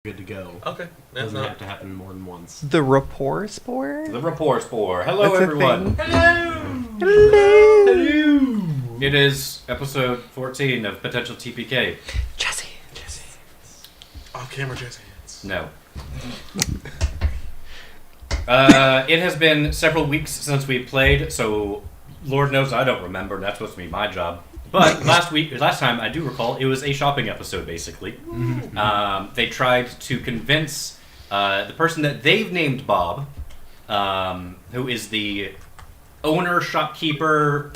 good to go. Okay. Doesn't have to happen more than once. The rapport spore? The rapport spore. Hello, That's a everyone. thing. Hello! Hello! It is episode 14 of Potential TPK. Jesse. Off camera, Jesse. No. It has been several weeks since we played, so Lord knows I don't remember, and that's supposed to be my job. But last time, I do recall, it was a shopping episode, basically. They tried to convince the person that they've named Bob, who is the owner, shopkeeper,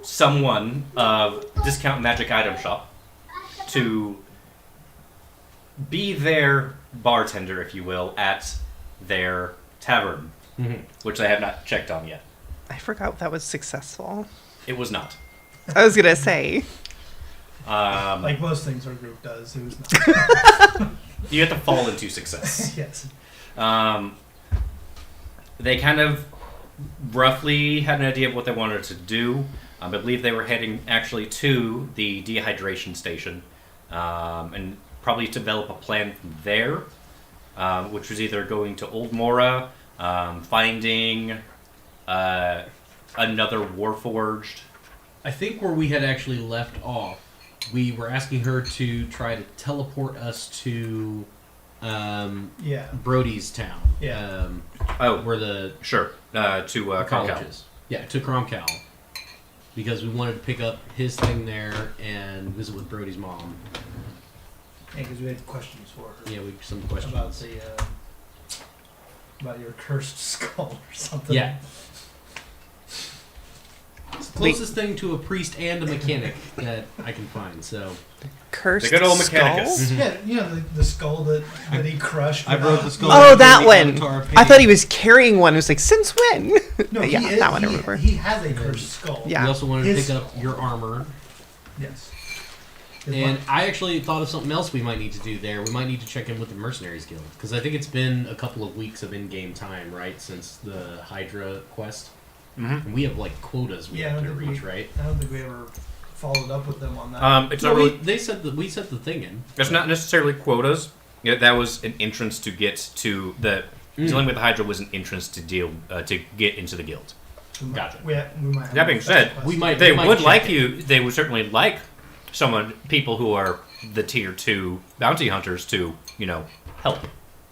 someone of Discount Magic Item Shop, to be their bartender, if you will, at their tavern, which I have not checked on yet. I forgot that was successful. It was not. I was going to say. Like most things our group does, it was not. You have to fall into success. Yes. They kind of roughly had an idea of what they wanted to do. I believe they were heading actually to the dehydration station and probably develop a plan from there, which was either going to Old Mora, finding another Warforged. I think where we had actually left off, we were asking her to try to teleport us to Brody's town. Yeah. Where the Sure. To Cromcal. colleges. Yeah, to Cromcal. Because we wanted to pick up his thing there and visit with Brody's mom. Yeah, because we had questions for her. Yeah, some questions. About the, about your cursed skull or something. Yeah. It's the closest thing to a priest and a mechanic that I can find, so... Cursed The good old skull? Mechanicus. Yeah, you know, the skull that he crushed. I broke the skull. Oh, that one. I thought he was carrying one. It was like, since when? No, yeah, he is, that one I remember. He has a cursed skull. Yeah. We also wanted to pick up your armor. Yes. And I actually thought of something else we might need to do there. We might need to check in with the Mercenaries Guild. Because I think it's been a couple of weeks of in-game time, right? Since the Hydra quest. And we have, like, quotas we have to reach, right? I don't think we ever followed up with them on that. It's not really... They said that we set the thing in. It's not necessarily quotas. Yeah, that was an entrance to get to the... Dealing with the Hydra was an entrance to to get into the guild. Gotcha. We might have That being said, they would like you. They would certainly like people who are the tier 2 bounty hunters to, help.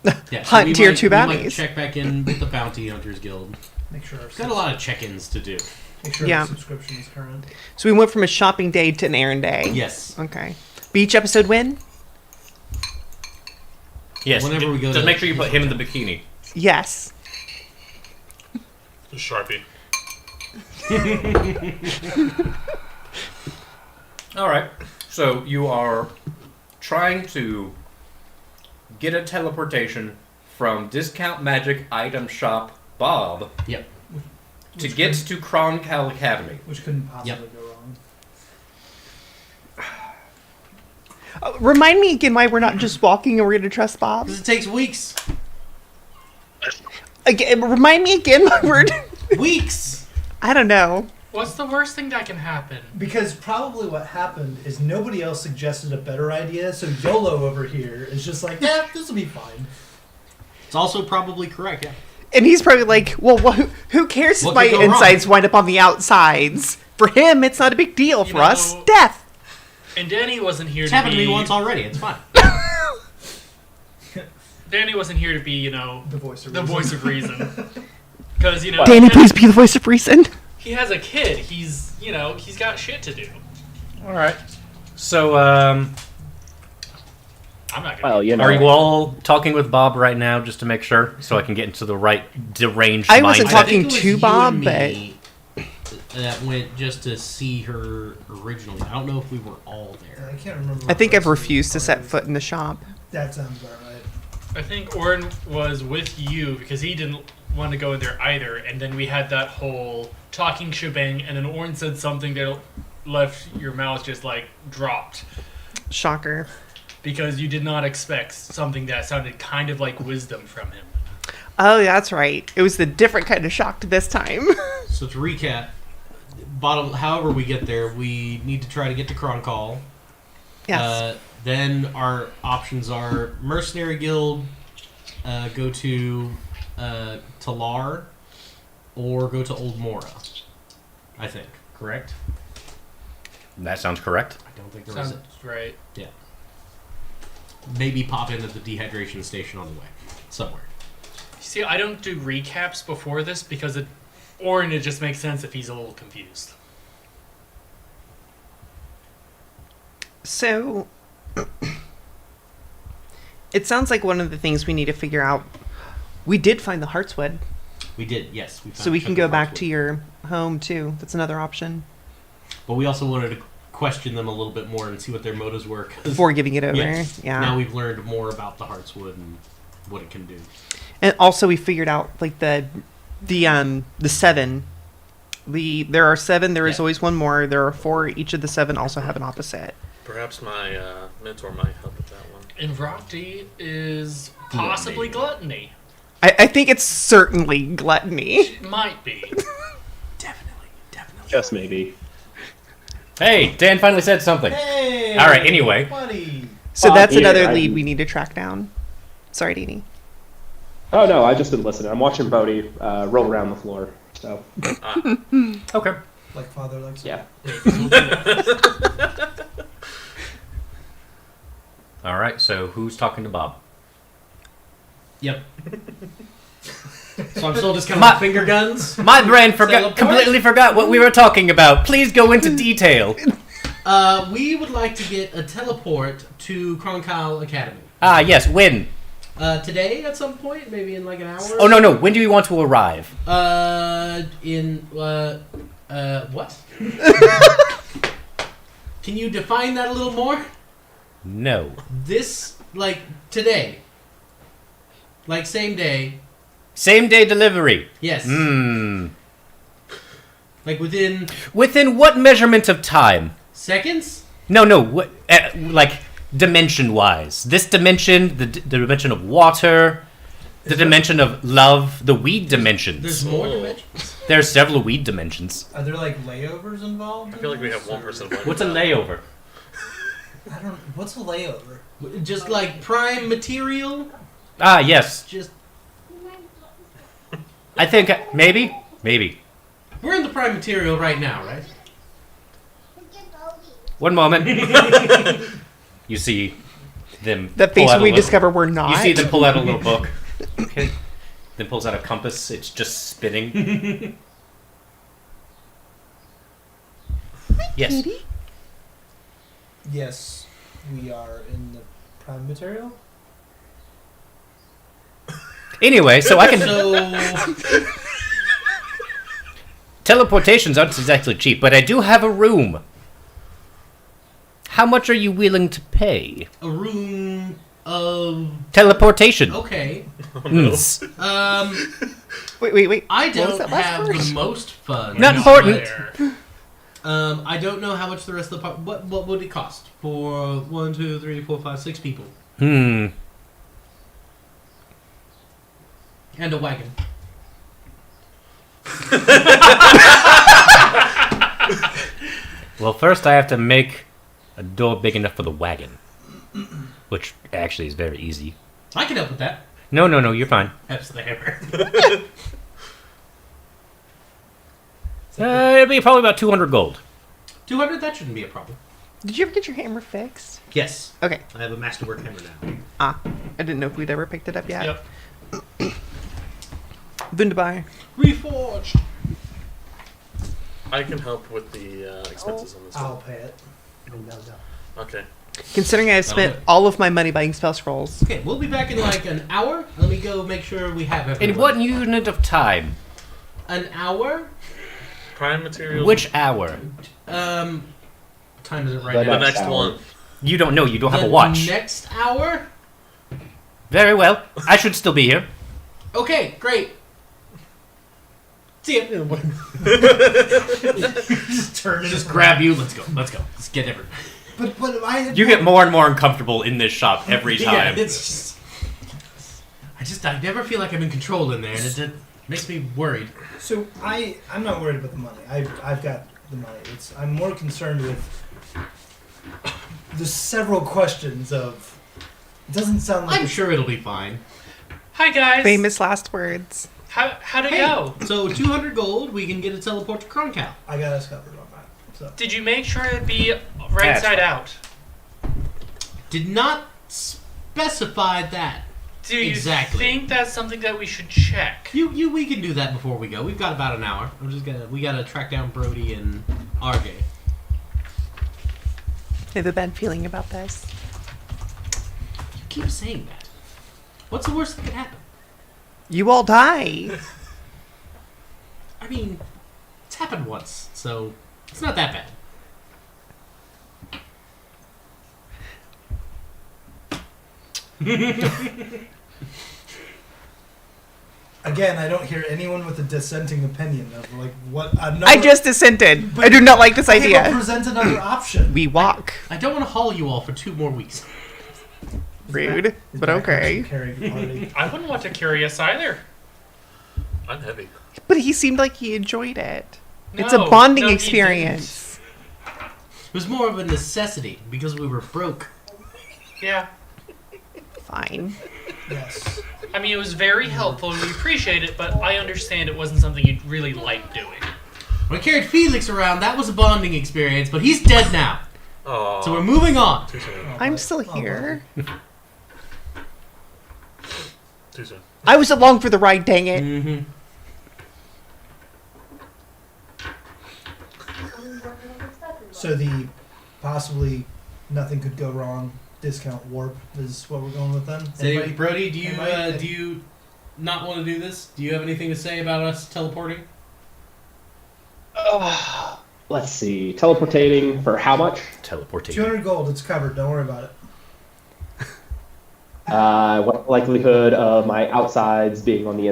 Yeah, so Hunt tier 2 We might bounties. check back in with the Bounty Hunters Guild. Make sure our Got a lot of check-ins to do. Make sure the subscription is current. So we went from a shopping day to an errand day. Yes. Okay. Beach episode win? Yes. Whenever we go just to- make sure you put him in the bikini. Yes. The Sharpie. All right. So you are trying to get a teleportation from Discount Magic Item Shop Bob Yep. to get to Cromcal Academy. Which couldn't possibly go wrong. Remind me again why we're not just walking and we're going to trust Bob. Because it takes weeks. Again, remind me again why we're... Weeks! I don't know. What's the worst thing that can happen? Because probably what happened is nobody else suggested a better idea, so YOLO over here is just like, yeah, this will be fine. It's also probably correct, yeah. And he's probably like, well, who cares if What my could go insides wind up on the outsides? For him, it's not a big deal. For us, death. And Danny wasn't here It's to happened be... to me once already, it's fine. Danny wasn't here to be, The voice of the reason. voice of reason. Because, Danny, please be the voice of reason. he has a kid. He's got shit to do. All right. So, I'm not gonna... are you all talking with Bob right now just to make sure, so I can get into the right deranged I wasn't mindset? talking I think it was to you Bob, and me that went just to see her originally. I don't know if we were all there. I can't remember. I think what I've person refused to was set part foot in the shop. of. That sounds about right. I think Orin was with you because he didn't want to go in there either. And then we had that whole talking shebang. And then Orin said something that left your mouth just like dropped. Shocker. Because you did not expect something that sounded kind of like wisdom from him. Oh, that's right. It was the different kind of shock this time. So to recap, however we get there, we need to try to get to Croncall. Yes. Then our options are Mercenary Guild, go to Talar, or go to Old Mora. I think. Correct? That sounds correct. I don't think there Sounds was right. Yeah. Maybe pop in at the dehydration station on the way. Somewhere. See, I don't do recaps before this because it just makes sense if he's a little confused. So, it sounds like one of the things we need to figure out. We did find the Heartswood, We did, yes. We so we can go back to your home too. That's another option But we also wanted to question them a little bit more and see what their motives were. 'Cause before giving it over. yes, Yeah. now we've learned more about the Heartswood and what it can do. And also, we figured out like the 7. There are 7. There is Yeah. always one more. There are 4. Each of the 7 also have an opposite. Perhaps my mentor might help with that one. And Rockdy is possibly gluttony. I think it's certainly gluttony. It might be. Definitely. Just maybe. Hey, Dan finally said something. Hey! All right, anyway. Buddy! So Well, that's here, another I- lead we need to track down. Sorry, Dini. Oh no, I've just been listening. I'm watching Bodhi roll around the floor. So Okay. Like father, like son. yeah. All right, so who's talking to Bob? Yep. So I'm still just kind My- of finger guns. My brain Teleport? completely forgot what we were talking about. Please go into detail. We would like to get a teleport to Kronkyle Academy. Ah, yes, when? Today at some point, maybe in like an hour. Oh, no, when do we want to arrive? What? Can you define that a little more? No. This, like, today. Like, same day. Same day delivery. Yes. Hmm. Like, within Within what measurement of time? seconds? No, what, like dimension-wise. This dimension, the dimension of water, the dimension of love, the weed dimensions. There's more dimensions? There's several weed dimensions. Are there like layovers involved? I feel like we have one person. What's a layover? I don't. What's a layover? Just, like, prime material? Ah, yes. Just... I think maybe. We're in the prime material right now, right? One moment. You see them. That pull face out a we little- discover we're not. You see them pull out a little book. Okay. Then pulls out a compass. It's just spinning. Yes. Katie? Yes, we are in the prime material. Anyway, so I can. So... Teleportations aren't exactly cheap, but I do have a room. How much are you willing to pay? a room of... Teleportation. Okay. Mm. Wait. I What was don't that last have word? the most fun. Not important. There. I don't know how much the rest of the... What would it cost for 1, 2, 3, 4, 5, 6 people? Hmm. And a wagon. Well, first I have to make a door big enough for the wagon, which actually is very easy. I can help with that. No, you're fine. That's the hammer. It'll be probably about 200 gold. 200? That shouldn't be a problem. Did you ever get your hammer fixed? Yes. Okay. I have a masterwork hammer now. I didn't know if we'd ever picked it up yet. Yep. Wunderbar. Reforged. I can help with the expenses on this I'll one. pay it. Okay. Considering I've spent all of my money buying spell scrolls. Okay, we'll be back in like an hour. Let me go make sure we have everyone. In what unit of time? An hour? Prime material. Which hour? What time is it right The now? The next hour. one. You don't know. You don't have The a watch. Next hour? Very well. I should still be here. Okay, great. See ya. Just turn it. Just grab you. Let's go. Let's get everyone. But I had. You get more and more uncomfortable in this shop every Yeah, time. it's just... I never feel like I'm in control in there, and it makes me worried. So I'm not worried about the money. I've got the money. I'm more concerned with There's several questions of. It doesn't sound like. I'm sure it'll be fine. Hi guys. Famous last words. How'd it Hey, go? so 200 gold, we can get a teleport to Kronkow. I got us covered on that. So. Did you make sure it'd be right That's side fine. out? Did not specify that. Do you Exactly. think that's something that we should check? We can do that before we go. We've got about an hour. We gotta track down Brody and RJ. I have a bad feeling about this. You keep saying that. What's the worst that could happen? You all die. I mean, it's happened once, so it's not that bad. Again, I don't hear anyone with a dissenting opinion of like what. I just dissented. I do not like this Okay, but idea. present another option. We walk. I don't want to haul you all for 2 more weeks. Rude, Is but that okay. carry the party? I wouldn't want to carry us either. I'm heavy. But he seemed like he enjoyed it. It's a No, bonding no, he experience. It was more of a necessity because we were broke. didn't. Yeah. Fine. Yes. I mean, it was very helpful and we appreciate it, but I understand it wasn't something you'd really like doing. When I carried Felix around, that was a bonding experience, but he's dead now. Oh. So we're moving on. Too soon. I'm still here. Too soon. I was along for the ride, dang it. Mm-hmm. So the possibly nothing could go wrong discount warp is what we're going with then. Say, Brody, do anybody- you not want to do this? Do you have anything to say about us teleporting? Let's see. Teleportating for how much? Teleportation. 200 gold. It's covered. Don't worry about it. What likelihood of my outsides being on the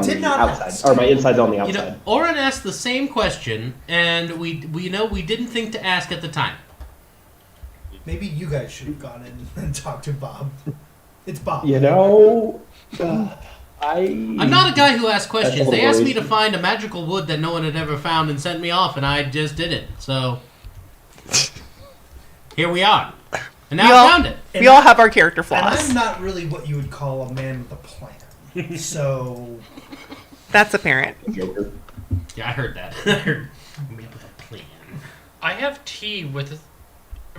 Did not outside, ask. or my insides on the You outside? know, Oren asked the same question, and we didn't think to ask at the time. Maybe you guys should have gone in and talked to Bob. It's Bob. You know, I'm not a guy who asks questions. That's They asked me worries. to find a magical wood that no one had ever found and sent me off, and I just did it. So here we are. And now I found it. And We all have our character And flaws. I'm not really what you would call a man with a plan. So That's apparent. Joker. Yeah, I heard that. I heard me up with a plan. I have tea with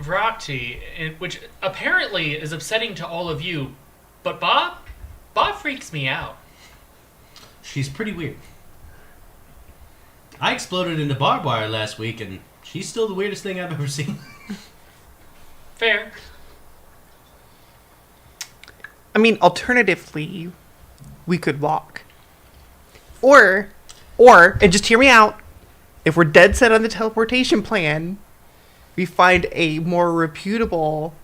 rock tea, which apparently is upsetting to all of you, but Bob freaks me out. She's pretty weird. I exploded into barbed wire last week, and she's still the weirdest thing I've ever seen. Fair. I mean, alternatively, we could walk. Or, and just hear me out, if we're dead set on the teleportation plan, we find a more reputable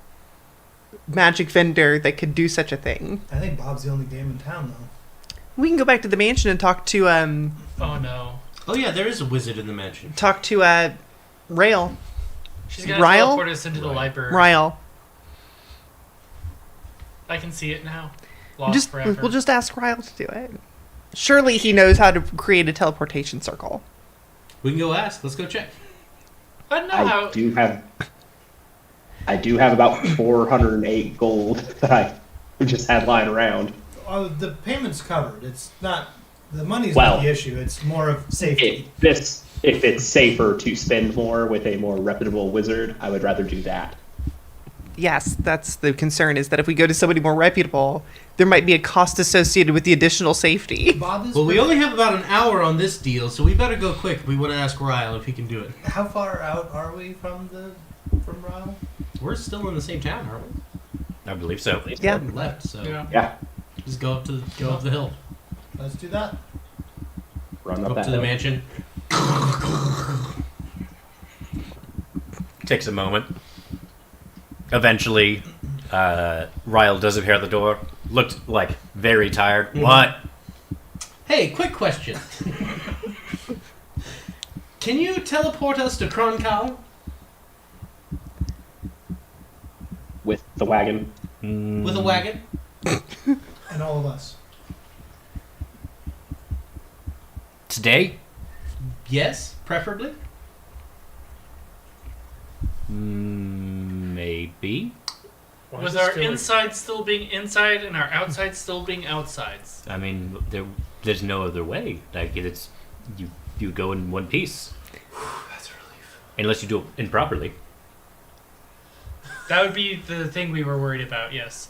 magic vendor that could do such a thing. I think Bob's the only game in town, though. We can go back to the mansion and talk to Oh no. Oh yeah, there is a wizard in the mansion. Rail. She's gonna Ryle? teleport us into the library. Ryle. I can see it now. Lost forever. We'll just ask Ryle to do it. Surely he knows how to create a teleportation circle. We can go ask. Let's go check. I don't know I how. do have about 408 gold that I just had lying around. The payment's covered. It's not. The money's Well, not the issue. It's more of safety. If it's safer to spend more with a more reputable wizard, I would rather do that. Yes, that's the concern, is that if we go to somebody more reputable, there might be a cost associated with the additional safety. Bob is. Well, we only have about an hour on this deal, so we better go quick. We want to ask Ryle if he can do it. How far out are we from Ryle? We're still in the same town, aren't we? I believe so. We Yeah. haven't left, so Yeah. Yeah, just go up the hill, Let's do that. run go up up that to the hill. mansion. Takes a moment. Eventually, Ryle does appear at the door. Looked like very tired. Mm-hmm. What? Hey, quick question. Can you teleport us to Kronkow? With the wagon. With a wagon? And all of us. Today? Yes, preferably. be. Why Was does it our feel like- inside still being inside and our outside still being outsides? I mean, there's no other way. Like it's you go in one piece. That's a relief. Unless you do it improperly. That would be the thing we were worried about, yes.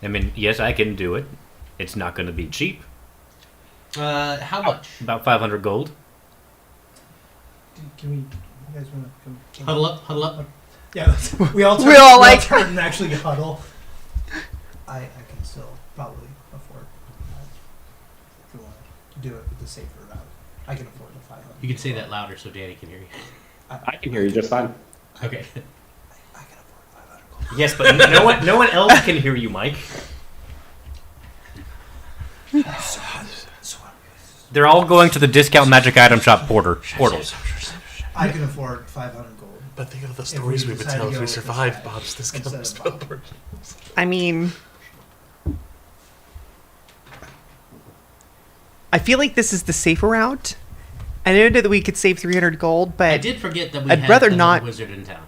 I mean, yes, I can do it. It's not going to be cheap. How much? About 500 gold. Can we? You guys want to come? Huddle up, huddle up. Yeah, we all turn, We all like- turn and actually huddle. I can still probably afford that if we want to do it with the safer route. I can afford the 500. You can say that louder so Danny can hear you. I can hear you just fine. Okay. I can afford 500 gold. Yes, but no one else can hear you, Mike. They're all going to the discount magic item shop portals. I can afford 500 gold. But think of the If stories we we would decide to tell if go we with survived this Bob's discount instead of spell Bob. purchase. I mean, I feel like this is the safer route. I know that we could save 300 gold, I but did forget that we I'd had rather the not- wizard in town.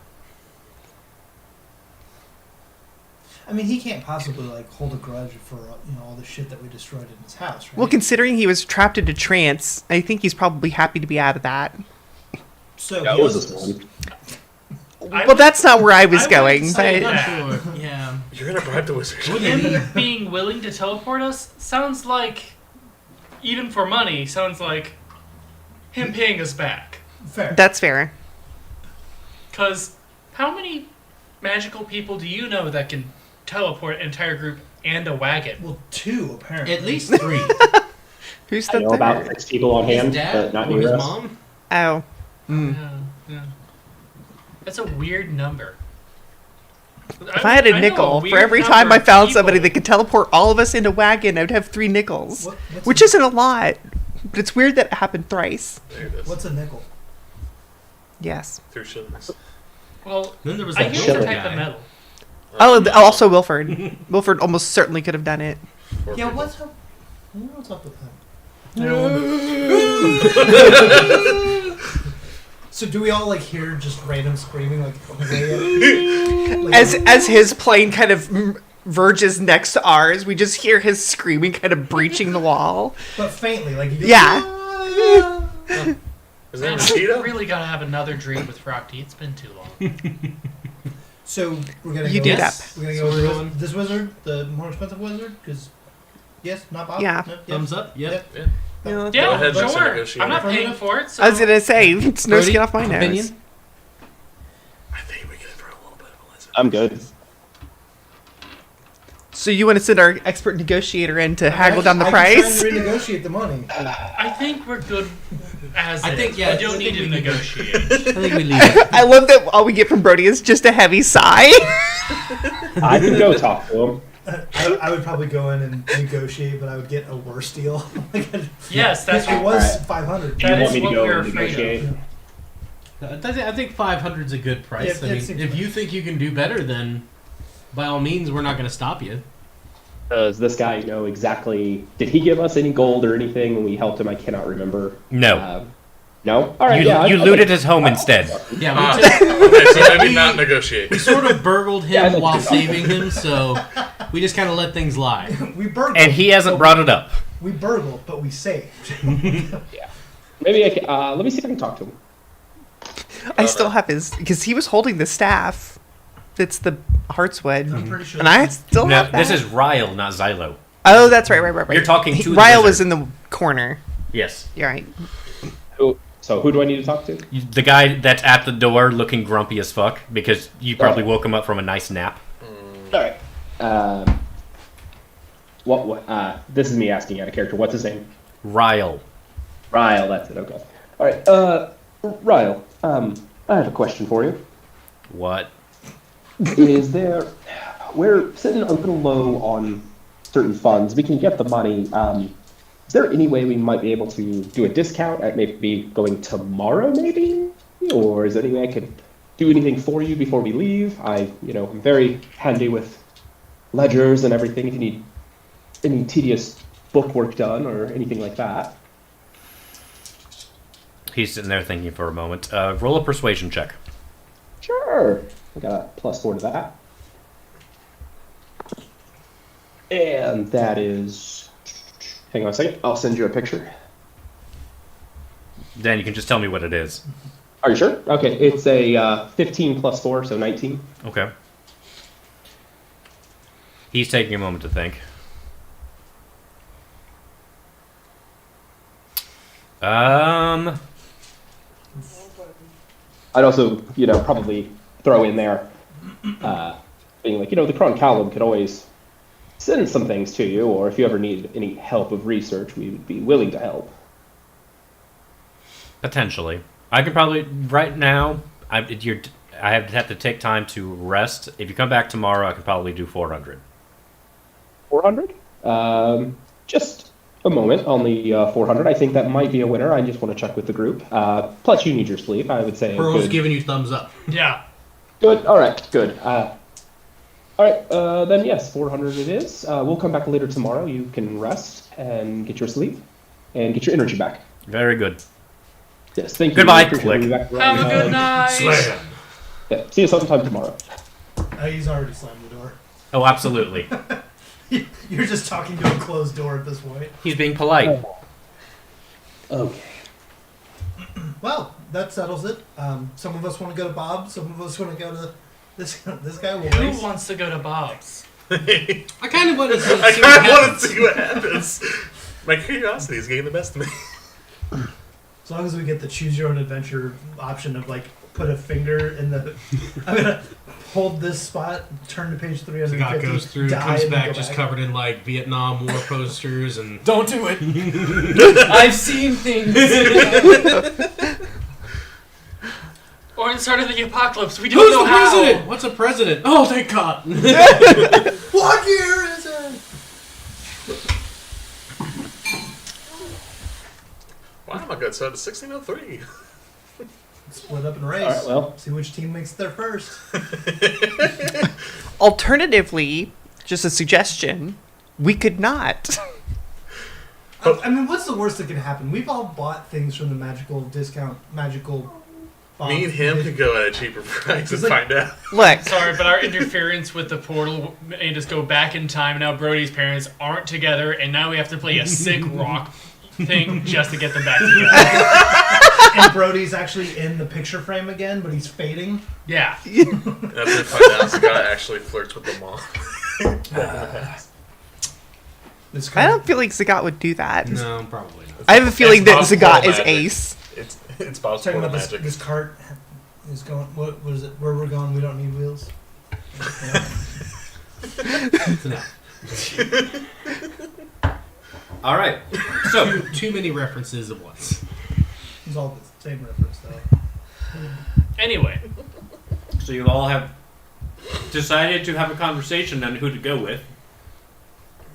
I mean, he can't possibly like hold a grudge for all the shit that we destroyed in his house, right? well, considering he was trapped in a trance, I think he's probably happy to be out of that. so That he was owes this us. one. Well, that's not where I was would going, say but that. Sure. Yeah. You're gonna bribe the wizard. Him being willing to teleport us sounds like, even for money, sounds like him paying us back. Fair. that's fair. Because how many magical people do you know that can teleport an entire group and a wagon? Well, 2 apparently. At least 3. Who's I the know about third? 6 people on His hand, dad but not or near his us. mom. Oh. Yeah. That's a weird number. If I had a nickel for every time I found somebody that could teleport all of us in a wagon, I'd have 3 nickels. What's Which isn't a lot, but it's weird that it happened thrice. There it is. What's a nickel? Yes. 3 shillings. Well, Then there was I that used Shilling to Wilford type of guy. metal. Also Wilford. Wilford almost certainly could have done it. Poor Yeah, people. what's up? What's up with that? So do we all like hear just random screaming like way up? As his plane kind of verges next to ours, we just hear his screaming kind of breaching the wall. but faintly, like you Yeah. Is that Man, Rashida? I really gotta have another dream with Rocky. It's been too long. So we're gonna You go. did Yes. We're gonna So go we're with going- this wizard, the more expensive wizard, because yes, not Bob. Yeah. No, yep. Thumbs up. Yep. Yeah. Yeah. Yeah, ahead, let's sure. negotiate. I'm not paying for it. So I was gonna say, it's no Brody, skin off my nose. opinion? I think we can throw a little bit of a lizard. I'm good. So you want to send our expert negotiator in to haggle down the I price? can try and renegotiate the money. I think we're good as I it think- is. yeah, We don't I need think to we can- negotiate. I think we leave it. I love that all we get from Brody is just a heavy sigh. I can go talk to him. I would probably go in and negotiate, but I would get a worse deal. Yes, that's it was Alright. 500. Do you That want is me to what go we're and afraid of. negotiate? I think 500 is a good price. Yeah, I mean, it's- if you think you can do better, then by all means, we're not going to stop you. Does this guy know exactly? Did he give us any gold or anything when we helped him? I cannot remember. No. No. All right. You, yeah, you I looted think- his home instead. Yeah, Ah, we, just, okay, so maybe We- not negotiate. we sort of burgled Yeah, I him think while we can. saving him, so we just kind of let things lie. We burgled. And he hasn't brought it up. We burgled, but we saved. Maybe I can. Let me see if I can talk to him. I still have his because he was holding the staff. It's the Heartswood, I'm pretty sure. and I still No, have that. this is Ryle, not Xylo. Oh, that's right. You're talking to the Ryle wizard. was in the corner. Yes. You're right. So who do I need to talk to? The guy that's at the door looking grumpy as fuck because you probably woke him up from a nice nap. All right. This is me asking out of character. What's his name? Ryle. Ryle. That's it. Okay. All right. Ryle. I have a question for you. What? Is there? We're sitting a little low on certain funds. We can get the money. Is there any way we might be able to do a discount at maybe going tomorrow, maybe? Or is there any way I could do anything for you before we leave? I'm very handy with ledgers and everything. If you need any tedious book work done or anything like that. He's sitting there thinking for a moment. Roll a persuasion check. Sure. I got a +4 to that. And that is... Hang on a second. I'll send you a picture. Then you can just tell me what it is. Are you sure? Okay, it's a 15 + 4, so 19. Okay. He's taking a moment to think. I'd also, probably throw in there, being like, the Crown Callum could always send some things to you, or if you ever need any help of research, we would be willing to help. Potentially. I could probably, right now, I have to take time to rest. If you come back tomorrow, I could probably do 400. 400? Just a moment on the 400. I think that might be a winner. I just want to check with the group. Plus, you need your sleep. I would say. Pearl's good. giving you thumbs up. Yeah. Good. All right. Good. All right. Then yes, 400 it is. We'll come back later tomorrow. You can rest and get your sleep and get your energy back. Very good. Yes. Thank you. Goodbye, Appreciate Click. you back. Have a good night. Slam. Yeah. See you sometime tomorrow. He's already slammed the door. Oh, absolutely. You're just talking to a closed door at this point. He's being polite. Okay. Well, that settles it. Some of us want to go to Bob. Some of us want to go to this guy. Who wants to go to Bob's? I kind of want to see I kind of want to see what happens. My curiosity is getting the best of me. As long as we get the choose your own adventure option of put a finger in the. I'm gonna hold this spot, turn to page 350. Scott goes through, die, comes and back go just back. covered in Vietnam War posters and. Don't do it. I've seen things. Or in start of the apocalypse, we don't Who's know the how. president? What's a president? Oh, thank God. What year is it? Wow, my good. So it's 1603. Split up and race. All right. Well. See which team makes it there first. Alternatively, just a suggestion, we could not. I mean, what's the worst that could happen? We've all bought things from the magical discount, magical. Me and him could go at a cheaper price and It's like- find out. Look, Sorry, but our interference with the portal made us go back in time. Now Brody's parents aren't together, and now we have to play a sick rock thing just to get them back together. And Brody's actually in the picture frame again, but he's fading. Yeah. That's when I find out Scott actually flirts with the mom. This I kind don't feel like Zagat would do that. No, probably not. I have a feeling that It's Zagat possible is magic. ace. It's Bob's talking portal about magic. this cart is going. What is it? Where we're going? We don't need wheels. Yeah. It's an All right. So, too many references at once. It's all the same reference though. Anyway, so you all have decided to have a conversation on who to go with.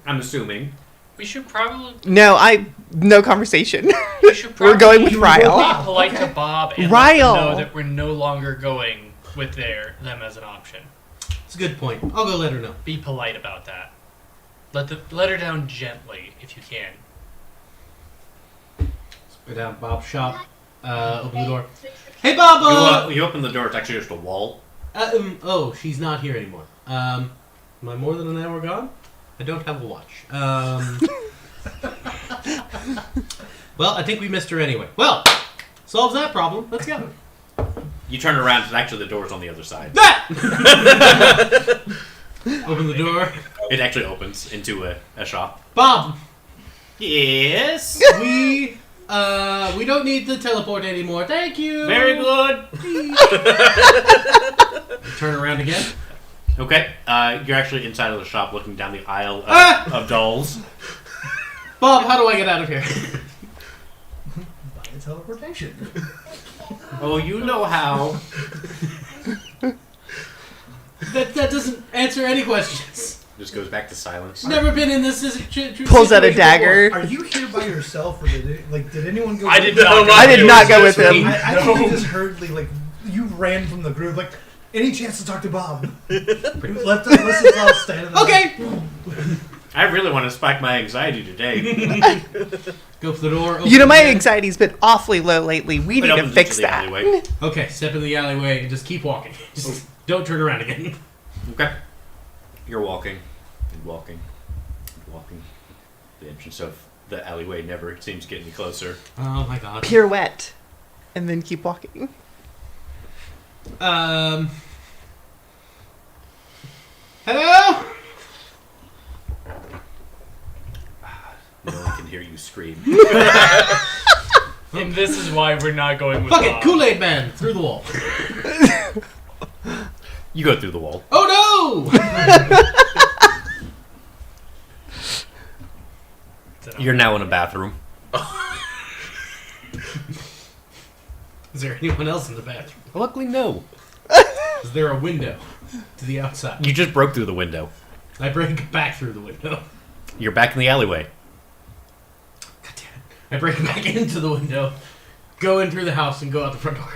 I'm assuming. we should probably No conversation. We're going with be Ryle. polite to Bob and let Ryle. them know that we're no longer going with them as an option. It's a good point. I'll go let her know. Be polite about that. Let her down gently if you can. Go down to Bob's shop. Open the door. Hey, Bob! You open the door, it's actually just a wall. Oh, she's not here anymore. Am I more than an hour gone? I don't have a watch. Well, I think we missed her anyway. Well, solves that problem. Let's go. You turn around, and actually the door's on the other side. Open the door. It actually opens into a shop. Bob, Yes. we don't need to teleport anymore. Thank you. Very good. Turn around again. Okay, you're actually inside of the shop looking down the aisle of dolls. Bob, how do I get out of here? By a teleportation. Oh, you know how. That doesn't answer any questions. Just goes back to silence. Never been in this Pulls out a situation dagger. Are you here by yourself, or did anyone go? I with did you? not. I did not go with him. I think I just heard you ran from the group. Any chance to talk to Bob? Let's all stand in the Okay. I really want to spike my anxiety today. Go for the door. You know, open my the- anxiety's been awfully low lately. We It need to opens fix into the that. alleyway. Okay, step in the alleyway and just keep walking. Just don't turn around again. Okay. You're walking and walking and walking. The entrance of the alleyway never seems to get any closer. Oh my god. Pirouette. And then keep walking. Hello? No one can hear you scream. And this is why we're not going with Fuck it, Bob. Kool-Aid Man through the wall. You go through the wall. Oh no! You're now in a bathroom. Is there anyone else in the bathroom? Luckily, no. Is there a window to the outside? You just broke through the window. I break back through the window. You're back in the alleyway. God damn it. I break back into the window, go in through the house, and go out the front door.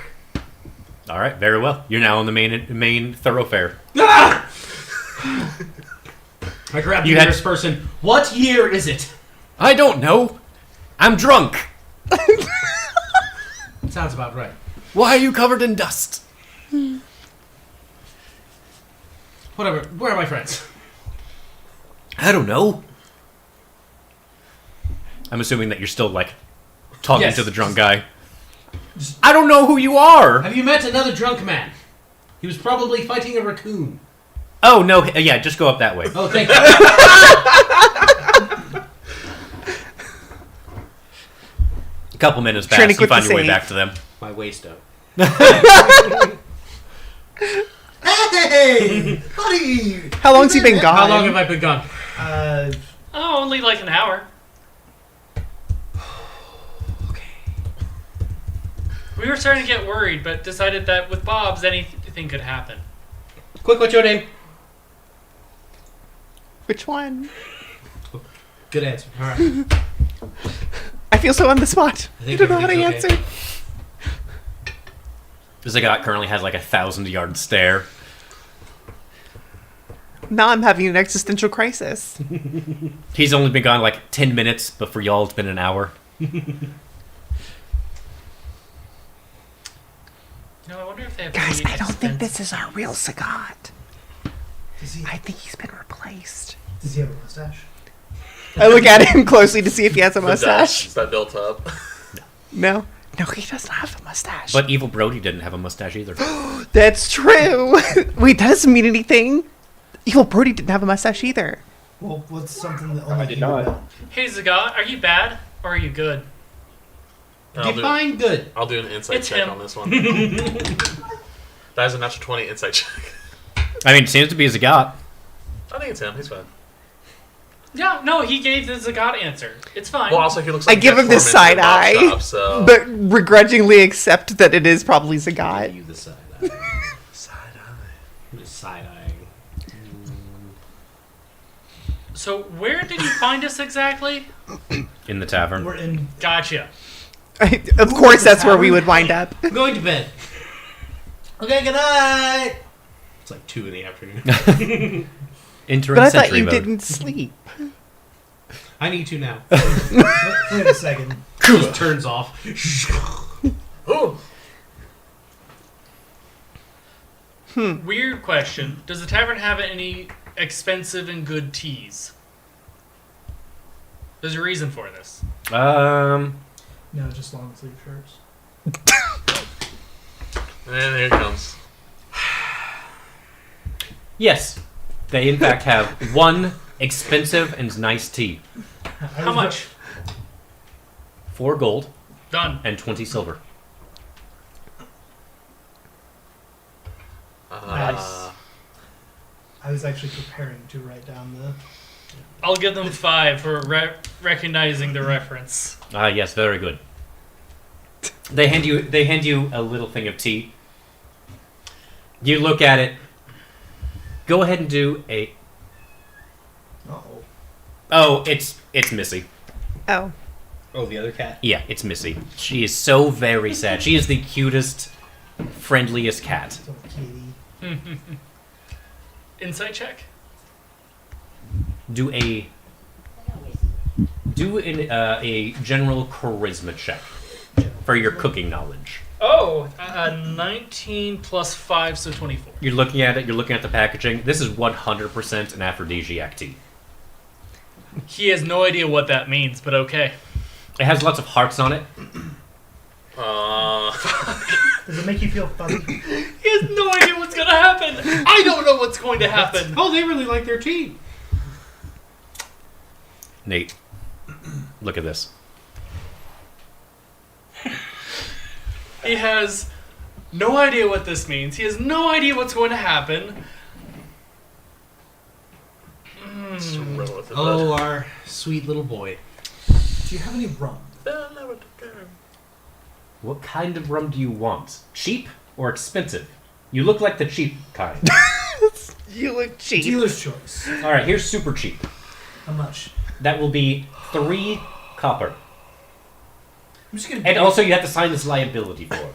All right, very well. You're now on the main thoroughfare. Ah! I grab the You had- nearest person. What year is it? I don't know. I'm drunk. Sounds about right. Why are you covered in dust? Whatever. Where are my friends? I don't know. I'm assuming that you're still, like, talking Yes. to the drunk guy. I don't know who you are. Have you met another drunk man? He was probably fighting a raccoon. Oh, no. Yeah, just go up that way. Oh, thank you. A couple minutes Trying to pass. You click find the your way save. back to them. My waist up. Hey, buddy! How long's he been gone? How long have I been gone? Oh, only like an hour. We were starting to get worried, but decided that with Bob's, anything could happen. Quick, what's your name? Which one? Good answer. All right. I feel so on the spot. I I think don't know how to everything's answer. This guy currently has, like, 1,000-yard stare. Now I'm having an existential crisis. He's only been gone, like, 10 minutes, but for y'all, it's been an hour. No, I wonder if they have. Guys, any I don't think expense- this is our real Sagat. Does he, I think he's been replaced. does he have a mustache? I look at him closely to see if he has a The mustache. dust that built up. No. No, he does not have a mustache. But Evil Brody didn't have a mustache either. That's true. Wait, that doesn't mean anything. Evil Brody didn't have a mustache either. Well, what's something that only I did he would not. know? Hey, Zagat, are you bad or are you good? Define good. I'll do an insight It's check him. on this one. That is a natural 20 insight check. I mean, it seems to be a Zagat. I think it's him. He's fine. Yeah, no, he gave the Zagat answer. It's fine. Well, also he looks I like give Jeff him the Foreman in side Bob's eye, Shop, so. but begrudgingly accept that it is probably Sagat. You the side eye. Side eye. Side eyeing. So where did you find us exactly? In the tavern. We're in. Gotcha. Of course, that's where we would wind up. I'm going to bed. Okay, good night. It's like 2 in the afternoon. Entering But I thought sentry you mode. didn't sleep. I need to now. Wait a second. Just turns off. Ooh. Weird question. Does the tavern have any expensive and good teas? There's a reason for this. No, just long sleeve shirts. And here it comes. Yes. They, in fact, have one expensive and nice tea. How much? 4 gold Done. and 20 silver. Nice. I was actually preparing to write down the. I'll give them 5 for recognizing the reference. Ah, yes, very good. They hand you a little thing of tea. You look at it. Go ahead and do a. Uh-oh. Oh, it's Missy. Oh. Oh, the other cat? Yeah, it's Missy. She is so very sad. She is the cutest, friendliest cat. Little kitty. Insight check. Do a Do a general charisma check for your cooking knowledge. Oh, 19 plus 5, so 24. You're looking at it. You're looking at the packaging. This is 100% an aphrodisiac tea. He has no idea what that means, but okay. It has lots of hearts on it. Does it make you feel fuzzy? He has no idea what's going to happen. I don't know what's going to happen. Oh, they really like their tea. Nate, look at this. He has no idea what this means. He has no idea what's going to happen. Just run with it, Oh, our sweet little boy. Do you have any rum? bud. What kind of rum do you want? Cheap or expensive? You look like the cheap kind. You look cheap. Dealer's choice. All right, here's super cheap. How much? That will be 3 copper. I'm just gonna. And also, you have to sign this liability form.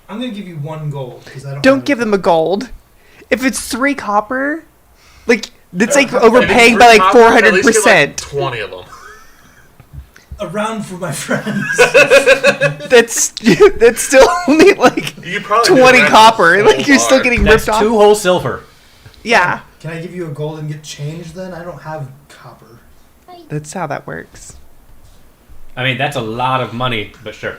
I'm gonna give you 1 gold because I don't. Don't have give them a gold. If it's 3 copper, like that's like If overpaying it's by like copper, at least get, 400%. 20 of them. a round for my friends. That's still only like You probably 20 do copper. that Like you're still bar. getting That's ripped 2 off. whole silver. Yeah, Can I give you a gold and get change then? I don't have copper. that's how that works. I mean, that's a lot of money, but sure.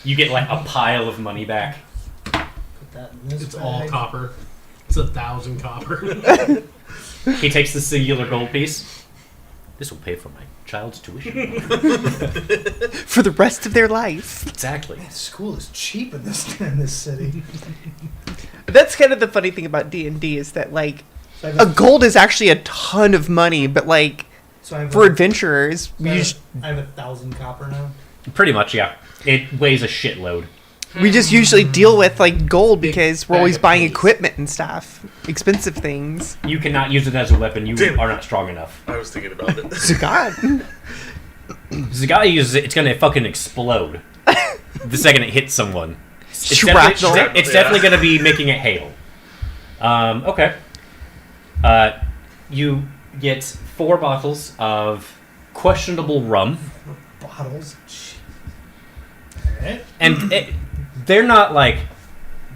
You get like a pile of money back. Put that in this It's bag. all copper. It's 1,000 copper. He takes the singular gold piece. This will pay for my child's tuition. For the rest of their life. Exactly. Man, school is cheap in this city. That's kind of the funny thing about D&D is that like So I have a gold is actually a ton of money, but like so I have for adventurers, we I have 1,000 copper now. Pretty much, yeah. It weighs a shitload. we just usually deal with like gold Big because we're bag always of buying pennies. equipment and stuff, expensive things. You cannot use it as a weapon. You Damn. are not strong enough. I was thinking about it. So God, The guy uses it, it's gonna fucking explode the second it hits someone. It's Shrapnel. definitely, it's Yeah. definitely gonna be making it hail. Okay. You get 4 bottles of questionable rum, Bottles. Alright. and they're not like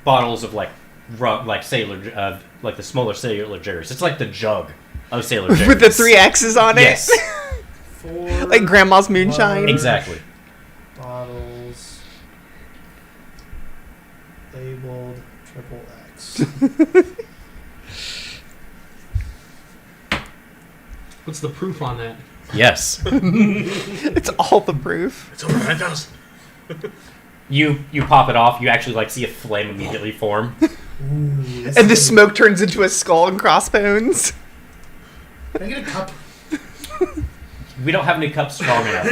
bottles of like rum, like sailor, like the smaller sailor jerrys. It's like the jug of sailor jerrys with the 3 X's on it, Yes, 4 like Grandma's moonshine. exactly. bottles labeled XXX. What's the proof on that? Yes. It's all the proof. It's over 9,000. You pop it off. You actually like see a flame immediately form. Ooh, this And the is- smoke turns into a skull and crossbones. Can I get a cup? We don't have any cups strong enough.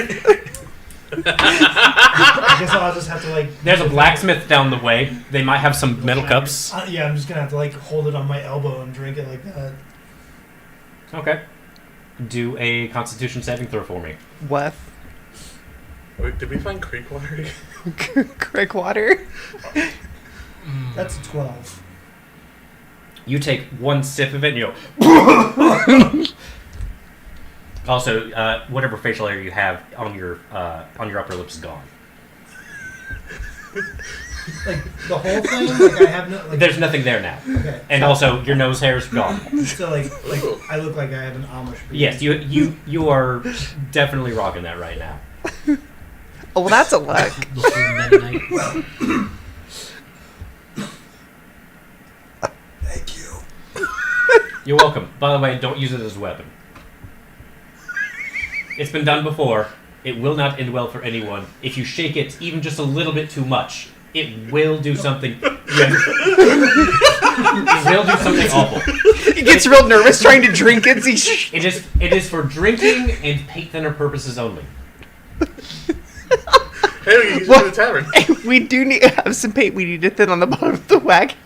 I guess I'll just have to like. There's a blacksmith down the way. They might have some metal cups. Yeah, I'm just gonna have to like hold it on my elbow and drink it like that. Okay. Do a Constitution saving throw for me. What? Wait, did we find creek water? Crick water? That's a 12. You take 1 sip of it and you go. Also, whatever facial hair you have on your upper lip is gone. Like the whole thing. Like I have no. Like, There's nothing there now. okay. And also, your nose hair is gone. So like I look like I have an Amish. beard. Yes, you are definitely rocking that right now. Oh, well, that's a luck. Before midnight. Thank you. You're welcome. By the way, don't use it as a weapon. It's been done before. It will not end well for anyone. If you shake it even just a little bit too much, it will do something. It will do something awful. He gets real nervous trying to drink it. So It is for drinking and paint thinner purposes only. Hey, we can use it What? in the tavern. we do need have some paint we need to thin on the bottom of the wagon.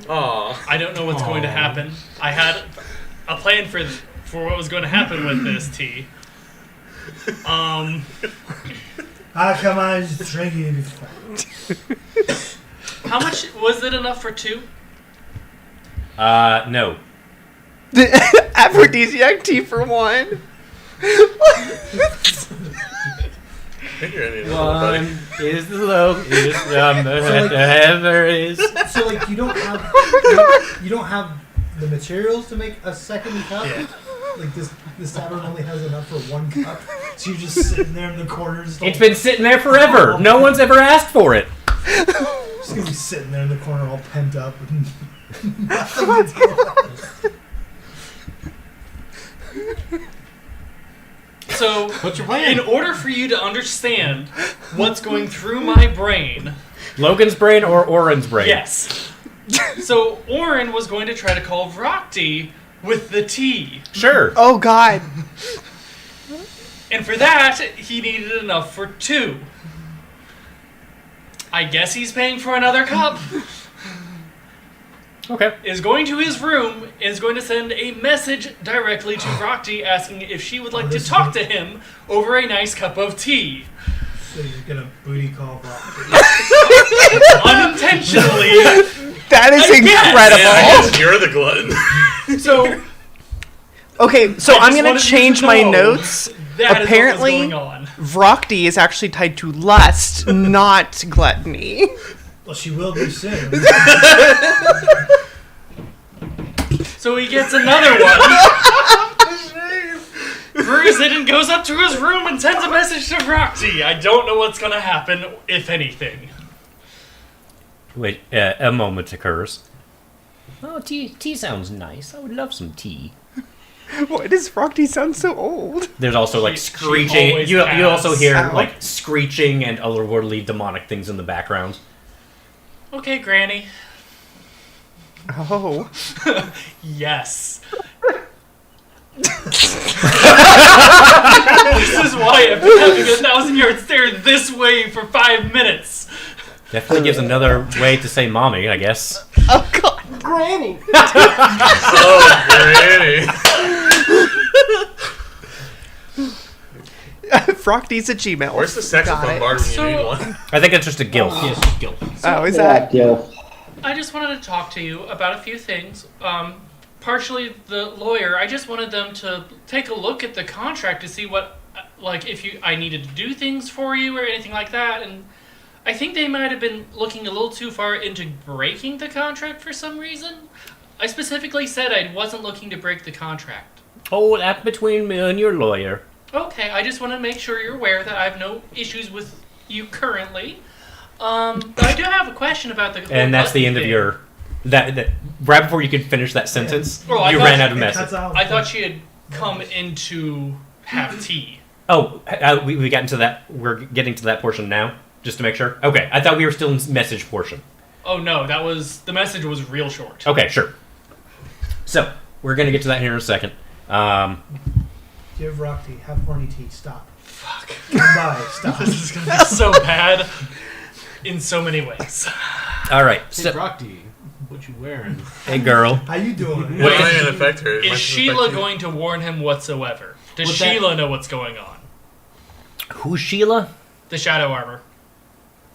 Aw. I don't know what's going to happen. I had a plan for what was going to happen with this tea. Ah, come on, just drink it. How much was it enough for 2? No. Aphrodisiac tea for 1. I think you're any buddy. One is the lowest number that there ever is. So like you don't have the materials to make a second cup. Yeah. Like this tavern only has enough for one cup, so you're just sitting there in the corner. Just It's been sitting there forever. No one's ever asked for it. just gonna be sitting there in the corner all pent up and nothing to do. So, What's your plan? in order for you to understand what's going through my brain, Logan's brain or Oren's brain? yes. So, Oren was going to try to call Vrokti with the T. Sure. Oh God. And for that, he needed enough for 2. I guess he's paying for another cup. Okay. Is going to his room and is going to send a message directly to Vrokti asking if she would like to talk to him over a nice cup of tea. So you're gonna booty call Brock. Unintentionally. That is I guess. incredible. I guess you're the glutton. So, Okay, so I I'm just gonna wanted you change to my know notes. that Apparently- is what was going on. Vrokti is actually tied to lust, not gluttony. Well, she will be soon. So he gets another one. Brews it and goes up to his room and sends a message to Vrokti. I don't know what's gonna happen, if anything. Wait, a moment occurs. Oh, tea sounds nice. I would love some tea. Why does Vrokti sound so old? There's also like She screeching. always You also has. hear Ow. like screeching and otherworldly demonic things in the background. Okay, Granny. Oh. Yes. This is why I've been having a 1,000-yard stare this way for 5 minutes. Definitely gives another way to say mommy, I guess. Oh God. Granny. Oh, Granny. Vrokti's a Gmail. Where's the saxophone Got it. bar when you So- need one? I think it's just a guilt. Yes, just guilt. Oh, is Yeah, that? Gil. I just wanted to talk to you about a few things. Partially the lawyer. I just wanted them to take a look at the contract to see what, like, if I needed to do things for you or anything like that. And I think they might have been looking a little too far into breaking the contract for some reason. I specifically said I wasn't looking to break the contract. Oh, that's between me and your lawyer. Okay, I just want to make sure you're aware that I have no issues with you currently. But I do have a question about the whole And that's the button end of thing. your... That right before you could finish that sentence, Oh, I you thought ran out of It message. cuts out. I thought she had come in to have tea. Oh, we got into that. We're getting to that portion now, just to make sure. Okay, I thought we were still in message portion. Oh no, the message was real short. Okay, sure. So we're gonna get to that here in a second. Give Rocky, have horny tea. Stop. Fuck. Come by. Stop. This is gonna be so bad in so many ways. All right. Hey, So, Brockty, what you wearing? hey, girl. How you doing? What might it affect her? It might Is just Sheila affect you. going to warn him whatsoever? Does What's that? Sheila know what's going on? Who's Sheila? The Shadow Armor.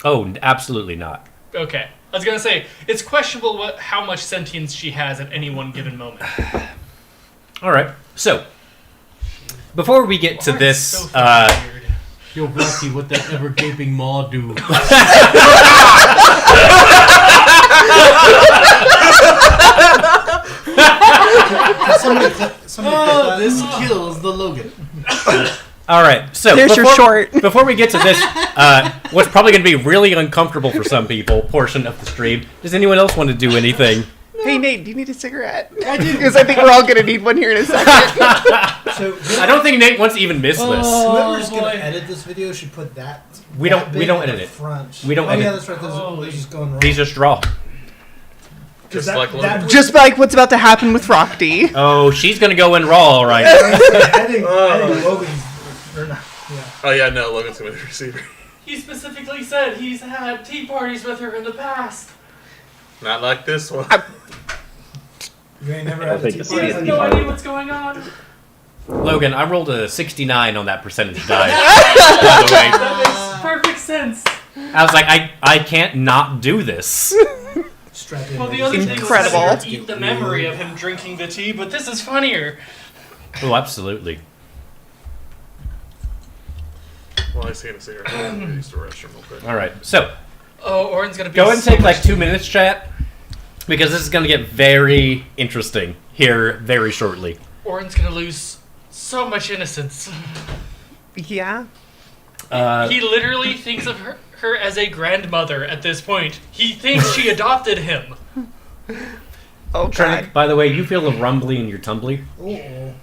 Oh, absolutely not. Okay. I was gonna say, it's questionable how much sentience she has at any one given moment. All right. So before we get to Why this, is it so fucking weird? Yo, Brockty, what that ever gaping maw do? Somebody click that. This kills the Logan. all right. So There's your short. Before we get to this, what's probably going to be really uncomfortable for some people portion of the stream. Does anyone else want to do anything? Hey Nate, do you need a cigarette? I do. Because I think we're all gonna need one here in a second. So I don't think Nate wants to even miss this. whoever's gonna boy. edit this video should put that. We that don't- we bit don't at edit the it. Front. We don't Oh edit. yeah, that's right. Those Oh, are just going wrong. These are straw. 'Cause Just that, like that would- Just like what's about to happen with Rockty. Oh, she's going to go in raw, all right. I think Logan's or not. Yeah. Oh yeah, no, Logan's gonna be the receiver. He specifically said he's had tea parties with her in the past. Not like this one. You ain't never I don't had a think tea it's He party. has tea no party. idea what's going on. Logan, I rolled a 69 on that percentage die. By the way. That makes perfect sense. I was like, I can't not do this. Strap in, Well, the ladies other and thing is Incredible. that you eat the memory of him drinking the tea, but this is funnier. Oh, absolutely. Well, I see a cigarette. I'm going to use the restroom real quick. All right, so Oh, Orin's gonna be. go ahead and so take like much- 2 minutes, chat, because this is going to get very interesting here very shortly. Orin's gonna lose so much innocence. Yeah. He literally thinks of her as a grandmother at this point. He thinks she adopted him. Oh Trinick, God. by the way, you feel a rumbly in your tumbly. Oh.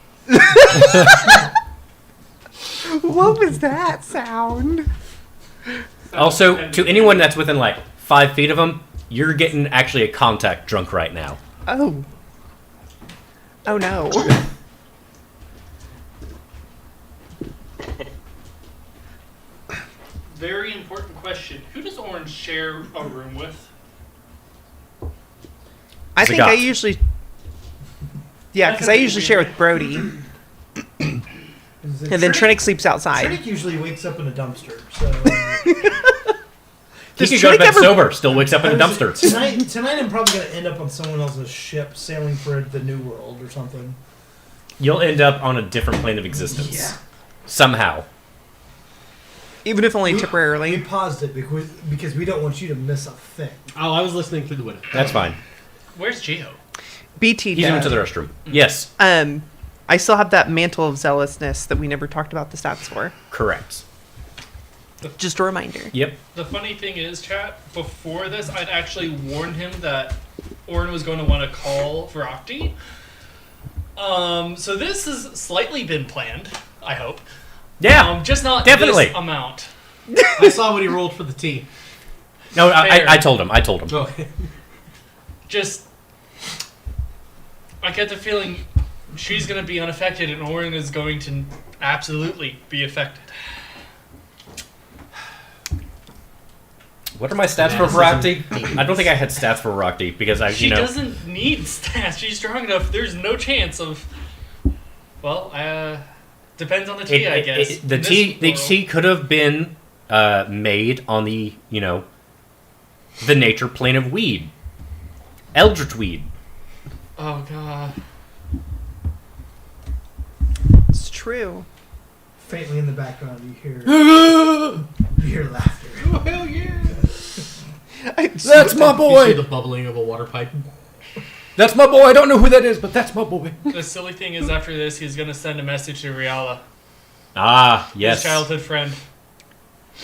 What was that sound? Also, to anyone that's within like 5 feet of him, you're getting actually a contact drunk right now. Oh. Oh no. Very important question. Who does Orin share a room with? I think I Zagat. usually. Yeah, because I usually share with Brody, and then Trinick sleeps outside. Trinick usually wakes up in a dumpster, so... He Does could go to Trinick bed ever- sober, still wakes up in a dumpster. Tonight I'm probably going to end up on someone else's ship sailing for the New World or something. You'll end up on a different plane of existence. Yeah. Somehow. Even if only We temporarily. paused it because we don't want you to miss a thing. Oh, I was listening through the window. That's fine. Where's Geo? BT He's does. into the restroom. Yes, I still have that mantle of zealousness that we never talked about the stats for. correct. Just a reminder. Yep. The funny thing is, chat, before this, I'd actually warned him that Orin was going to want to call Virocti. So this has slightly been planned, I hope. Yeah. Just not definitely. this amount. I saw what he rolled for the T. No, Fair. I told him. I told him. Oh. Just, I get the feeling she's going to be unaffected and Orin is going to absolutely be affected. What are my stats for Virocti? I don't think I had stats for Virocti because I, She doesn't need stats. She's strong enough. There's no chance of. Well, depends on the T, I guess. The In this T world. could have been made on the the nature plane of weed, eldritch weed. Oh god. It's true. Faintly in the background, you hear laughter. Oh, hell yeah! That's my You boy. see the bubbling of a water pipe. That's my boy. I don't know who that is, but that's my boy. The silly thing is, after this, he's gonna send a message to Riala, Ah, yes. his childhood friend.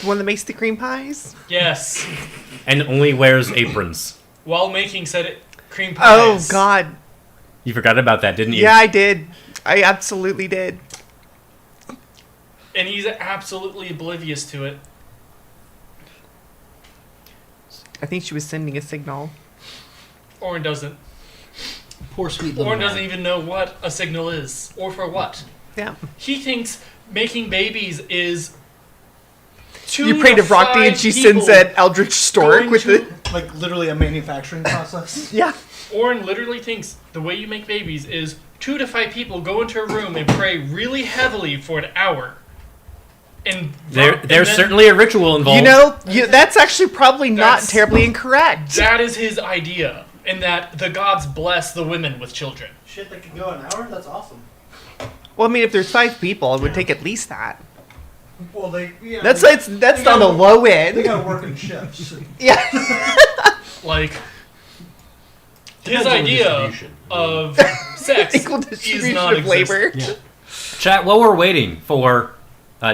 The one that makes the cream pies? Yes, And only wears aprons. while making said cream Oh, pies. God. You forgot about that, didn't you? Yeah, I did. I absolutely did. And he's absolutely oblivious to it. I think she was sending a signal. Orin doesn't. Poor sweet little Orin man. doesn't even know what a signal is, or for what. Yeah. He thinks making babies is. You pray to Rockdy and she sends that Eldritch Stork with the. Like literally a manufacturing process. Yeah. Orin literally thinks the way you make babies is 2 to 5 people go into a room and pray really heavily for an hour. And There's then certainly a ritual involved. You know, that's actually probably not That's- terribly incorrect. that is his idea, and that the gods bless the women with children. Shit that could go an hour? That's awesome. Well, I mean, if there's 5 people, it would take at least that. Well, that's That's on the low They end. gotta work in shifts. Yeah. Like, his Depends on the idea distribution. of sex Equal is distribution not of labor. Yeah. Chat, while we're waiting for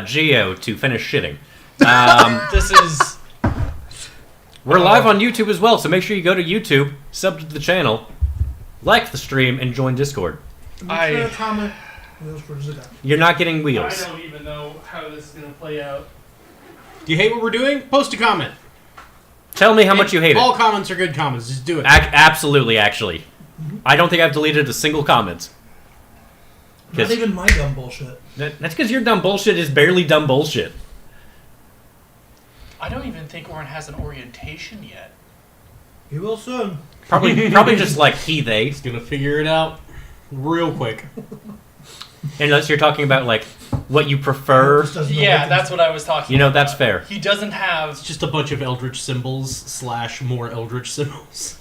Geo to finish shitting, This is we're live on YouTube as well, so make sure you go to YouTube, sub to the channel, like the stream, and join Discord. Comment. Wheels for Zagat. You're not getting I wheels. don't even know how this is gonna play out. Do you hate what we're doing? Post a comment. Tell me how much you hate All it. comments are good comments. Just do it. Absolutely, actually. I don't think I've deleted a single comment. Not even my dumb bullshit. That's because your dumb bullshit is barely dumb bullshit. I don't even think Orin has an orientation yet. He will soon. Probably just like he, they. He's gonna figure it out real quick. Unless you're talking about like what you prefer. Just doesn't know Yeah, what that's what I was talking You know, about. that's fair. He doesn't have. It's just a bunch of eldritch symbols / more eldritch symbols.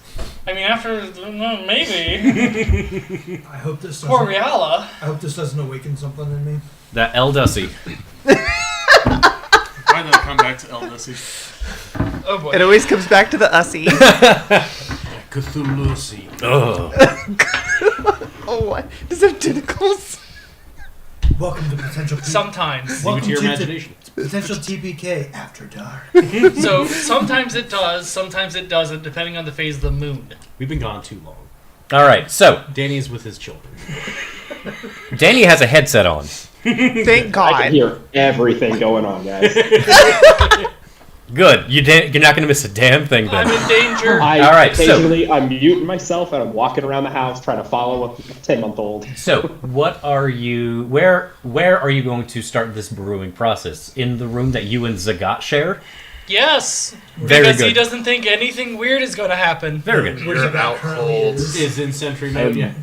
I mean, after. Maybe. I hope this Poor doesn't. Riala. I hope this doesn't awaken something in me. That El Dussy. Come back to Elvis. Oh boy. It always comes back to the Ussy. Cthulhu. Ugh. Oh, what? Does it have tentacles? Welcome to potential. Sometimes. Leave it to your imagination. Potential TPK after dark. So sometimes it does, sometimes it doesn't, depending on the phase of the moon. We've been gone too long. All right, so Danny's with his children. Danny has a headset on. Thank I can God. hear everything going on, guys. Good. You're not going to miss a damn thing I'm then. in danger. I All right, so- occasionally I'm muting myself and I'm walking around the house trying to follow a 10-month-old. So, what are you? Where are you going to start this brewing process? In the room that you and Zagat share? Yes. Very Because good. he doesn't think anything weird is going to happen. Very good. You're out cold. Is in sentry mode, yeah.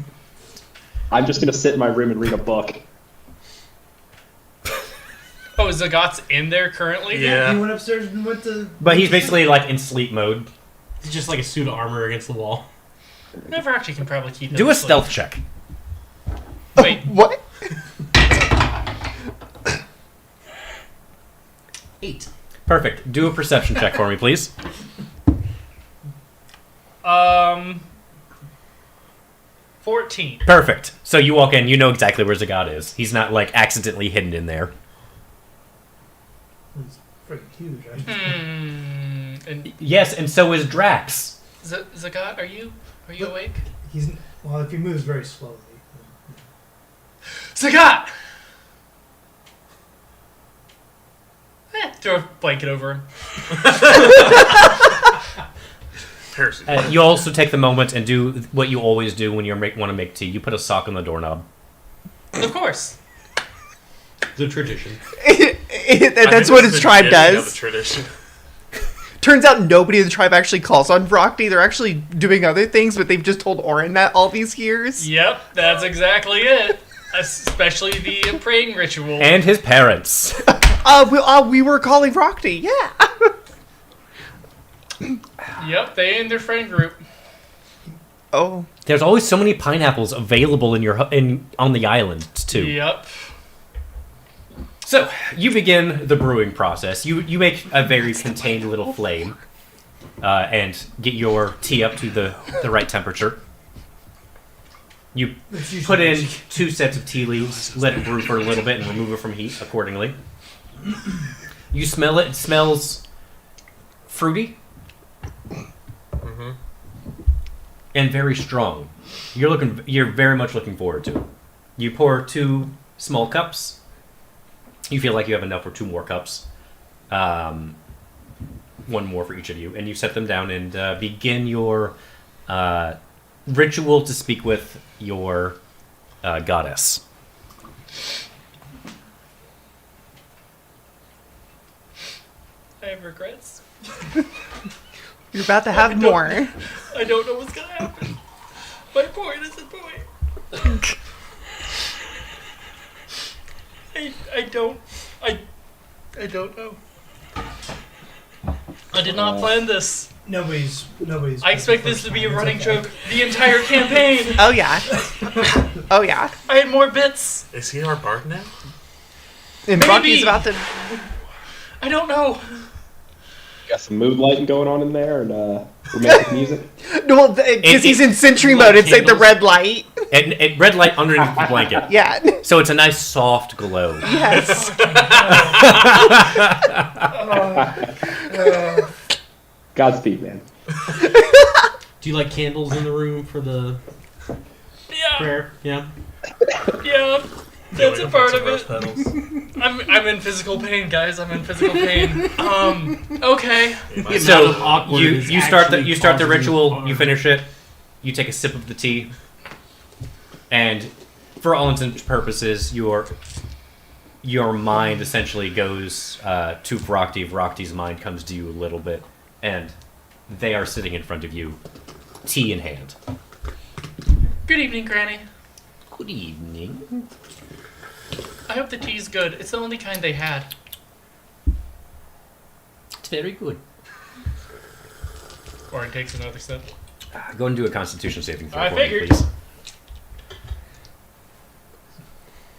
I'm just gonna sit in my room and read a book. Oh, Zagat's in there currently? He Yeah. went upstairs and went to. But he's basically like in sleep mode. It's just like a suit of armor against the wall. Never actually can probably keep him Do a asleep. stealth check. Wait, What? 8. Perfect. Do a perception check for me, please. 14. Perfect. So you walk in, you know exactly where Zagat is. He's not like accidentally hidden in there. It's freaking huge, right? And Yes, and so is Drax. Zagat, are you awake? He's well, if he moves very slowly. Zagat! Throw a blanket over him. Heresy. You also take the moment and do what you always do when you want to make tea. You put a sock on the doorknob. Of course. The tradition. That's what its tribe does. Tradition. Turns out nobody in the tribe actually calls on Brockty. They're actually doing other things, but they've just told Orin that all these years. Yep, that's exactly it. Especially the praying ritual. And his parents. We were calling Brockty, yeah. Yep, they and their friend group. Oh. There's always so many pineapples available on the island too. Yep. So you begin the brewing process. You make a very contained little flame, and get your tea up to the right temperature. You put in 2 sets of tea leaves, let it brew for a little bit, and remove it from heat accordingly. You smell it. It smells fruity and very strong. You're very much looking forward to it. You pour 2 small cups. You feel like you have enough for 2 more cups. 1 more for each of you. And you set them down and begin your ritual to speak with your goddess. I have regrets. You're about to have more. I don't know what's gonna happen. My poor innocent boy. I don't know. I did not plan this. Nobody's. I expect this to be a running joke the entire campaign. Oh, yeah. Oh, yeah. I had more bits. Is he our bard now? And Maybe. Brockty's about to... I don't know. Got some mood lighting going on in there and romantic music. No, because he's in sentry Light mode. It's like the candles. red light. And red light underneath the blanket. Yeah. So it's a nice soft glow. Yes. Godspeed, man. Do you like candles in the room for the Yeah. prayer? Yeah. Yeah. That's a part of Rose it. petals. I'm in physical pain, guys. I'm in physical pain. Okay. So awkward you is start the actually start the causing ritual. harm. You finish it. You take a sip of the tea, and for all intents and purposes, your mind essentially goes to Vrockty. Vrockty's mind comes to you a little bit, and they are sitting in front of you, tea in hand. Good evening, Granny. Good evening. I hope the tea's good. It's the only kind they had. It's very good. Orin takes another sip. Go and do a Constitution saving throw I for me, figured. please.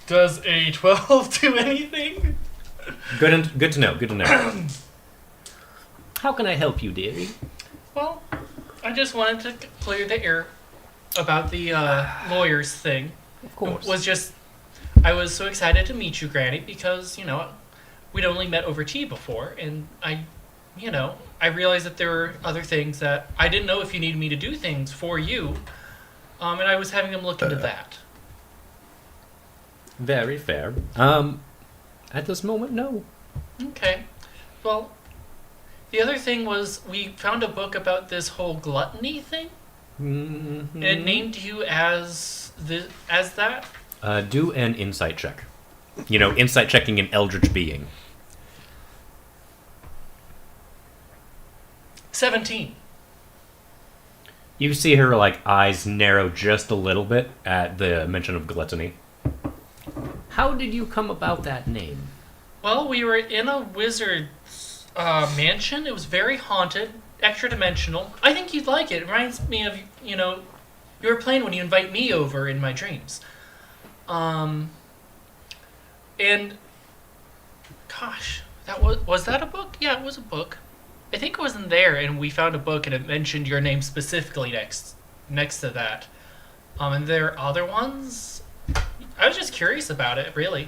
Does a 12 do anything? Good to know. Good to know. How can I help you, dearie? Well, I just wanted to clear the air about the lawyers thing. Of course. I was so excited to meet you, Granny, because, you know, we'd only met over tea before, and I realized that there were other things that I didn't know if you needed me to do things for you, and I was having them look into that. Very fair. At this moment, no. Okay. Well, the other thing was we found a book about this whole gluttony thing, Mm-hmm. and it named you as that. Do an insight check. You know, insight checking an eldritch being. 17. You see her eyes narrow just a little bit at the mention of gluttony. How did you come about that name? Well, we were in a wizard's mansion. It was very haunted, extra dimensional. I think you'd like it. It reminds me of, your plane when you invite me over in my dreams. And gosh, was that a book? Yeah, it was a book. I think it was in there, and we found a book, and it mentioned your name specifically next to that. And there are other ones. I was just curious about it, really.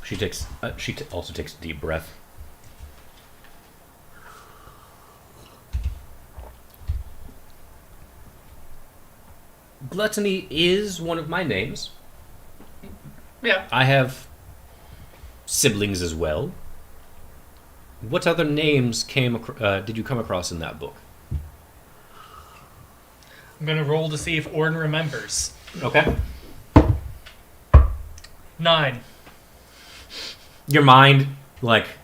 She takes. Also takes a deep breath. Gluttony is one of my names. Yeah. I have siblings as well. What other names did you come across in that book? I'm gonna roll to see if Orden remembers. Okay. 9. Your mind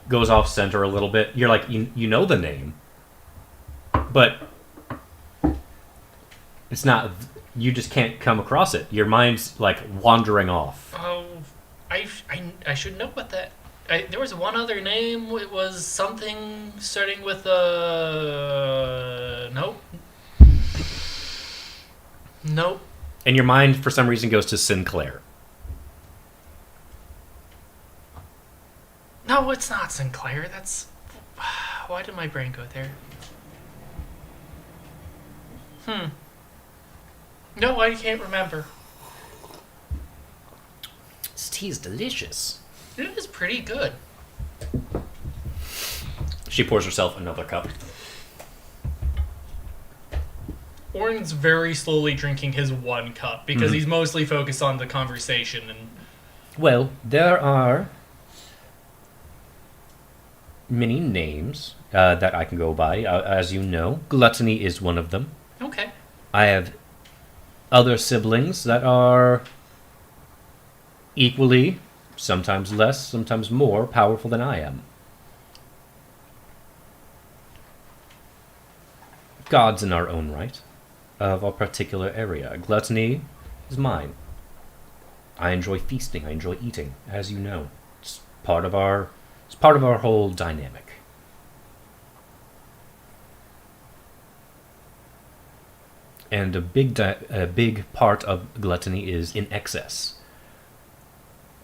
goes off center a little bit. You're you know the name, but it's not. You just can't come across it. Your mind's wandering off. Oh, I should know what that. There was one other name. It was something starting with nope. Nope. And your mind, for some reason, goes to Sinclair. No, it's not Sinclair. That's. Why did my brain go there? No, I can't remember. This tea is delicious. It is pretty good. She pours herself another cup. Orton's very slowly drinking his one cup because he's mostly focused on the conversation and. Well, there are many names that I can go by. As you know, gluttony is one of them. Okay. I have other siblings that are equally, sometimes less, sometimes more powerful than I am. Gods in our own right, of a particular area. Gluttony is mine. I enjoy feasting. I enjoy eating, as you know. It's part of our whole dynamic. And a big part of gluttony is in excess.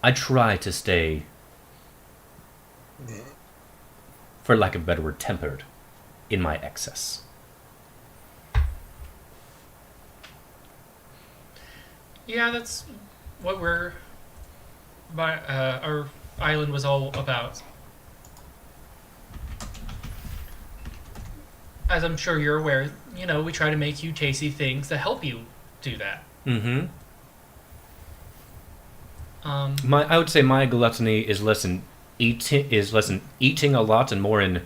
I try to stay, for lack of a better word, tempered in my excess. Yeah, that's what our island was all about. As I'm sure you're aware, we try to make you tasty things to help you do that. Mm-hmm. I would say my gluttony is less in eating a lot and more in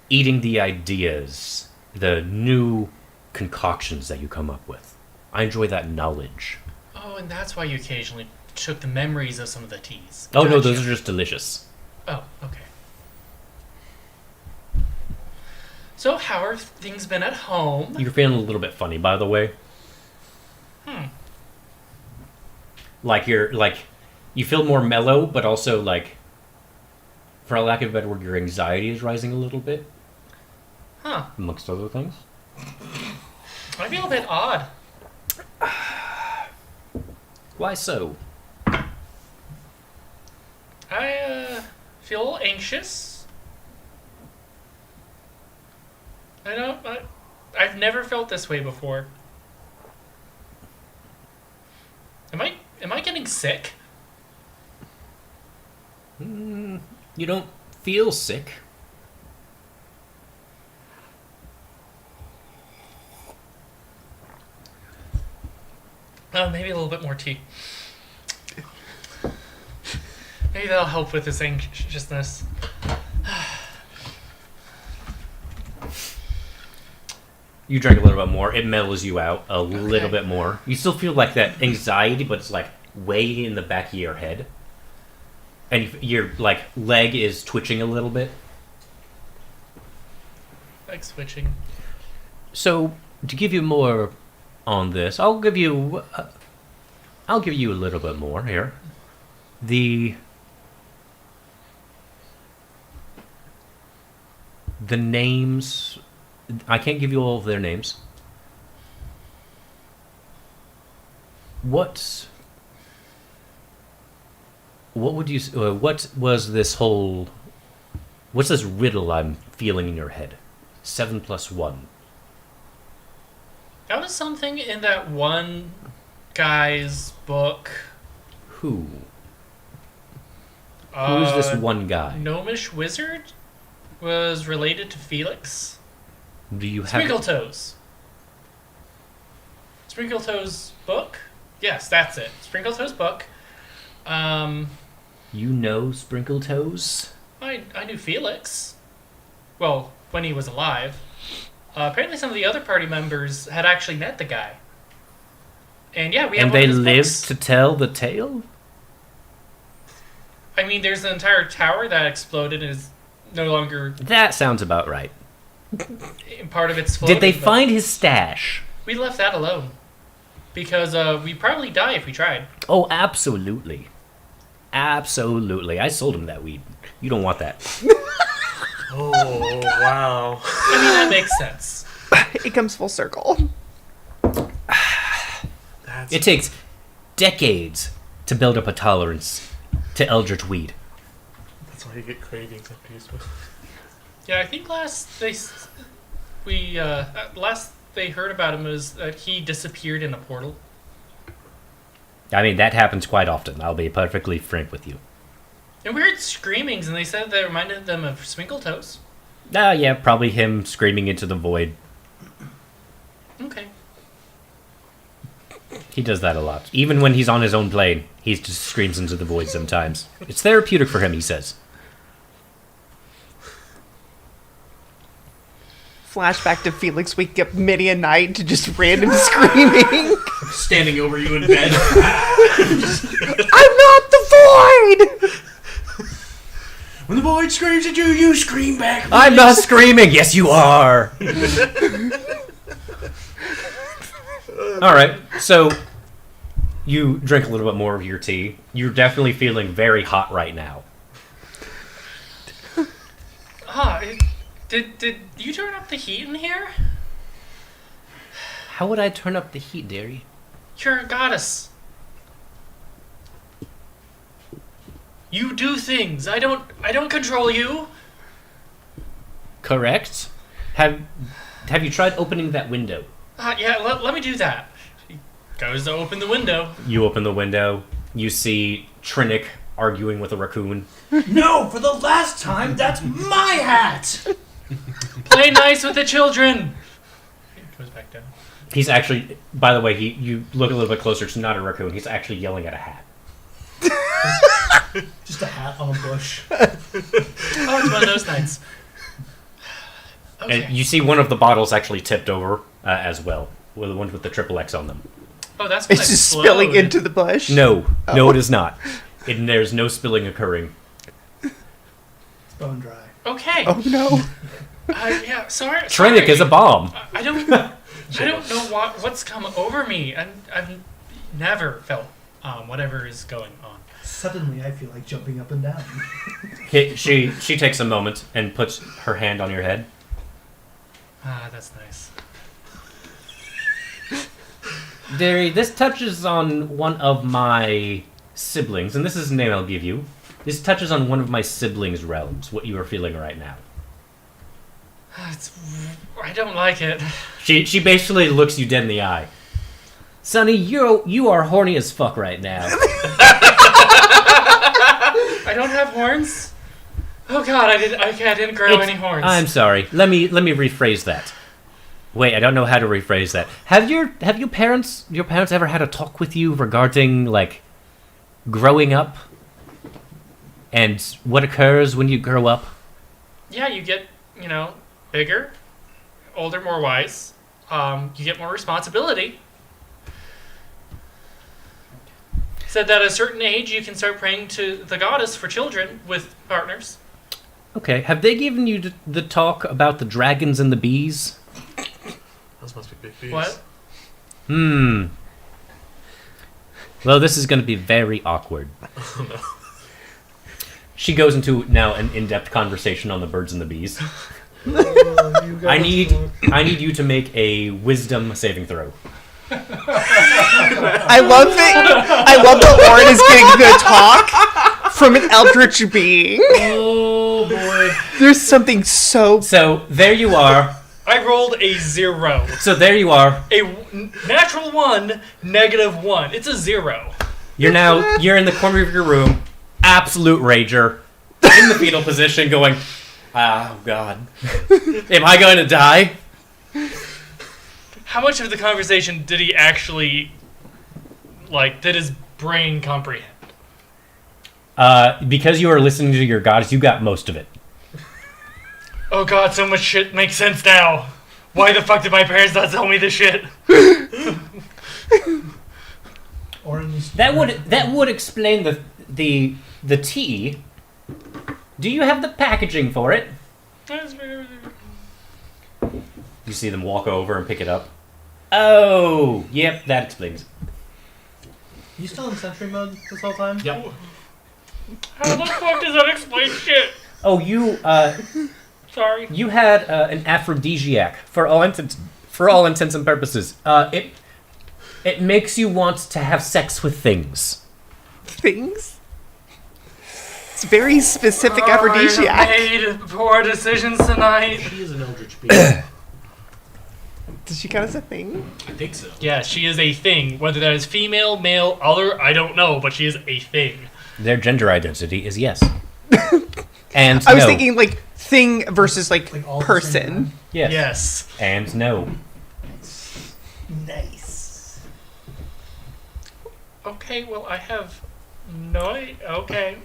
eating the ideas, the new concoctions that you come up with. I enjoy that knowledge. Oh, and that's why you occasionally took the memories of some of the teas. Oh, no, Gotcha. those are just delicious. Oh, okay. So, how are things been at home? You're feeling a little bit funny, by the way. You feel more mellow, but also for a lack of a better word, your anxiety is rising a little bit. Huh. Amongst other things. I feel a bit odd. Why so? feel a little anxious. I've never felt this way before. Am I getting sick? You don't feel sick. Oh, maybe a little bit more tea. Maybe that'll help with this anxiousness. You drink a little bit more. It mellows you out a little bit more. You still feel like that anxiety, but it's like way in the back of your head. And your like leg is twitching a little bit. Like switching. So to give you more on this, I'll give you a little bit more here. The names, I can't give you all of their names. What would you? What was this whole? What's this riddle I'm feeling in your head? 7 + 1. That was something in that one guy's book. Who? Who's this one guy? Gnomish wizard was related to Felix. Do you have? Sprinkletoes. Sprinkletoes book? Yes, that's it. Sprinkletoes book. You know Sprinkletoes? I knew Felix. Well, when he was alive. Apparently some of the other party members had actually met the guy. And yeah, we have And one they of his lived books. to tell the tale? I mean, there's an entire tower that exploded and is no longer That sounds about right. part of its Did floating, they but find his stash? we left that alone. Because we'd probably die if we tried. Oh, absolutely. Absolutely. I sold him that weed. You don't want that. Oh, wow. I mean, that makes sense. It comes full circle. That's It takes decades to build up a tolerance to eldritch weed. That's why you get cravings after you smoke. Yeah, I think last they heard about him was that he disappeared in a portal. I mean, that happens quite often. I'll be perfectly frank with you. And we heard screamings, and they said that reminded them of Sprinkletoes. Yeah, probably him screaming into the void. Okay. He does that a lot. Even when he's on his own plane, he just screams into the void sometimes. It's therapeutic for him, he says. Flashback to Felix waking up many a night to just random screaming. Standing over you in bed. I'm not the void! When the void screams at you, you scream back. I'm not screaming! Yes, you are! Alright, so you drink a little bit more of your tea. You're definitely feeling very hot right now. Did you turn up the heat in here? How would I turn up the heat, dearie? You're a goddess. You do things. I don't control you. Correct? Have you tried opening that window? Yeah, let me do that. She goes to open the window. You open the window. You see Trinick arguing with a raccoon. No, for the last time, that's my hat. Play nice with the children. It goes back down. He's actually, by the way, you look a little bit closer. It's not a raccoon. He's actually yelling at a hat. Just a hat on a bush. Oh, it's one of those nights. Okay. And you see one of the bottles actually tipped over as well. Well, the ones with the triple X on them. Oh, that's when It's just explode. spilling into the bush. No, Oh. no, it is not. There's no spilling occurring. It's bone dry. Okay. Oh no. Yeah. Sorry. Trinick is a bomb. I don't know what's come over me. I've never felt whatever is going on. Suddenly, I feel like jumping up and down. She takes a moment and puts her hand on your head. That's nice. Dearie, this touches on one of my siblings, and this is the name I'll give you. This touches on one of my siblings' realms, what you are feeling right now. I don't like it. She basically looks you dead in the eye. Sonny, you are horny as fuck right now. I don't have horns. Oh God, I didn't grow any horns. I'm sorry. Let me rephrase that. Wait, I don't know how to rephrase that. Have your parents ever had a talk with you regarding like growing up and what occurs when you grow up? Yeah, you get, bigger, older, more wise. You get more responsibility. Said that at a certain age you can start praying to the goddess for children with partners. Okay, have they given you the talk about the dragons and the bees? Those must be big bees. What? Well, this is going to be very awkward. Oh, no. She goes into now an in-depth conversation on the birds and the bees. I need you to make a wisdom saving throw. I love that Orin is getting the talk from an eldritch being. Oh boy. There's something so... So, there you are. I rolled a 0. So, there you are. A natural 1, -1. It's a 0. You're in the corner of your room, absolute rager, in the fetal position going, oh God, am I going to die? How much of the conversation did he actually, did his brain comprehend? Because you are listening to your goddess, you got most of it. Oh God, so much shit makes sense now. Why the fuck did my parents not tell me this shit? That would explain the tea. Do you have the packaging for it? You see them walk over and pick it up. Oh, yep, that explains it. You still in sentry mode this whole time? Yep. How the fuck does that explain shit? Oh, you Sorry. you had an aphrodisiac for all intents and purposes. It makes you want to have sex with things. Things? It's very specific aphrodisiac. I made poor decisions tonight. She is an eldritch being. Does she count as a thing? I think so. Yeah, she is a thing. Whether that is female, male, other, I don't know, but she is a thing. Their gender identity is yes. And I was no. thinking thing versus Like all the same person. time? Yes. Yes. And no. Nice. Okay, well, I have no... Okay.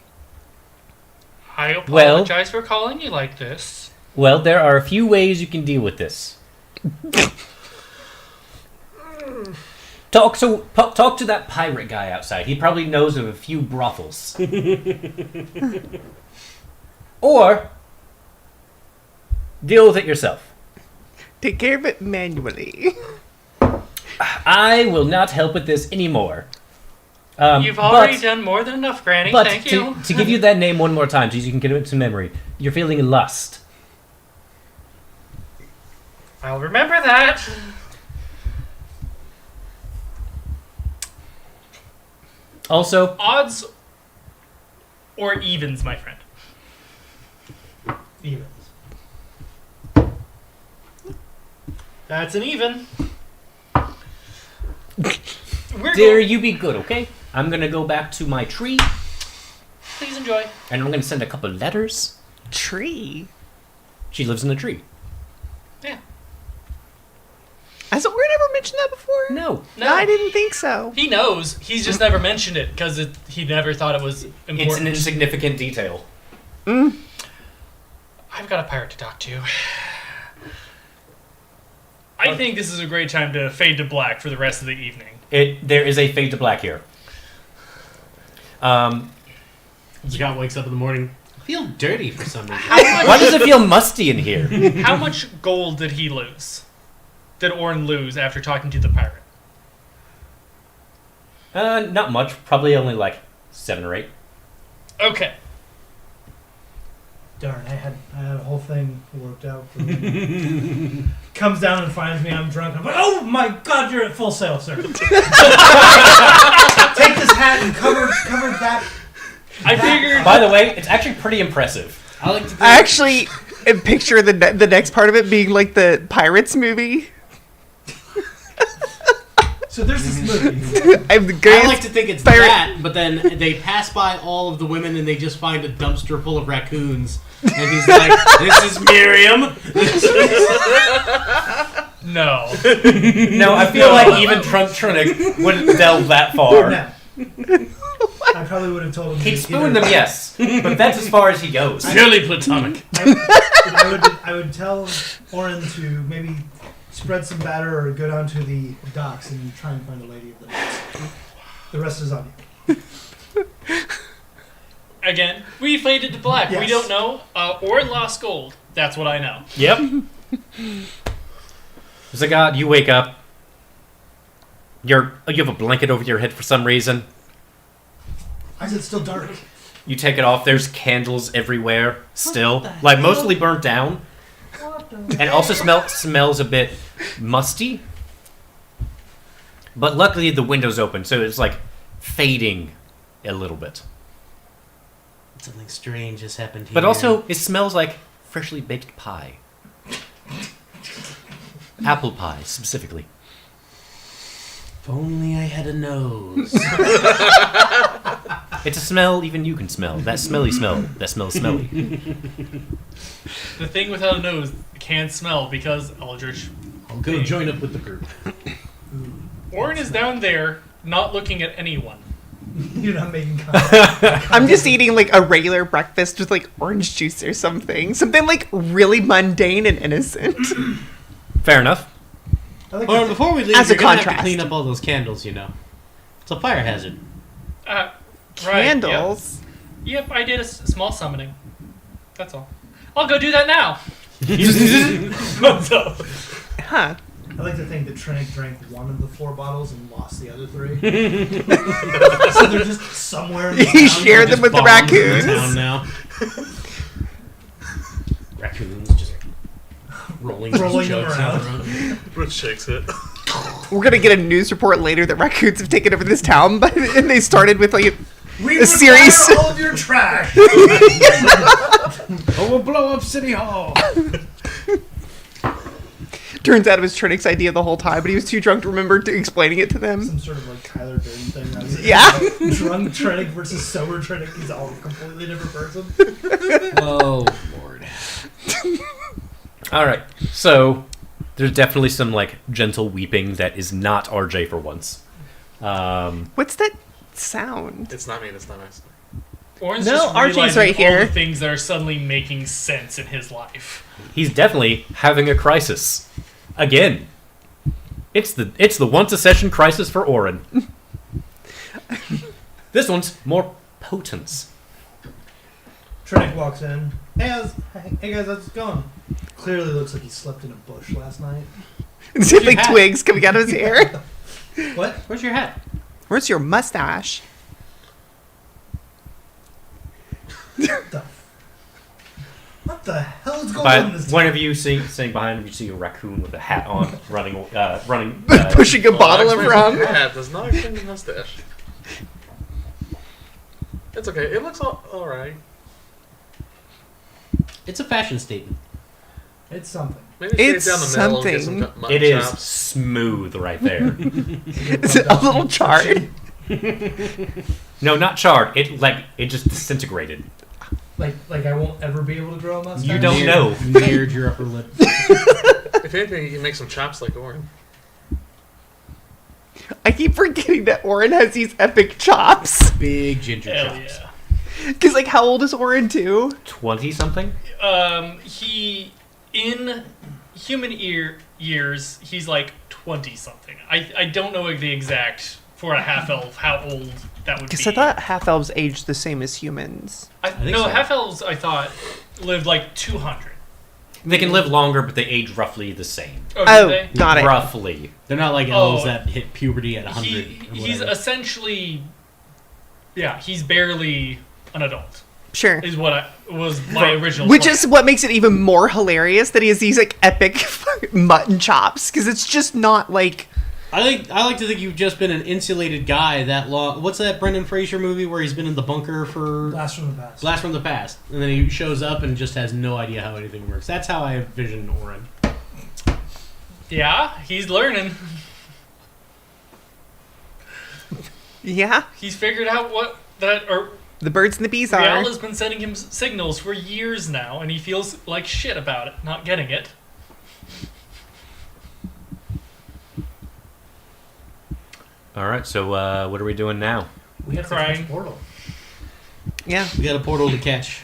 I Well- apologize for calling you like this. Well, there are a few ways you can deal with this. Talk to that pirate guy outside. He probably knows of a few brothels. Or deal with it yourself. Take care of it manually. I will not help with this anymore. You've already done more than enough, Granny. But Thank you. to give you that name one more time so you can get it to memory, you're feeling lust. I'll remember that. Also, Odds or evens, my friend? Evens. That's an even. dare you be good, okay? I'm gonna go back to my tree, Please enjoy. and I'm gonna send a couple letters. Tree. She lives in a tree. Yeah. Has Orin ever mentioned that before? No. No. I didn't think so. He knows. He's just never mentioned it because he never thought it was important. It's an insignificant detail. I've got a pirate to talk to. I think this is a great time to fade to black for the rest of the evening. There is a fade to black here. Scott wakes up in the morning. I feel dirty for some reason. Why does it feel musty in here? How much gold did he lose? Did Orin lose after talking to the pirate? Not much. Probably only like 7 or 8. Okay. Darn, I had a whole thing worked out for me. Comes down and finds me, I'm drunk. I'm like, oh my god, you're at full sail, sir. Take this hat and cover that I figured. By the way, it's actually pretty impressive. I like to think, I actually picture the next part of it being like the Pirates movie. So there's this movie. I'm the I greatest like to think it's pirate. that, but then they pass by all of the women and they just find a dumpster full of raccoons. And he's like, "This is Miriam." No. No, I feel like even Trunnick wouldn't delve that far. No. I probably would have told him. He'd to spoon either- them, yes, but that's as far as he goes. Purely platonic. I would tell Oren to maybe spread some batter or go down to the docks and try and find a lady of the night. The rest is on you. Again, we faded to black. We Yes. don't know. Or lost gold. That's what I know. Yep. Zagat, you wake up. You have a blanket over your head for some reason. Why is it still dark? You take it off. There's candles everywhere still, the like hell? mostly burnt down, and also smells a bit musty. But luckily the window's open, so it's like fading a little bit. Something strange has happened here. But also it smells like freshly baked pie. Apple pie specifically. if only I had a nose. It's a smell even you can smell. That smelly smell. That smells smelly. The thing without a nose can't smell because Eldritch. I'll go join up with the group. Orin is down there, not looking at anyone. You're not making contact. I'm just eating like a regular breakfast with like orange juice or something. Something like really mundane and innocent. Fair enough. I like Well, the- before we leave, As a you're gonna have to contrast. clean up all those candles. You know, it's a fire hazard. Right, Candles. Yep, I did a small summoning. That's all. I'll go do that now. So, Huh. I like to think that Trinick drank one of the 4 bottles and lost the other 3. So they're just somewhere in the He town. shared them with the Bombs in raccoons. town now. Raccoons just rolling Rolling these them jugs down around. the road. Rich shakes it. We're gonna get a news report later that raccoons have taken over this town, but and they started with like We a require series. all of your trash. Oh, we'll blow up City Hall. Turns out it was Trinick's idea the whole time, but he was too drunk to remember explaining it to them. Some sort of like Tyler Durden thing. I was Yeah. Drunk Trinick versus sober Trinick. He's all a completely different person. Oh Lord. All right. So there's definitely some like gentle weeping that is not RJ for once. What's that sound? It's not me. It's not us. Orin's No, just Archie's realizing right here. all the things that are suddenly making sense in his life. He's definitely having a crisis again. It's the once a session crisis for Orin. This one's more potent. Trinick walks in. Hey guys, how's it going? Clearly looks like he slept in a bush last night. It's like hat? twigs coming out of his hair. What? Where's your hat? Where's your mustache? What the hell is going on in But this one town? of you seeing behind him, you see a raccoon with a hat on, running. Pushing a bottle of rum. Yeah, does not extend the mustache. It's okay. It looks all right. It's a fashion statement. It's something. Maybe shave It's down the middle and get something. some mutton It is chops. smooth right there. Is it a little charred? No, not charred. It just disintegrated. Like I won't ever be able to grow a mustache. You don't know. Neared your upper lip. If anything, you can make some chops like Orin. I keep forgetting that Orin has these epic chops. Big ginger Hell chops. yeah. Because, like, how old is Orin, too? 20 something. He in human years, he's like 20 something. I don't know the exact for a half elf how old that would be. Because I thought half-elves age the same as humans. think No, so. half elves I thought lived like 200. They can live longer, but they age roughly the same. Oh, Oh, did they? got it. Roughly. They're not like elves Oh. that hit puberty at 100. He's essentially, yeah, he's barely an adult. Sure. Is what was my original. Which plan. is what makes it even more hilarious that he has these, like, epic mutton chops. Because it's just not, like, I like to think you've just been an insulated guy that long. What's that Brendan Fraser movie where he's been in the bunker for Blast from the past. Blast from the Past, and then he shows up and just has no idea how anything works. That's how I envision Oren. Yeah, he's learning. Yeah, He's figured out the birds and the bees are. Rial has been sending him signals for years now, and he feels like shit about it, not getting it. All right, so what are we doing now? We have to Crying. catch Portal. Yeah. We got a portal to catch.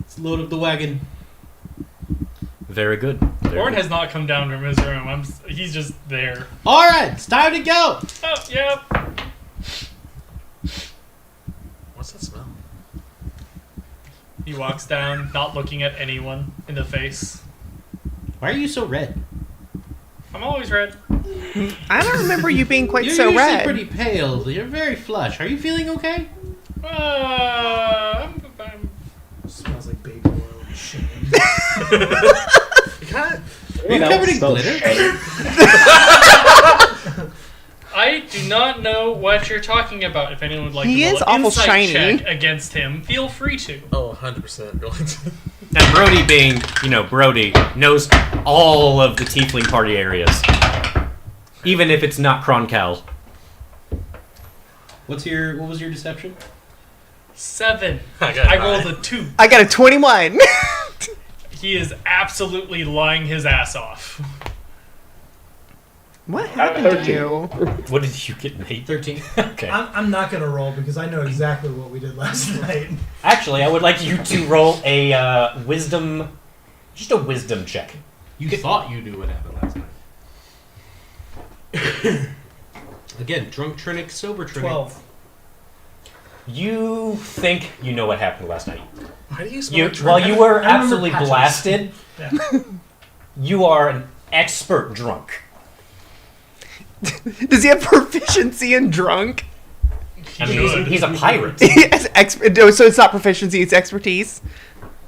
Let's load up the wagon. Very good. Very Orin good. has not come down from his room. He's just there. All right, it's time to go. Oh, yeah. What's that smell? He walks down, not looking at anyone in the face. Why are you so red? I'm always red. I don't remember you being quite You're so usually red. pretty pale. You're very flush. Are you feeling okay? I'm Smells like baby oil and shit. You kind Are you covered in glitter? I do not know what you're talking about. If anyone would like He to roll is an awful insight shiny. check against him, feel free to. Oh, 100% going to. And Brody being, Brody, knows all of the Tiefling party areas. Even if it's not Kroncal. What was your deception? 7. I got I it. rolled a 2. I got a 21. He is absolutely lying his ass off. What happened to 13. you? What did you get, Nate? 13. Okay. I'm not gonna roll because I know exactly what we did last night. Actually, I would like you to roll a wisdom check. You thought you knew what happened last night. Again, drunk Trinic, sober Trinic. 12. You think you know what happened last night. Why do you smell While you were I remember absolutely patches. blasted, Yeah. you are an expert drunk. Does he have proficiency in drunk? I mean, he's a pirate. Yes, no, so it's not proficiency, it's expertise.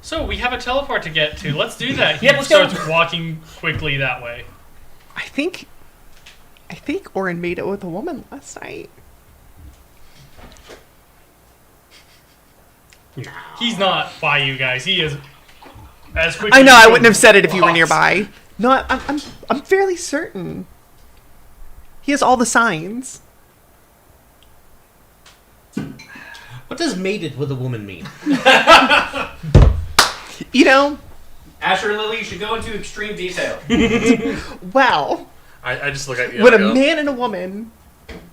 So we have a teleport to get to. Let's do that. He Yeah, let's go. starts walking quickly that way. I think Orin made it with a woman last night. He's not by you guys. He is as quick. I know, as I he wouldn't have said it if you were walks. nearby. No, I'm fairly certain. He has all the signs. What does mated with a woman mean? You know, Asher and Lily, you should go into extreme detail. well, I just look at you. when and a I go, man and a woman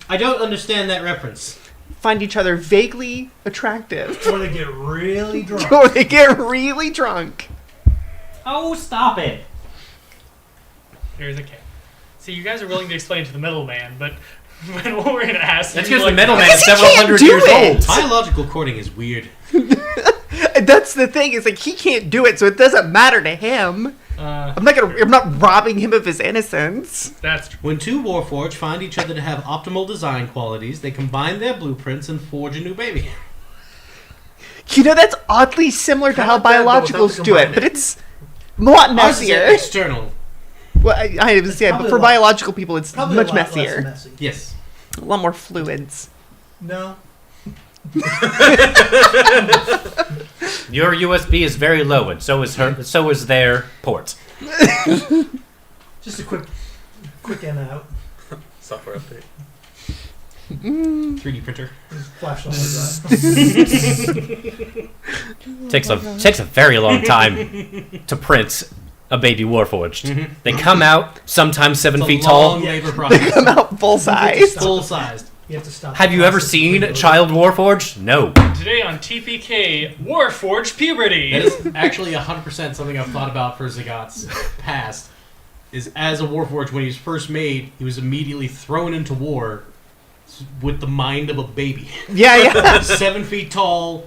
I don't understand that reference. find each other vaguely attractive, Or they get really drunk. or they get really drunk. Oh, stop it. Here's a K. See, you guys are willing to explain to the middleman, but when we're going to ask That's you, because the like, middleman Because is he several can't hundred do years it. old. Biological courting is weird. That's the thing. Is like he can't do it, so it doesn't matter to him. I'm not robbing him of his innocence. That's true. When two Warforged find each other to have optimal design qualities, they combine their blueprints and forge a new baby. You know, that's oddly similar to how Not bad, but without biologicals the do it, combining. but it's a lot Ours is messier. external. Well, I was but Probably for a lot- biological people, it's Probably much a lot less messier. messy. Yes. A lot more fluids. No. Your USB is very low, and so is her. So is their port. Just a quick in and out. Software update. 3D printer. Just flash the hard drive. Takes a very long time to print a baby Warforged. They come out sometimes 7 It's a feet long tall. labor process. Come out full size. Full sized. You have to stop. Have the you ever process seen between Child Warforged? No. Today on TPK, Warforged Puberty. That is actually 100% something I've thought about for Zagat's past. Is as a Warforged, when he was first made, he was immediately thrown into war with the mind of a baby. Yeah, yeah. 7 feet tall,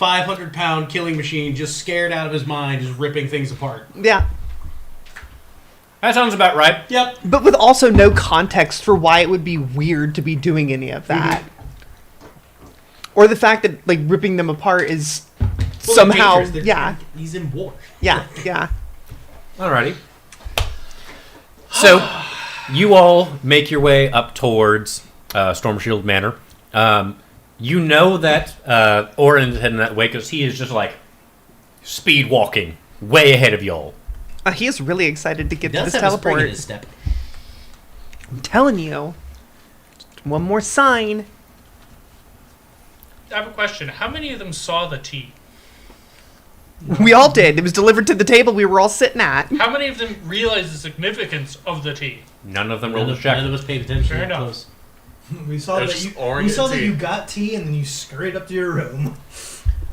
500-pound killing machine, just scared out of his mind, just ripping things apart. Yeah. That sounds about right. Yep. But with also no context for why it would be weird to be doing any of that. Or the fact that, like, ripping them apart is Well, somehow... dangerous. They're- Yeah, He's in war. yeah, yeah. Alrighty. So, You all make your way up towards Stormshield Manor. You know that Orin is heading that way because he is just like speed walking way ahead of y'all. He is really excited to get He to does this have a spring in teleport. his step. I'm telling you. One more sign. I have a question. How many of them saw the tea? We all did. It was delivered to the table we were all sitting at. How many of them realized the significance of the tea? None of them None rolled a of, check. none of us paid attention. Fair enough. Close. We saw There's that just you. orange We saw that tea. you got tea and then you scurried up to your room.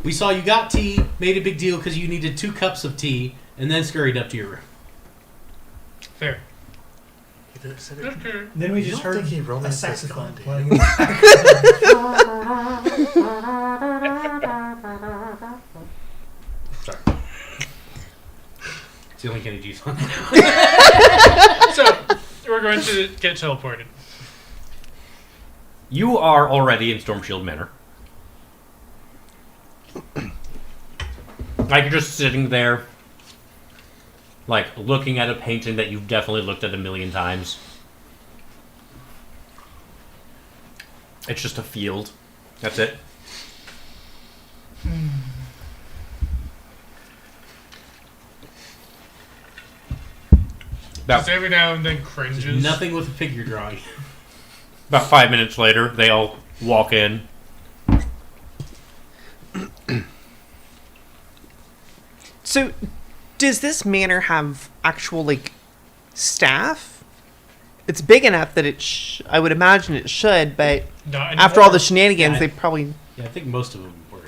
We saw you got tea, made a big deal because you needed 2 cups of tea, and then scurried up to your room. Fair. Then we You just don't heard think he a romanced this saxophone Gandhi? playing in the Sorry. It's the only Kenny G song. So, we're going to get teleported. You are already in Stormshield Manor. Like, you're just sitting there, like, looking at a painting that you've definitely looked at a million times. It's just a field. That's it. Just every now and then cringes. Nothing with a figure drawing. About 5 minutes later, they all walk in. So, does this manor have actual, like, staff? It's big enough that I would imagine it should, but Not after all the anymore. shenanigans, Yeah. they probably... Yeah, I think most of them were.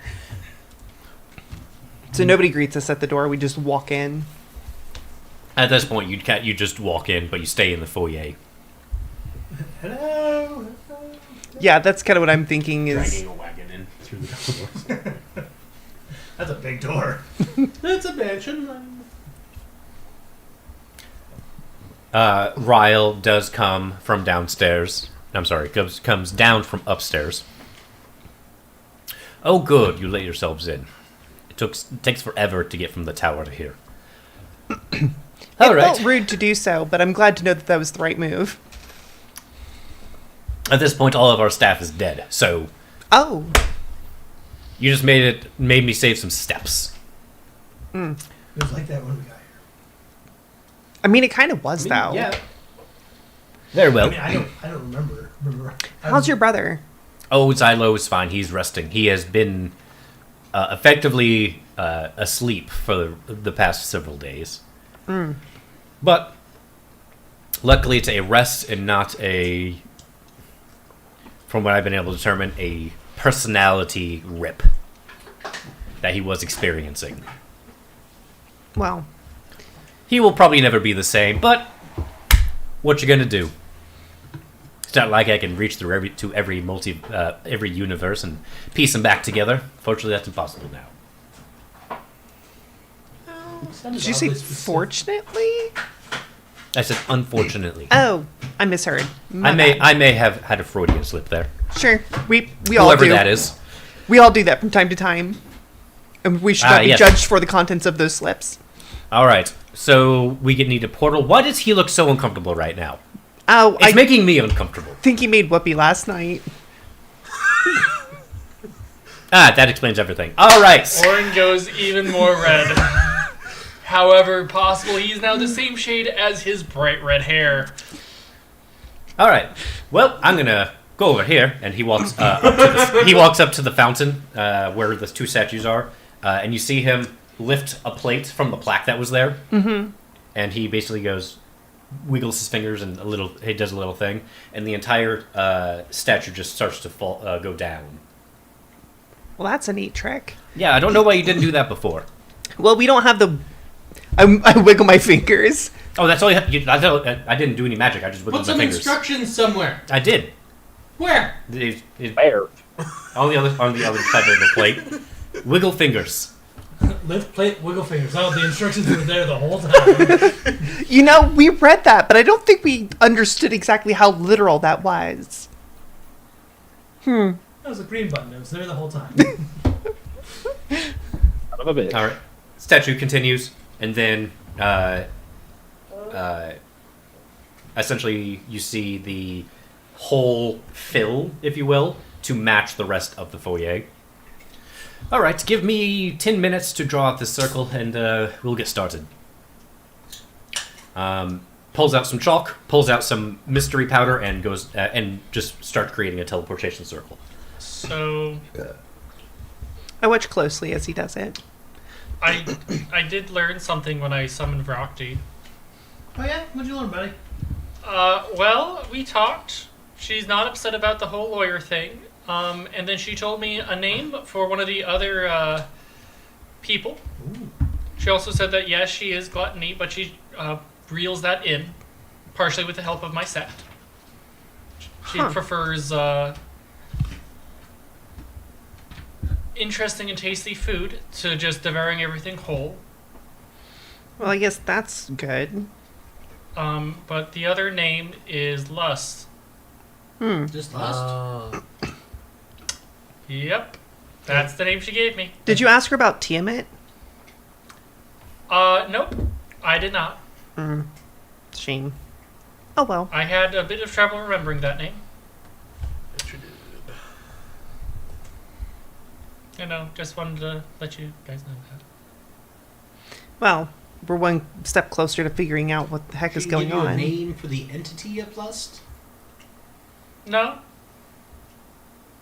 So nobody greets us at the door, we just walk in. At this point, you just walk in, but you stay in the foyer. Hello. Yeah, that's kind of what I'm thinking is... Dragging a wagon in through the doors. That's a big door. It's a mansion. Ryle does come from downstairs. I'm sorry, comes down from upstairs. Oh, good, you let yourselves in. It takes forever to get from the tower to here. All It right. felt rude to do so, but I'm glad to know that that was the right move. At this point, all of our staff is dead, so Oh, you just made me save some steps. It was like that when we got here. I mean, it kind of was, though. Yeah. Very I well. mean, I don't remember. How's your brother? Oh, Xylo is fine. He's resting. He has been effectively asleep for the past several days. But luckily, it's a rest and not a, from what I've been able to determine, a personality rip that he was experiencing. Well, He will probably never be the same, but what you gonna do? It's not like I can reach through every universe and piece them back together. Fortunately, that's impossible now. did you say fortunately? I said unfortunately. Oh, I misheard. I may have had a Freudian slip there. Sure, we all Whoever do. that is. We all do that from time to time. And we should not be yes. judged for the contents of those slips. All right, so we need a portal. Why does he look so uncomfortable right now? Oh, It's I making me uncomfortable. think he made whoopee last night. That explains everything. All right. Orin goes even more red. However possible, he's now the same shade as his bright red hair. All right. Well, I'm gonna go over here, and he walks up to the fountain where the 2 statues are, and you see him lift a plate from the plaque that was there, and he basically wiggles his fingers and he does a little thing, and the entire statue just starts to go down. Well, that's a neat trick. Yeah, I don't know why you didn't do that before. Well, we don't have the... I wiggle my fingers. Oh, that's all you have. I didn't do any magic. I just wiggled Put my some fingers. instructions somewhere. I did. Where? Where? On the other side of the plate. Wiggle fingers. Lift plate, wiggle fingers. Oh, the instructions were there the whole time. You know, we read that, but I don't think we understood exactly how literal that was. That was a green button. It was there the whole time. Son of a bitch. All right. Statue continues, and then essentially you see the hole fill, if you will, to match the rest of the foyer. All right, give me 10 minutes to draw out this circle, and we'll get started. Pulls out some chalk, pulls out some mystery powder, and goes and just starts creating a teleportation circle. So I watch closely as he does it. I did learn something when I summoned Vrokti. Oh yeah, what'd you learn, buddy? Well, we talked. She's not upset about the whole lawyer thing. And then she told me a name for one of the other people. Ooh. She also said that yes, she is gluttony, but she reels that in, partially with the help of my set. She prefers interesting and tasty food to just devouring everything whole. Well, I guess that's good. But the other name is Lust. Just last. Yep. That's the name she gave me. Did you ask her about Tiamat? Nope. I did not. Shame. Oh well. I had a bit of trouble remembering that name. Yes, you did. You know, just wanted to let you guys know that. Well, we're one step closer to figuring out what the heck is She going give you on. a name for the entity of lust? No?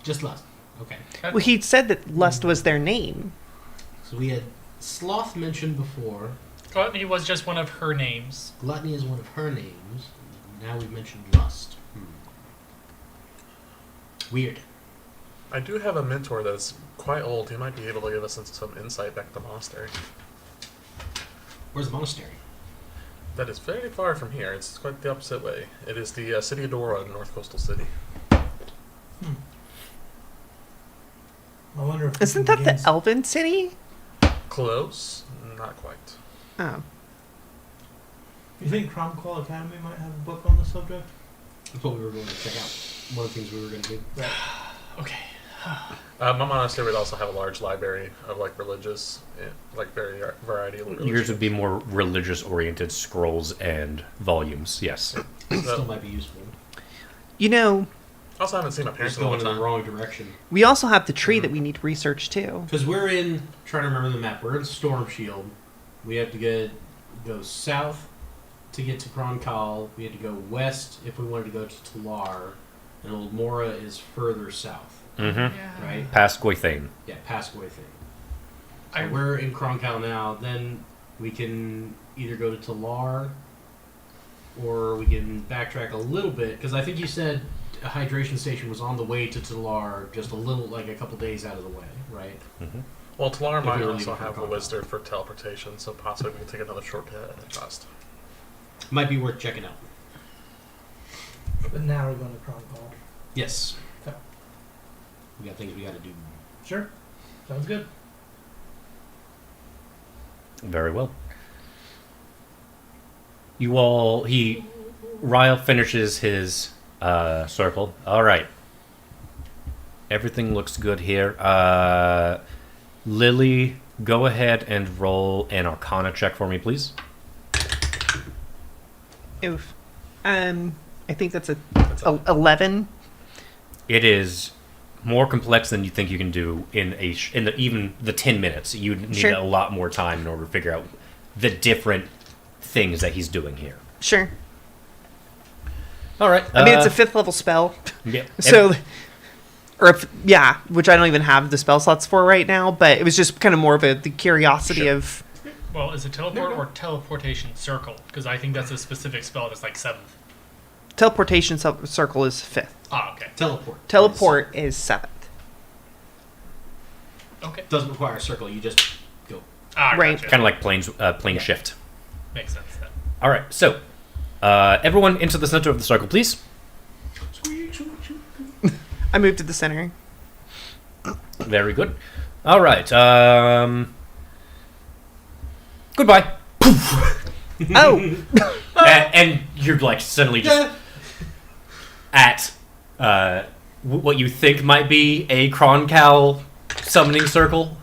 Just lust. Okay. Well, he said that Lust was their name. So we had sloth mentioned before. Gluttony was just one of her names. Gluttony is one of her names. Now we've mentioned lust. Weird. I do have a mentor that's quite old. He might be able to give us some insight back to the monastery. Where's the monastery? That is very far from here. It's quite the opposite way. It is the city of Dora, North Coastal City. I wonder if Isn't that the Elven city? Close? Not quite. Oh. You think Cromquell Academy might have a book on the subject? That's what we were going to check out. One of the things we were going to do. Okay. My monastery would also have a large library of like religious, variety of religious. Yours would be more religious-oriented scrolls and volumes. Yes. Still might be useful. You know, Also, haven't seen my We're parents just in a long going in the time. wrong direction. we also have the tree that we need to research too. Because we're in, trying to remember the map, we're in Storm Shield. We have to go south to get to Kronkal. We had to go west if we wanted to go to Talar. And Old Mora is further south, Mm-hmm. right? Past Goithane. Yeah, past Goithane. So I- we're in Kronkal now. Then we can either go to Talar or we can backtrack a little bit. Because I think you said a hydration station was on the way to Talar, just a little, like a couple days out of the way, right? Mm-hmm. Well, Talar If might we were also leaving for have a Kronkal. wizard for teleportation, so possibly we can take another shortcut at cost. Might be worth checking out. But now we're going to Cromquell. Yes. Okay. We got things we got to do. Sure. Sounds good. Very well. You all, Ryle finishes his circle. All right. Everything looks good here. Lily, go ahead and roll an Arcana check for me, please. Oof. I think that's a That's all. 11. It is more complex than you think you can do in even the 10 minutes. You need Sure. a lot more time in order to figure out the different things that he's doing here. Sure. All right. I mean, it's a 5th level spell. Yeah. So, which I don't even have the spell slots for right now, but it was just kind of more of the curiosity Sure. of. Well, is it teleport or teleportation circle? Because I think that's a specific spell that's like 7th. Teleportation circle is 5th. Ah, okay. Teleport. Teleport is 7th. Okay. Doesn't require a circle. You just go. Ah, Right. gotcha. Kind of like plane shift. Makes sense then. All right. So, everyone into the center of the circle, please. I moved to the center. Very good. All right. Goodbye. Oh! And you're like suddenly just at what you think might be a Kroncal summoning circle.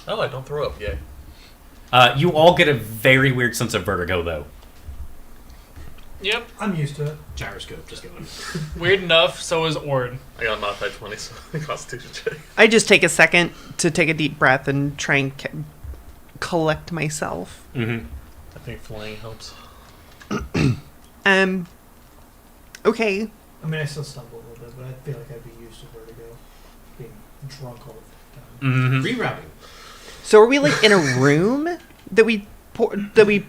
Oh, I don't throw up. Yay. You all get a very weird sense of vertigo, though. Yep. I'm used to it. Gyroscope, just going. Weird enough, so is Orin. I got a modified 20, so Constitution check. I just take a second to take a deep breath and try and collect myself. Mm-hmm. I think flying helps. Okay. I mean, I still stumble a little bit, but I feel like I'd be used to vertigo, being drunk all the time. Mm-hmm. Rerouting. So are we like in a room that we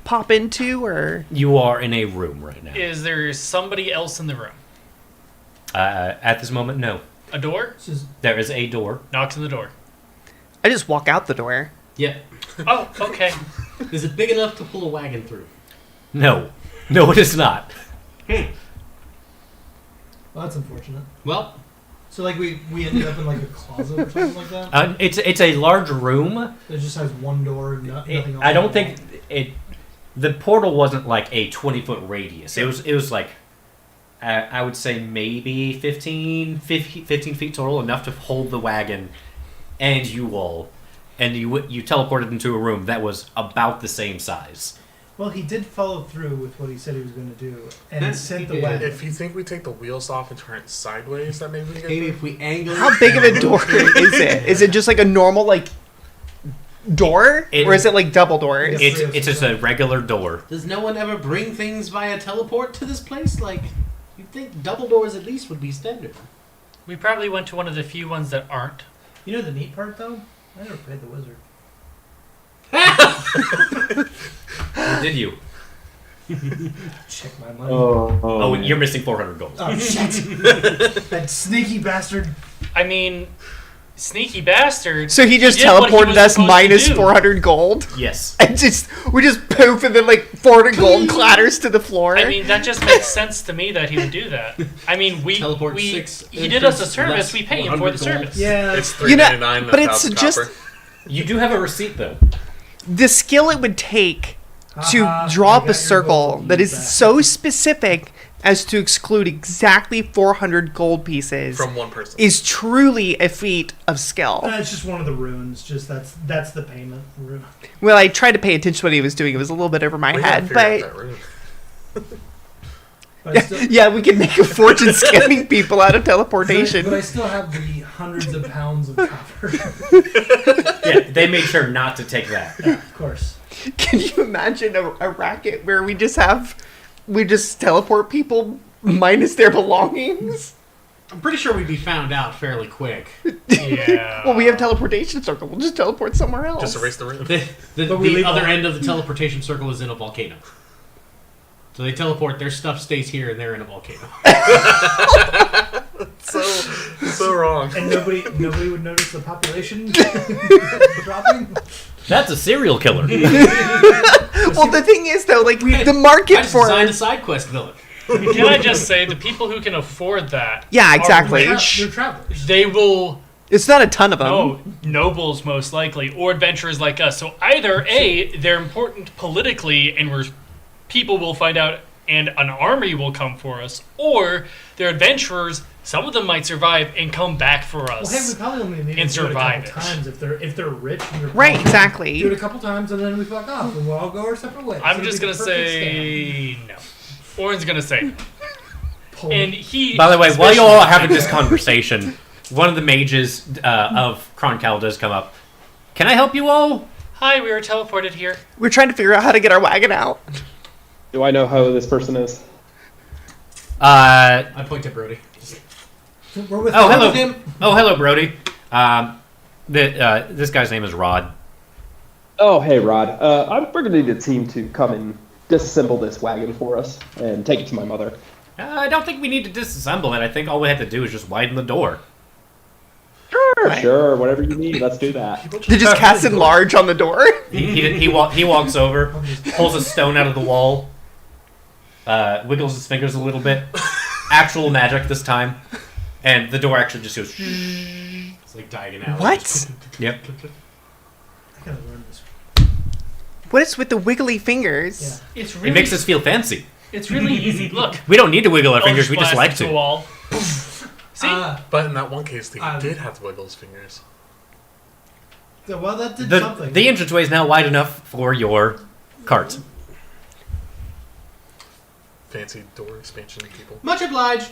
pop into, or You are in a room right now. Is there somebody else in the room? At this moment, no. A door? This is There is a door. Knocks on the door. I just walk out the door? Yeah. Oh, okay. Is it big enough to pull a wagon through? No. No, it is not. well, that's unfortunate. Well, So like we ended up in like a closet or something like that. It's a large room. It just has one door, nothing else. I don't think it. The portal wasn't like a 20-foot radius. It was like, I would say maybe 15 feet total, enough to hold the wagon and you all. And you teleported into a room that was about the same size. Well, he did follow through with what he said he was going to do, and Yes, sent he the did. wagon. If you think we take the wheels off and turn it sideways, that maybe we get maybe there? if we angle it. How big of a door is it? Is it just like a normal like door, or is it like double doors? Yes. It's just a regular door. Does no one ever bring things via teleport to this place? Like, you'd think double doors at least would be standard. We probably went to one of the few ones that aren't. You know the neat part though? I never played the wizard. Or did you? Check my money. Oh, you're missing 400 gold. Oh shit! That sneaky bastard. I mean, sneaky bastard. So he just did what he teleported was us supposed to minus do. 400 gold, Yes. and we just poof, and then like 400 gold clatters to the floor. I mean, that just makes sense to me that he would do that. I mean, Teleport six he did us a entrance, service. less We pay him for 100 the gold. service. Yeah. It's You know, $3.99 and but a it's 1,000 just- copper. You do have a receipt though. the skill it would take to Haha, draw I up got a your circle gold, that you is bastard. so specific as to exclude exactly 400 gold pieces From one person. is truly a feat of skill. It's just one of the runes. Just that's the payment rune. Well, I tried to pay attention to what he was doing. It was a little bit over my We gotta head, figure out but that room. But I still, yeah, we can make a fortune scamming people out of teleportation. But I still have the hundreds of pounds of copper. Yeah, they made sure not to take that. Yeah, of course. Can you imagine a racket where we just teleport people minus their belongings? I'm pretty sure we'd be found out fairly quick. Yeah. Well, we have teleportation circle. We'll just teleport somewhere else. Just erase the room. The we leave other all- end of the teleportation circle is in a volcano. So they teleport, their stuff stays here, and they're in a volcano. So wrong. And nobody would notice the population dropping. That's a serial killer. Well, the thing is, though, like the I market just for designed a side quest village. Can I just say, the people who can afford that, yeah, exactly. They're travelers. they will It's not a ton of them. know nobles most likely, or adventurers like us. So either A, they're important politically, and people will find out, and an army will come for us, or they're adventurers. Some of them might survive and come back for Well, hey, we us. probably only need And to do it a survive couple it. times if they're rich and they're Right, Do it exactly. a couple times and then we fuck off and we'll all go our separate ways. I'm It'll just be gonna the perfect say no. Orin's gonna say no. scam. And he. By the way, while you all are having this conversation, one of the mages of Kroncal does come up. Can I help you all? Hi, we were teleported here. We're trying to figure out how to get our wagon out. Do I know who this person is? I point to Brody. We're with Oh, him. hello. him. Oh, hello, Brody. This guy's name is Rod. Oh, hey, Rod. We're going to need a team to come and disassemble this wagon for us and take it to my mother. I don't think we need to disassemble it. I think all we have to do is just widen the door. Sure, whatever you need. Let's do that. They just cast enlarge on the door. He walks over, pulls a stone out of the wall, wiggles his fingers a little bit. Actual magic this time. And the door actually just goes... It's like diagonal. What? Yep. I gotta learn this. What is with the wiggly fingers? Yeah. It's It really, makes us feel fancy. it's really easy. Look, We don't need to wiggle our I'll fingers, we just blast like it to a to. wall. See, But in that one case, he Um, did have to wiggle his fingers. Well, that did The, something. the entranceway is now wide enough for your cart. fancy door expansion people. Much obliged.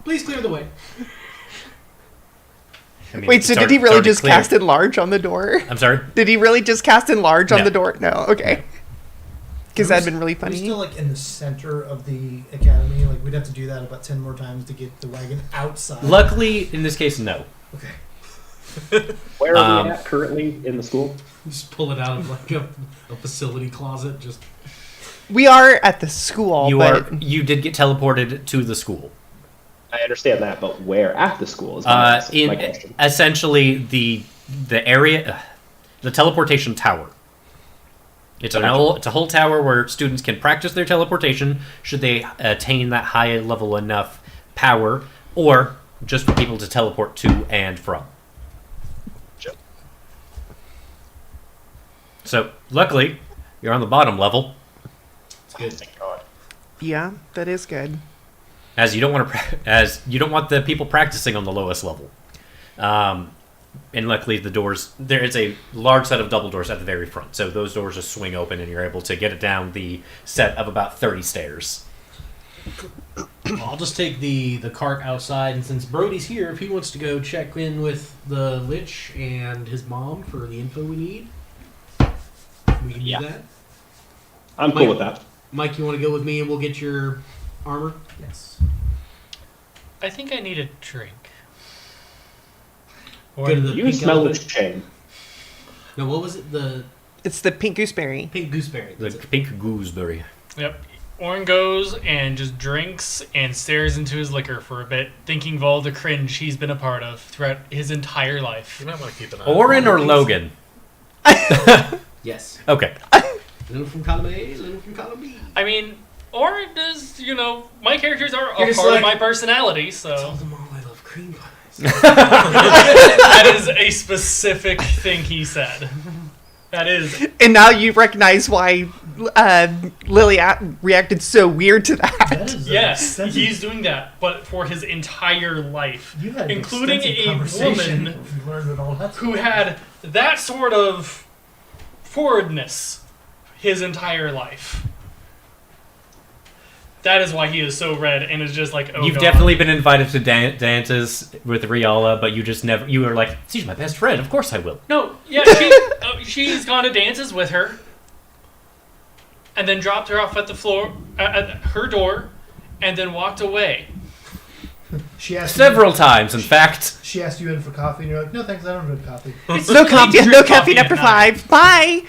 Please clear the way. I mean, Wait, so it's did he it's really already just clear. cast enlarge on the door? I'm sorry? Did he really just cast enlarge on No. the door? No, okay. Because that'd been really We're funny. still like in the center of the academy. Like we'd have to do that about 10 more times to get the wagon outside. Luckily, in this case, no. Okay. Where are we Um, at currently in the school? Just pull it out of like a facility closet. Just We are at the school, but You did get teleported to the school. I understand that, but where at the school is my In question. essentially the area, the teleportation tower. It's a whole tower where students can practice their teleportation should they attain that high level enough power, or just for people to teleport to and from. So luckily, you're on the bottom level, it's good. yeah, that is good. as you don't want the people practicing on the lowest level. And luckily, the doors, there is a large set of double doors at the very front. So those doors just swing open and you're able to get it down the set of about 30 stairs. Well, I'll just take the cart outside, and since Brody's here, if he wants to go check in with the Lich and his mom for the info we need, we can Yeah. do that. I'm cool with that. Mike, you want to go with me and we'll get your armor? Yes. I think I need a drink. Go to the You pink smell elephant. a chain. No, what was it? The It's the pink gooseberry. pink gooseberry. The That's it. pink gooseberry. Yep. Orin goes and just drinks and stares into his liquor for a bit, thinking of all the cringe he's been a part of throughout his entire life. You might want to keep an eye Orin on or these. Logan? Yes. Okay. Little from column A, little from column B. I mean, Orin is, my characters are You're a just part of like- my personality, so Tell them all I love cream pies. that is a specific thing he said. That is. And now you recognize why Lily reacted so weird to that. That is Yes, he's doing that, but for his entire life. You had an including extensive a conversation. woman You learned it all that. who had that sort of forwardness his entire life. That is why he is so red and is just like, oh You've God. definitely been invited to dances with Riala, but you just never. You were like, she's my best friend. Of course I will. No, yeah, she's gone to dances with her, and then dropped her off at the floor at her door, and then walked away. She asked Several times, in fact. She asked you in for coffee, and you're like, no thanks, I don't drink coffee. It's No too late coffee, to no drink caffeine at after night. 5. Bye.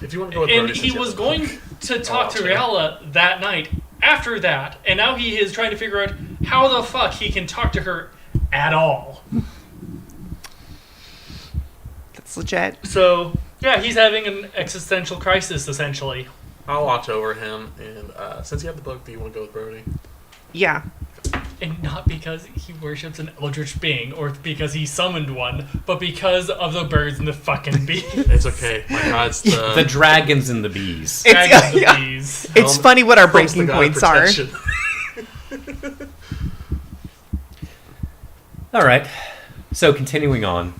If you want to go with And Brody, he since you was have- going to talk to okay. Riala that night after that, and now he is trying to figure out how the fuck he can talk to her at all. That's legit. So, yeah, he's having an existential crisis, essentially. I'll watch over him, and since you have the book, do you want to go with Brody? Yeah. And not because he worships an eldritch being, or because he summoned one, but because of the birds and the fucking bees. It's okay. My god's the, The dragons and the bees. It's- Dragons and yeah. bees. It's funny what our Helm's the breaking god of points are. protection. All right. So continuing on.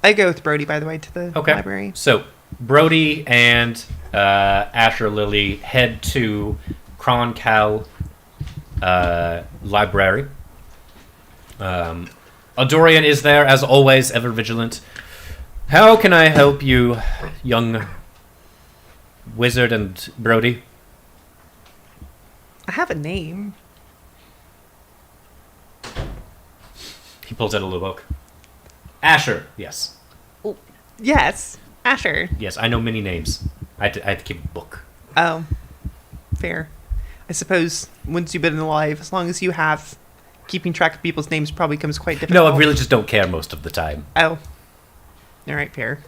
I go with Brody, by the way, to the Okay. library. So Brody and Asher Lily head to Kroncal Library. Adorian is there, as always, ever vigilant. How can I help you, young wizard and Brody? I have a name. He pulls out a little book. Asher, yes. Yes, Asher. Yes, I know many names. I had to keep a book. Oh, fair. I suppose once you've been alive, as long as you have, keeping track of people's names probably becomes quite difficult. No, I really just don't care most of the time. Oh. All right, fair.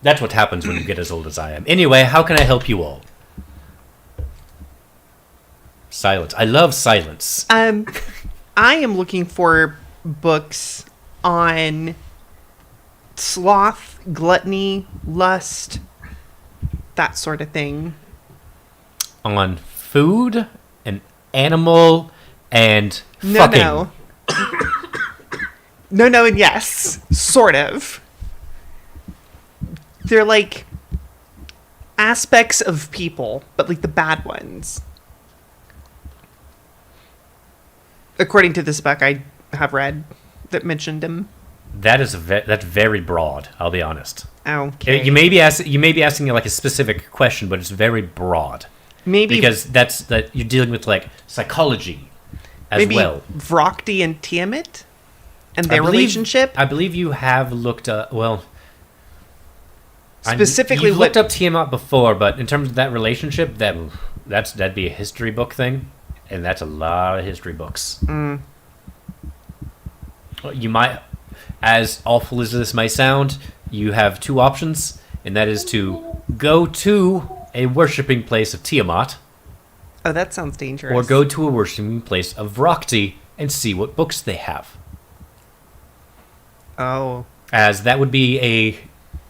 That's what happens when you get as old as I am. Anyway, how can I help you all? Silence. I love silence. I am looking for books on sloth, gluttony, lust, that sort of thing. On food and animal and No, fucking. no. No, and yes. Sort of. They're like aspects of people, but like the bad ones. According to this book I have read that mentioned him. That's very broad. I'll be honest. Okay. You may be asking like a specific question, but it's very broad. Maybe Because that you're dealing with like psychology as maybe well. Vrokti and Tiamat and their I believe- relationship. I believe you have looked up. Well, Specifically, you've looked up Tiamat before, but in terms of that relationship, that'd be a history book thing, and that's a lot of history books. Mm. You might, as awful as this might sound, you have two options, and that is to go to a worshipping place of Tiamat, Oh, that sounds dangerous. or go to a worshipping place of Vrokti and see what books they have. Oh, As that would be a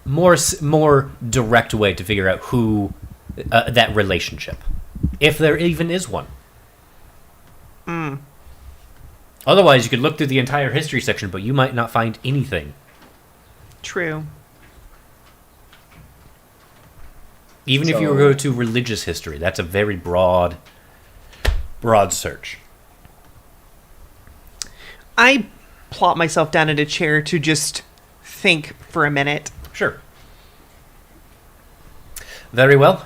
more direct way to figure out who that relationship, if there even is one. mm. Otherwise, you could look through the entire history section, but you might not find anything. True. Even if you So- go to religious history, that's a very broad search. I plop myself down in a chair to just think for a minute. Sure. Very well.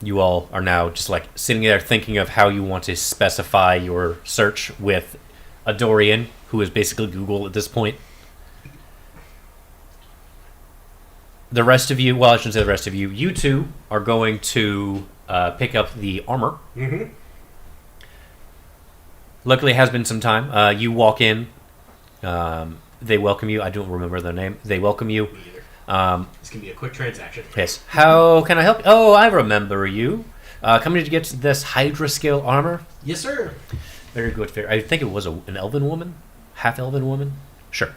You all are now just like sitting there thinking of how you want to specify your search with a Dorian, who is basically Google at this point. The rest of you, well, I shouldn't say the rest of you, you two are going to pick up the armor. Mm-hmm. Luckily, it has been some time. You walk in. They welcome you. I don't remember their name. They welcome you. Me either. This can be a quick transaction. Yes. How can I help? Oh, I remember you. Coming to get this Hydra scale armor. Yes, sir. Very good. I think it was an elven woman, half elven woman. Sure.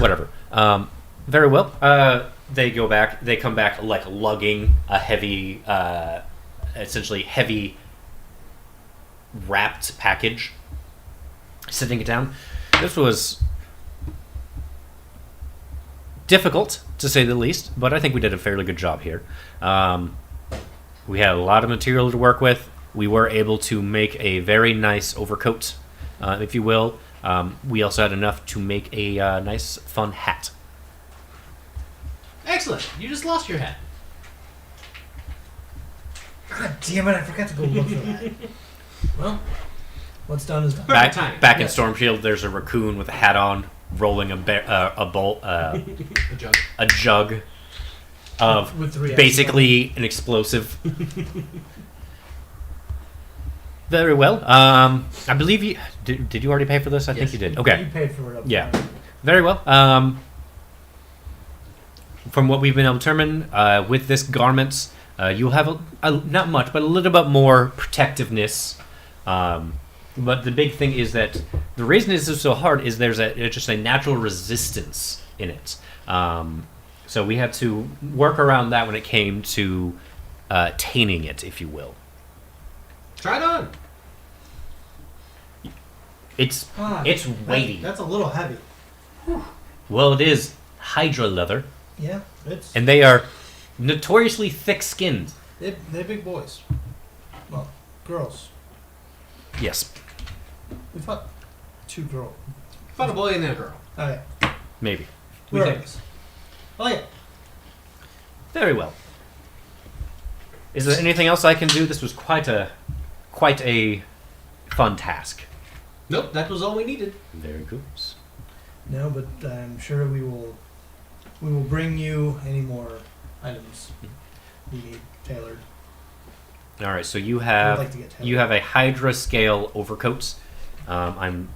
Whatever. Very well. They go back. They come back like lugging a heavy, essentially heavy wrapped package. Sitting it down. This was difficult, to say the least, but I think we did a fairly good job here. We had a lot of material to work with. We were able to make a very nice overcoat, if you will. We also had enough to make a nice, fun hat. Excellent. You just lost your hat. God damn it! I forgot to go look for that. Well, what's done is done. Back, timing. back in Yes. Storm Shield, there's a raccoon with a hat on, rolling a bowl, A jug. a jug of With 3 basically an explosive. Very well. I believe you did. You already pay for this? I think Yes. you did. You Okay. paid for it up Yeah. front. Very well. From what we've been able to determine, with this garment, you'll have not much, but a little bit more protectiveness. But the big thing is that the reason it's so hard is there's just a natural resistance in it. So we had to work around that when it came to taining it, if you will. Try it on. It's Ah, weighty. That's a little heavy. Well, it is Hydra leather, Yeah, it's and they are notoriously thick-skinned. they're big boys. Well, girls. Yes, We fought 2 girls. Found a boy and then a girl. Okay. maybe. We Where think. else? Oh yeah. Very well. Is there anything else I can do? This was quite a fun task. Nope, that was all we needed. Very good. No, but I'm sure we will bring you any more items we need tailored. All right, so you We'd have like to get tailored. you have a Hydra scale overcoat. I'm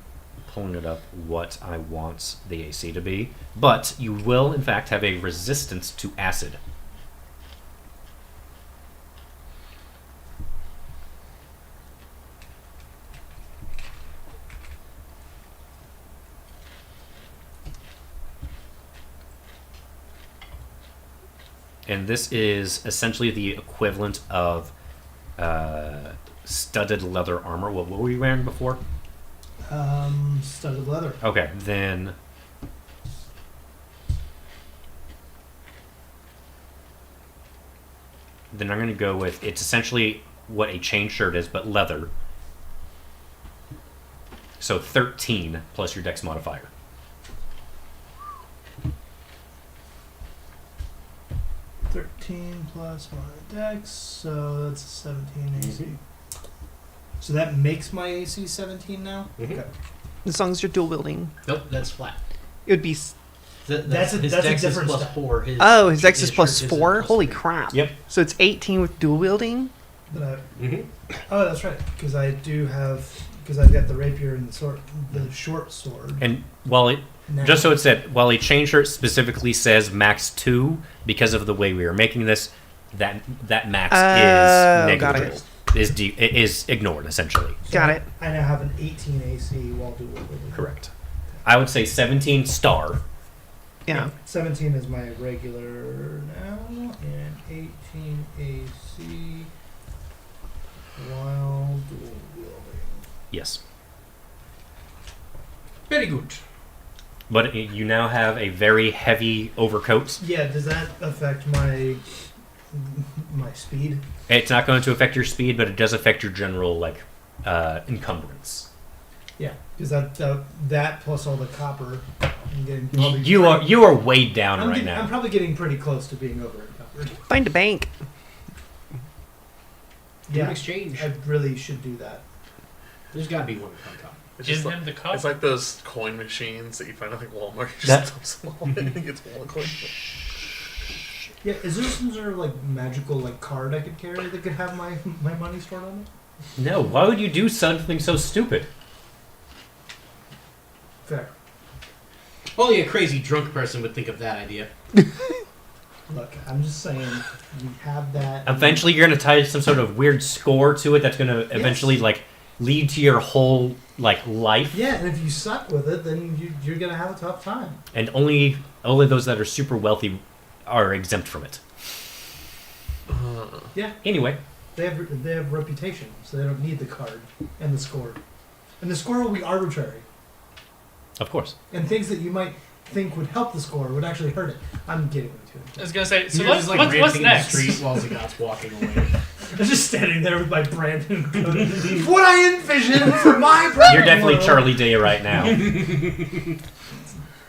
pulling it up what I want the AC to be, but you will in fact have a resistance to acid. And this is essentially the equivalent of studded leather armor. What were we wearing before? Studded leather. Okay, then then I'm going to go with, it's essentially what a chain shirt is, but leather. So 13 plus your dex modifier. $13 plus my dex, so that's 17 AC. So that makes my AC 17 now? Mhm. Okay. As long as you're dual wielding, Nope, that's flat. it would be. That's a his different dex is plus stat. 4. His, Oh, his dex is shirt plus isn't 4. plus Holy 3. crap! Yep. So it's 18 with dual wielding. But I, Mhm. oh, that's right, because I do have, because I've got the rapier and the sword, the short sword. And while it, Now. just so it said, while a chain shirt specifically says max 2, because of the way we are making this, that max is got negligible. Is ignored, essentially. So Got it. I now have an 18 AC while dual wielding. Correct. I would say 17 star. Yeah. 17 is my regular now, and 18 AC while dual wielding. Yes. Very good. But you now have a very heavy overcoat. Yeah, does that affect my speed? It's not going to affect your speed, but it does affect your general encumbrance. Yeah, because that plus all the copper, I'm getting You are weighed down I'm right getting- now. I'm probably getting pretty close to being over encumbered. Find a bank. Do an Yeah, exchange. I really should do that. There's got to be one on top. It's Give just him the cup. It's like those coin machines that you find at like Walmart. You That- just dump some all in and get one coin. Yeah, is there some sort of like magical like card I could carry that could have my money stored on it? No, why would you do something so stupid? Fair. Only a crazy drunk person would think of that idea. Look, I'm just saying, we have that. Eventually, you're going to tie some sort of weird score to it that's going to eventually lead to your whole life. Yeah, and if you suck with it, then you're gonna have a tough time. And only those that are super wealthy are exempt from it. Yeah, Anyway, they have reputation, so they don't need the card and the score. And the score will be arbitrary. of course. And things that you might think would help the score would actually hurt it. I'm getting way too I into was it. gonna say, so You're what's, just, what's ranting in the next? street while Zagat's walking away. I'm just standing there with my Brandon code. What I envisioned for my Brandon You're definitely world. Charlie Day right now.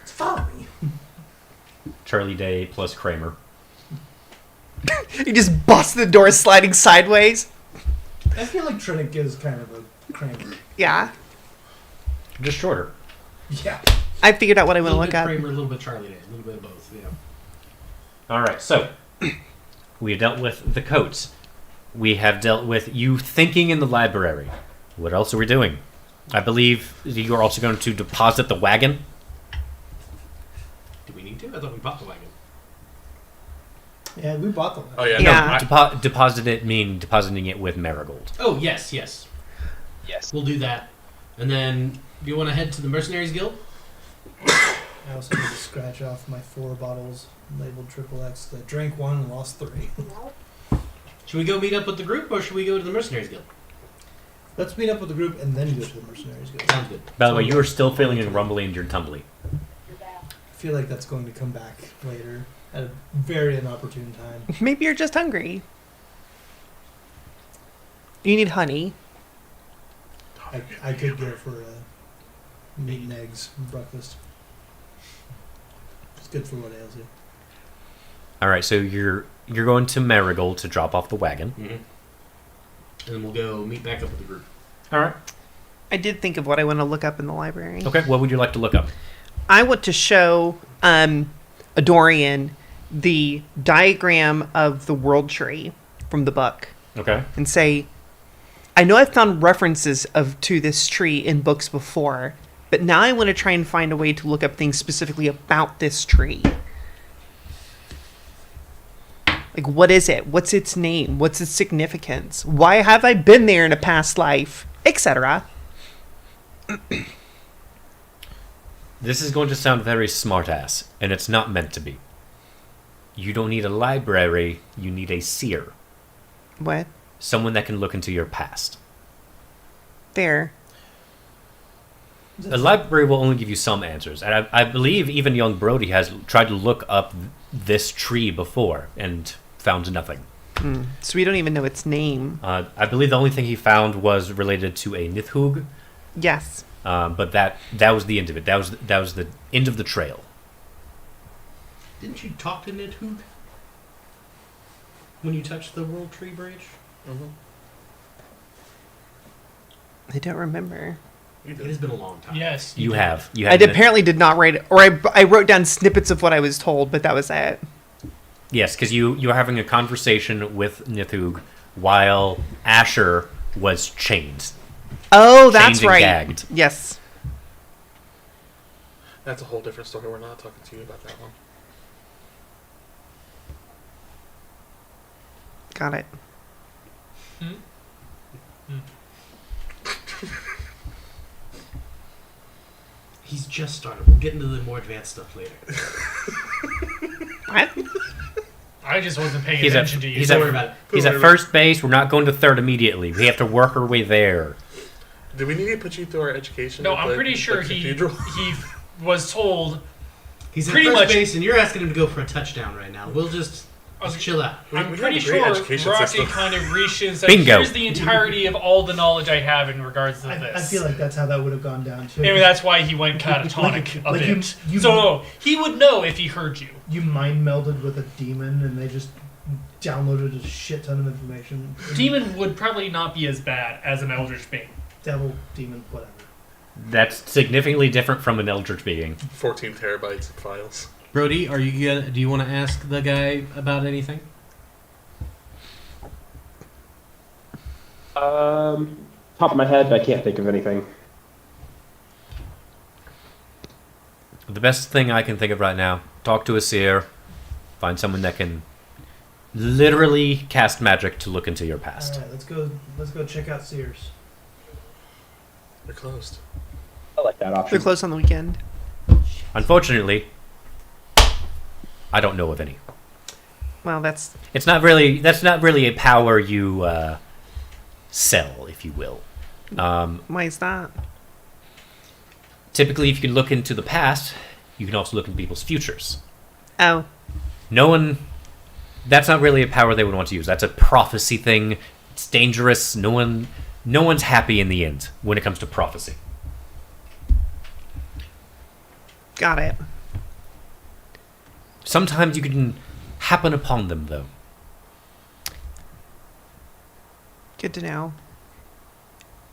Follow me. Charlie Day plus Kramer. You just bust the door sliding sideways. I feel like Trinick is kind of a Kramer. Yeah. Just shorter. Yeah. I figured out what I A want to little look bit up. Kramer, a little bit Charlie Day, a little bit of both. Yeah. All right, so we have dealt with the coats. We have dealt with you thinking in the library. What else are we doing? I believe you are also going to deposit the wagon. Do we need to? I thought we bought the wagon. Yeah, we bought them. Oh yeah, Yeah. Deposit it mean depositing it with Marigold. Oh, yes. Yes. We'll do that. And then, do you want to head to the Mercenaries Guild? I also need to scratch off my 4 bottles labeled XXX. I drank 1 and lost 3. Should we go meet up with the group, or should we go to the Mercenaries Guild? Let's meet up with the group and then go to the Mercenaries Guild. Sounds good. By the way, you are still feeling and rumbly and you're tumbly. I feel like that's going to come back later at a very inopportune time. Maybe you're just hungry. You need honey. I could go for meat and eggs for breakfast. It's good for what ails you. All right, so you're going to Marigold to drop off the wagon. Mm-hmm. And then we'll go meet back up with the group. All right. I did think of what I want to look up in the library. Okay, what would you like to look up? I want to show Adorian the diagram of the world tree from the book Okay. and say, I know I've found references to this tree in books before, but now I want to try and find a way to look up things specifically about this tree. Like, what is it? What's its name? What's its significance? Why have I been there in a past life? Etc. This is going to sound very smartass, and it's not meant to be. You don't need a library, you need a seer. What? Someone that can look into your past. There. The library will only give you some answers, and I believe even young Brody has tried to look up this tree before and found nothing. So we don't even know its name. I believe the only thing he found was related to a Nithhug, Yes. but that was the end of it. That was the end of the trail. Didn't you talk to Nidhogg when you touched the World Tree Bridge? I don't remember. It has been a long time. Yes. You did. have. I apparently did not write it, or I wrote down snippets of what I was told, but that was it. Yes, because you were having a conversation with Nithhug while Asher was chained. Oh, that's Chained and right. gagged. Yes. That's a whole different story. We're not talking to you about that one. Got it. He's just started. We'll get into the more advanced stuff later. What? I just wasn't paying He's at, attention to you. he's Don't at, worry about it. he's at first base. We're not going to third immediately. We have to work our way there. Do we need to put you through our education? No, at I'm the- pretty sure the he cathedral? he was told. He's at Pretty first much- base, and you're asking him to go for a touchdown right now. We'll just chill out. We I'm have pretty a great sure education Rocky system. kind of reached in and said, Bingo. "Here's the entirety of all the knowledge I have in regards to this." I feel like that's how that would have gone down too. Maybe that's why he went catatonic a like bit. you- So he would know if he heard you. You mind melded with a demon, and they just downloaded a shit ton of information. Demon would probably not be as bad as an Eldritch Being. Devil, demon, whatever. That's significantly different from an Eldritch being. 14 terabytes of files. Brody, are you gonna? Do you want to ask the guy about anything? Top of my head, I can't think of anything. The best thing I can think of right now: talk to a seer, find someone that can literally cast magic to look into your past. All right, let's go check out Sears. They're closed. I like that They're option. closed on the weekend. Unfortunately, I don't know of any. Well, that's That's not really a power you sell, if you will. why is that? Typically, if you can look into the past, you can also look into people's futures. Oh, No one. That's not really a power they would want to use. That's a prophecy thing. It's dangerous. No one's happy in the end when it comes to prophecy. got it. Sometimes you can happen upon them, though. Good to know.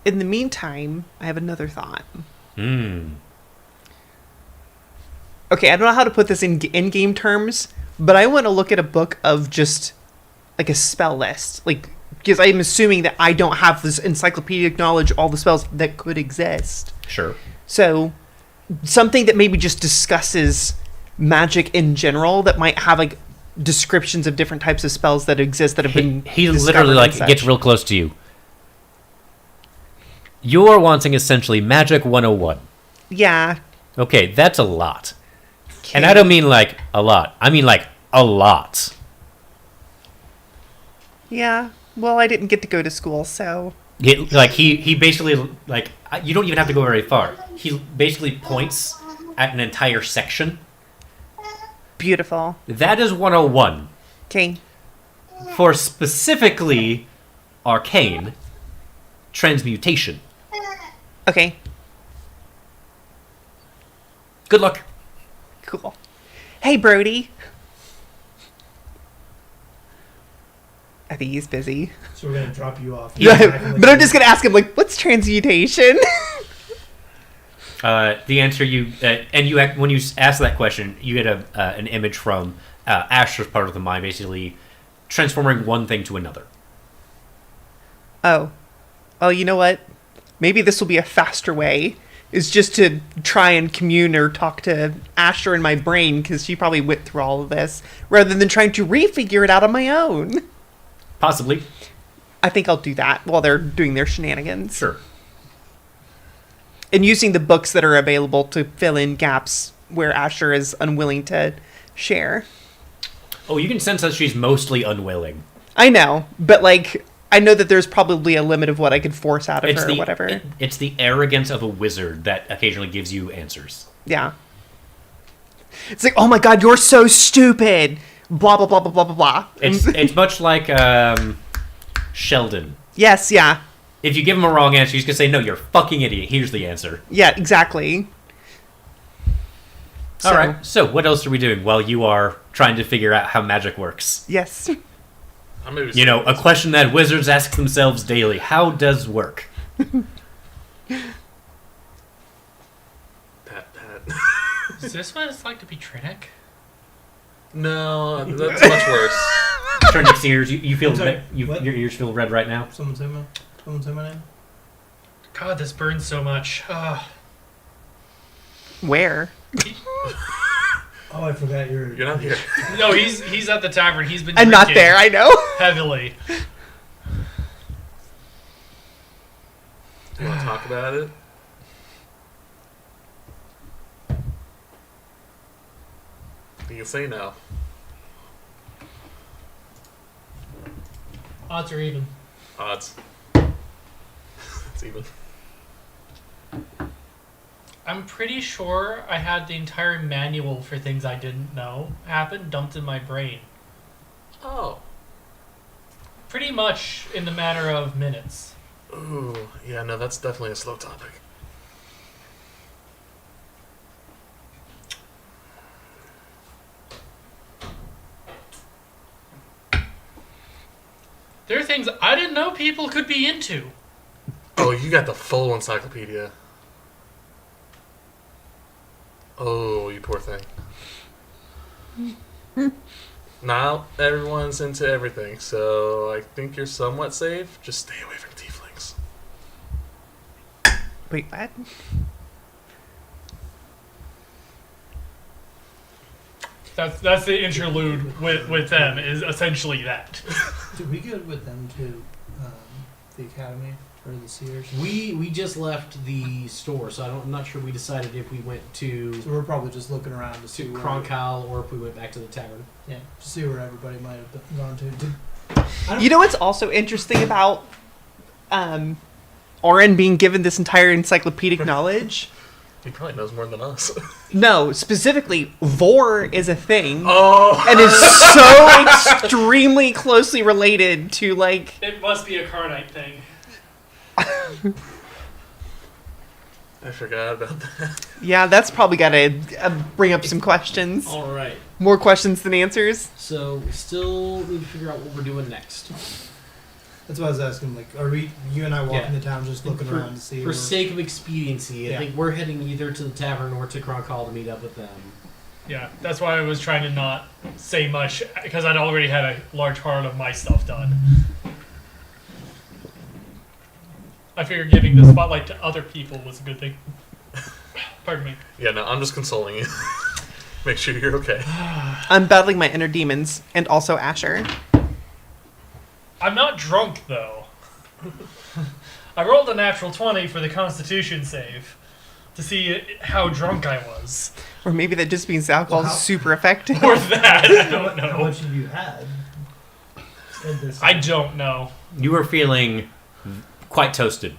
In the meantime, I have another thought. Okay, I don't know how to put this in game terms, but I want to look at a book of just like a spell list, like because I'm assuming that I don't have this encyclopedic knowledge of all the spells that could exist. Sure. So something that maybe just discusses magic in general that might have like descriptions of different types of spells that exist that have been He discovered literally and like such. gets real close to you. You're wanting essentially Magic 101. Yeah. Okay, that's a lot. And I don't mean like a lot. I mean like a lot. Yeah. Well, I didn't get to go to school, so He basically like you don't even have to go very far. He basically points at an entire section. beautiful. That is 101. Okay. For specifically arcane transmutation. Okay. Good luck. Cool. Hey, Brody. I think he's busy. So we're gonna drop you off. But I'm just gonna ask him like, what's transmutation? The answer when you ask that question, you get an image from Asher's part of the mind, basically transforming one thing to another. Oh. Well, you know what? Maybe this will be a faster way. Is just to try and commune or talk to Asher in my brain, because she probably went through all of this, rather than trying to refigure it out on my own. Possibly. I think I'll do that while they're doing their shenanigans. Sure. And using the books that are available to fill in gaps where Asher is unwilling to share. Oh, you can sense that she's mostly unwilling. I know, but like, I know that there's probably a limit of what I could force out of her or whatever. It's the arrogance of a wizard that occasionally gives you answers. Yeah. It's like, oh my god, you're so stupid. blah blah blah blah blah blah blah. It's much like Sheldon. Yes, yeah. If you give him a wrong answer, he's gonna say, "No, you're a fucking idiot. Here's the answer." Yeah, exactly. All right. So, what else are we doing while you are trying to figure out how magic works? Yes. You know, a question that wizards ask themselves daily: how does work? Pat. Is this what it's like to be Trinic? No, that's much worse. Turnick's ears. You feel I'm sorry, your ears feel red right now. Someone say my name? God, this burns so much. Where? Oh, I forgot you're Not here. No, he's at the tavern. He's been I'm not drinking there, I know. heavily. You want to talk about it? You can say no. Odds are even. Odds. It's even. I'm pretty sure I had the entire manual for things I didn't know happen dumped in my brain. Oh. Pretty much in the matter of minutes. Ooh. Yeah, no, that's definitely a slow topic. There are things I didn't know people could be into. Oh, you got the full encyclopedia. Oh, you poor thing. Now everyone's into everything, so I think you're somewhat safe. Just stay away from tieflings. Wait, what? That's the interlude with them, is essentially that. Did we go with them to the academy or the Sears? We just left the store, so I'm not sure we decided if we went to So we're probably just looking around to see where Kronkal or if we went back to the tavern. Yeah, to see where everybody might have gone to. You know what's also interesting about Oren being given this entire encyclopedic knowledge? He probably knows more than us. No, specifically, Vor is a thing. Oh! And is so extremely closely related to, like... It must be a Carnite thing. I forgot about that. Yeah, that's probably got to bring up some questions. All right. More questions than answers. So we still need to figure out what we're doing next. That's why I was asking. Like, are you and I walking the town, just looking around to see? For sake of expediency, I think we're heading either to the tavern or to Kronkal to meet up with them. Yeah, that's why I was trying to not say much, because I'd already had a large part of my stuff done. I figured giving the spotlight to other people was a good thing. Pardon me. Yeah, no, I'm just consoling you. Make sure you're okay. I'm battling my inner demons, and also Asher. I'm not drunk, though. I rolled a natural 20 for the Constitution save to see how drunk I was. Or maybe that just means alcohol is super effective. Or that, I don't How know. much have you had? I don't know. You were feeling quite toasted.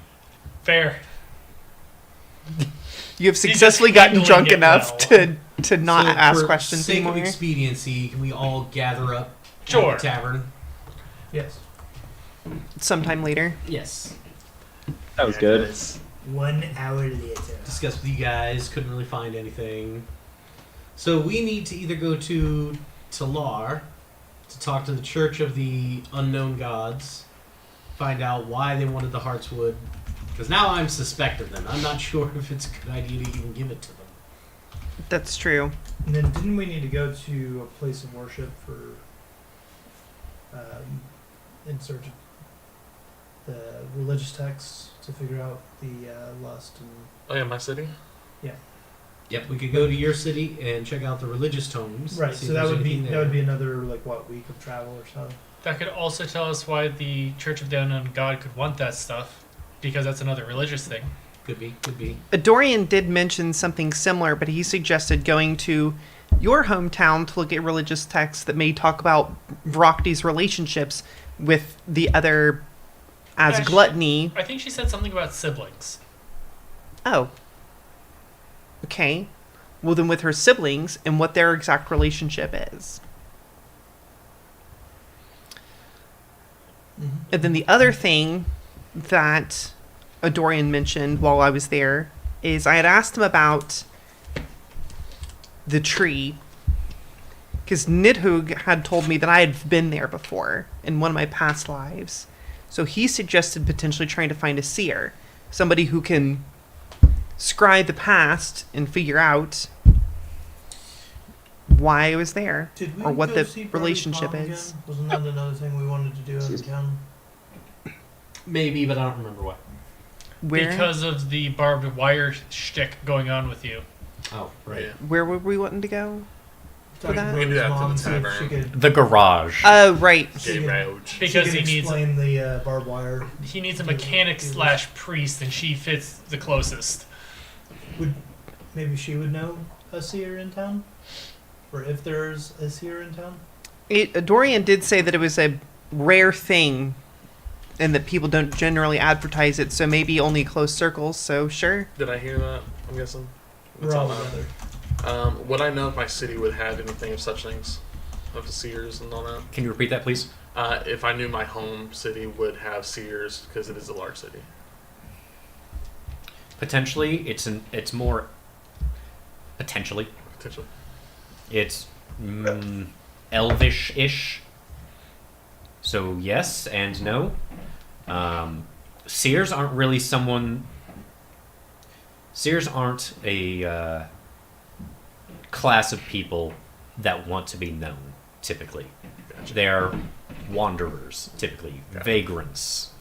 Fair. You have successfully gotten handling drunk it enough well. to not So ask for questions sake anymore. of expediency, can we all gather up Sure. at the tavern? Yes. Sometime later. Yes. That was good. 1 hour later. Discuss with you guys. Couldn't really find anything. So we need to either go to Talar to talk to the Church of the Unknown Gods, find out why they wanted the Heartswood, because now I'm suspect of them. I'm not sure if it's a good idea to even give it to them. That's true. And then didn't we need to go to a place of worship for in search of the religious texts to figure out the lust and Oh yeah, my city? Yep, we could go to your city and check out the religious tomes. right. see So if that there's would be anything there. another week of travel or so. That could also tell us why the Church of the Unknown God could want that stuff, because that's another religious thing. Could be. Dorian did mention something similar, but he suggested going to your hometown to look at religious texts that may talk about Vrokti's relationships with the other as Yeah, gluttony. I think she said something about siblings. Oh. Okay. Well, then with her siblings and what their exact relationship is. And then the other thing that Dorian mentioned while I was there is I had asked him about the tree, because Nidhug had told me that I had been there before in one of my past lives. So he suggested potentially trying to find a seer, somebody who can scry the past and figure out why I was there Did we or what go the see Birdie relationship Prom is. again? Wasn't that another thing we wanted to do out of town? Maybe, but I don't remember why. Where Because of the barbed wire shtick going on with you. Oh, right. Yeah. where were we wanting to go? For that? We can do that to the Mom, see if tavern. she could- The garage. Oh, right. she Gay could- road. she Because could he needs explain the barbed wire. he needs a mechanic / priest, and she fits the closest. Maybe she would know a seer in town, or if there's a seer in town. Dorian did say that it was a rare thing and that people don't generally advertise it, so maybe only close circles, so sure. Did I hear that? I'm guessing. We're That's all all together. Would I know if my city would have anything of such things? Of seers and all that? Can you repeat that, please? If I knew my home city would have seers, because it is a large city. Potentially, it's more. Potentially, Potentially. it's elvish-ish. So yes and no. Seers aren't really someone. Seers aren't a class of people that want to be known. Typically, Gotcha. they're wanderers. Typically, Gotcha. vagrants,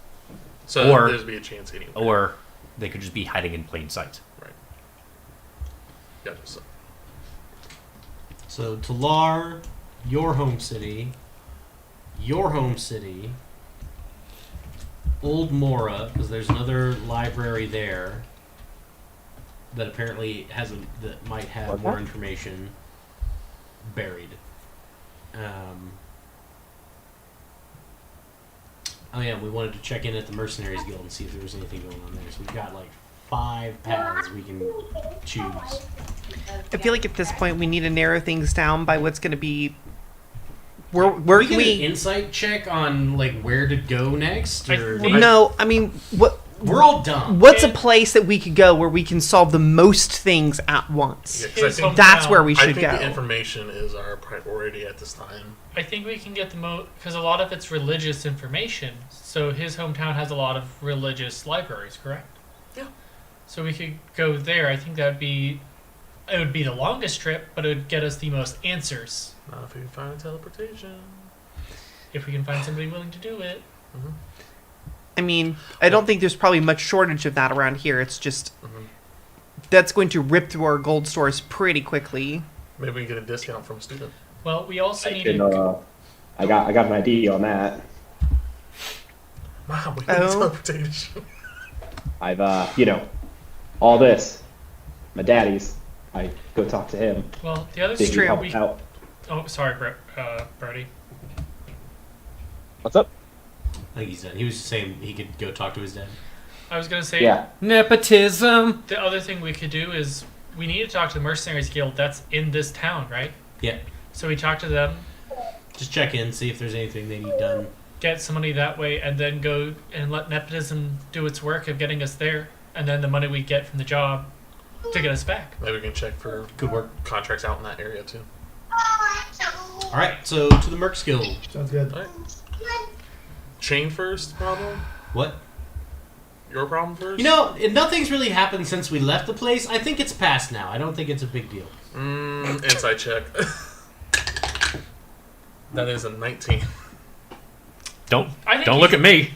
So Or- there's be a chance anyway. or they could just be hiding in plain sight. Right. Gotcha. So Talar, your home city, Old Mora, because there's another library there that apparently that might have What's more that? information buried. Oh yeah, we wanted to check in at the Mercenaries Guild and see if there was anything going on there. So we've got like 5 paths we can choose. I feel like at this point we need to narrow things down by what's going to be. Where we can get we? an insight check on like where to go next, or No, I mean, we're all dumb. what's a place that we could go where we can solve the most things at once? Yeah, 'cause I His think, That's where we I should think go. the information is our priority at this time. I think we can get the most because a lot of it's religious information. So his hometown has a lot of religious libraries, correct? Yeah. So we could go there. I think it would be the longest trip, but it would get us the most answers Not if we can find a teleportation. if we can find somebody willing to do it. I mean, I don't think there's probably much shortage of that around here. It's just Mhm. that's going to rip through our gold stores pretty quickly. Maybe we can get a discount from a student. Well, we also I need can, to. I got an idea on that. Mom, we need Oh. teleportation. I've all this, my daddy's. I go talk to him. Well, the other See if thing he true. helps out. Oh, sorry, Brady. What's up? I think he's done. He was just saying he could go talk to his dad. I was gonna say Yeah. Nepotism. the other thing we could do is we need to talk to the Mercenaries Guild that's in this town, right? Yeah, So we talk to them, just check in, see if there's anything they need done. get some money that way, and then go and let nepotism do its work of getting us there, and then the money we get from the job to get us back. Maybe we can check for Good work. contracts out in that area too. All right, so to the Mercs Guild. Sounds good. All right. Chain first problem? What? Your problem first? You know, nothing's really happened since we left the place. I think it's past now. I don't think it's a big deal. Insight check. That is a 19. Don't I think look at me.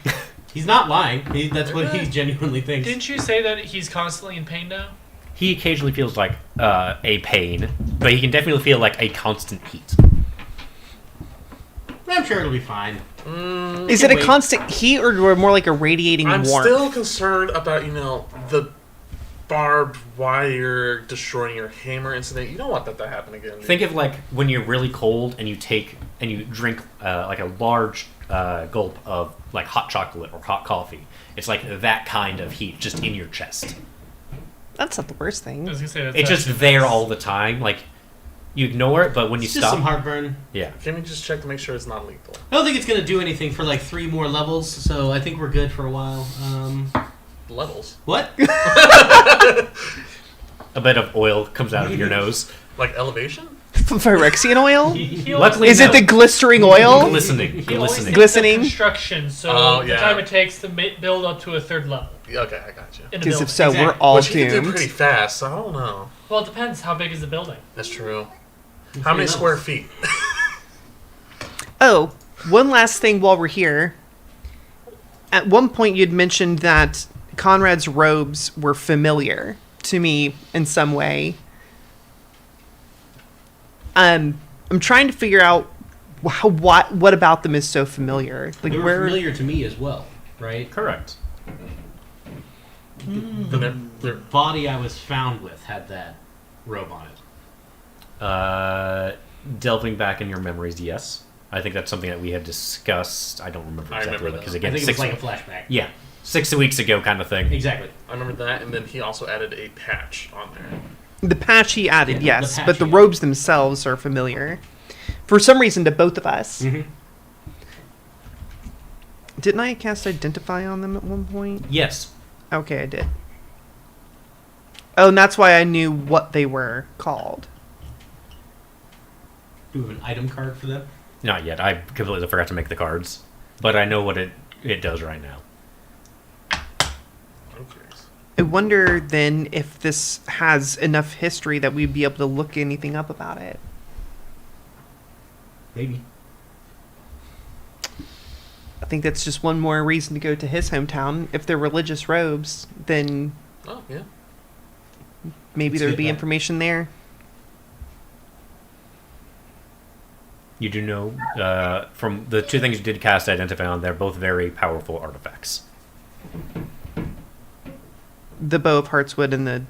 He's not lying. That's what he genuinely thinks. Didn't you say that he's constantly in pain now? He occasionally feels like a pain, but he can definitely feel like a constant heat. I'm sure it'll be fine. Is it a wait. constant heat or more like a radiating I'm warmth? still concerned about, the barbed wire destroying your hammer incident. You don't want that to happen again. Think of like when you're really cold and you drink like a large gulp of like hot chocolate or hot coffee. It's like that kind of heat just in your chest. That's not the worst I thing. was gonna say that's It's just actually- there all the time. Like You ignore it, but when you It's just stop, some heartburn. yeah. Can we just check to make sure it's not lethal? I don't think it's going to do anything for like 3 more levels, so I think we're good for a while. Levels? What? A bit of oil comes out of your nose. Like elevation? Phyrexian oil? He Luckily, Is it the glistering oil? Glistening. He always Glistening. thinks Glistening? of construction, so Oh, the yeah. time it takes to build up to a 3rd level. Yeah, okay, I got you. In a Because building. if so, Exactly. we're all Which you can do doomed. pretty fast, so I don't know. Well, it depends how big is the building. That's true. How many square feet? Oh, one last thing while we're here. At one point, you'd mentioned that Conrad's robes were familiar to me in some way. I'm trying to figure out what about them is so familiar. Like They were where? familiar to me as well, right? Correct. The body I was found with had that robe on it. Delving back in your memories, yes. I think that's something that we had discussed. I don't remember I exactly remember because that. I again, think it was like a flashback. yeah, 6 weeks ago kind of thing. Exactly. I remember that, and then he also added a patch on there. The patch he added, Yeah, the yes, patch but the he robes themselves are familiar. For some reason, to both of us. Mm-hmm. Didn't I cast Identify on them at one point? Yes. Okay, I did. Oh, and that's why I knew what they were called. Do we have an item card for them? Not yet. I completely forgot to make the cards, but I know what it does right now. I'm curious. I wonder then if this has enough history that we'd be able to look anything up about it. Maybe. I think that's just one more reason to go to his hometown. If they're religious robes, then Oh, yeah. maybe Let's there would get be that. information there. You do know from the 2 things you did cast Identify on, they're both very powerful artifacts. The Bow of Heartswood and the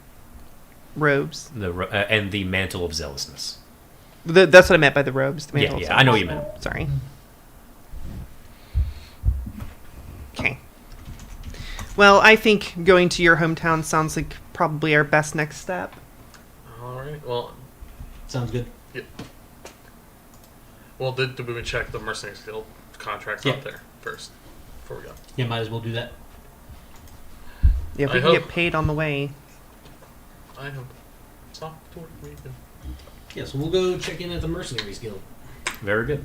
robes. And the Mantle of Zealousness. That's what I meant by the robes. The Yeah, mantle. yeah, I know what you meant. Sorry. Okay. Well, I think going to your hometown sounds like probably our best next step. All right. Well, Sounds good. did we check the Mercenaries Guild contracts Yeah. out there first before we go? Yeah, might as well do that. Yeah, if I we can hope- get paid on the way. I hope. Soft work weekend. Yeah, so we'll go check in at the Mercenaries Guild. Very good.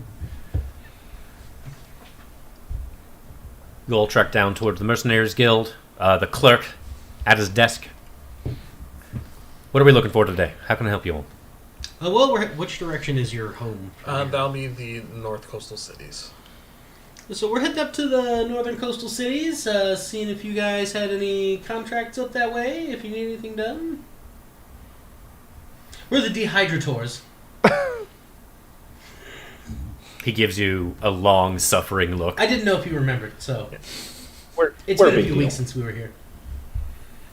You all trek down towards the Mercenaries Guild. The clerk at his desk. What are we looking for today? How can I help you all? Well, which direction is your home? from here? That'll be the North Coastal Cities. So we're heading up to the northern coastal cities, seeing if you guys had any contracts up that way, if you need anything done. We're the Dehydrators. He gives you a long, suffering look. I didn't know if you remembered, so We're, it's we're been a big few deal. weeks since we were here.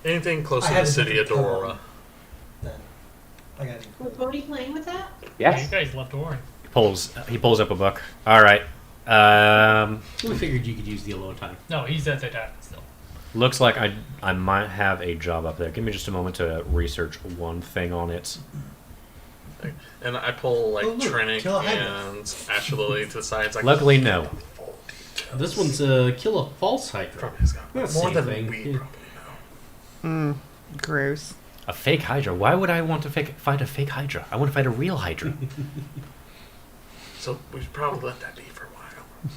Anything close I to had the a city of different Dorora. tone Then I got it. Was Bodhi playing with that? Yes. You guys left Orin. He pulls up a book. All right. We figured you could use the alone time. No, he's at the tavern still. Looks like I might have a job up there. Give me just a moment to research one thing on it. And I pull like Oh, look, Trinic kill a Hydra. and Ashley to the side. It's like, Luckily, no. This one's kill a false Hydra. Probably has got That's more the than same we thing. probably know. Gross. A fake Hydra? Why would I want to fight a fake Hydra? I want to fight a real Hydra. So we should probably let that be for a while.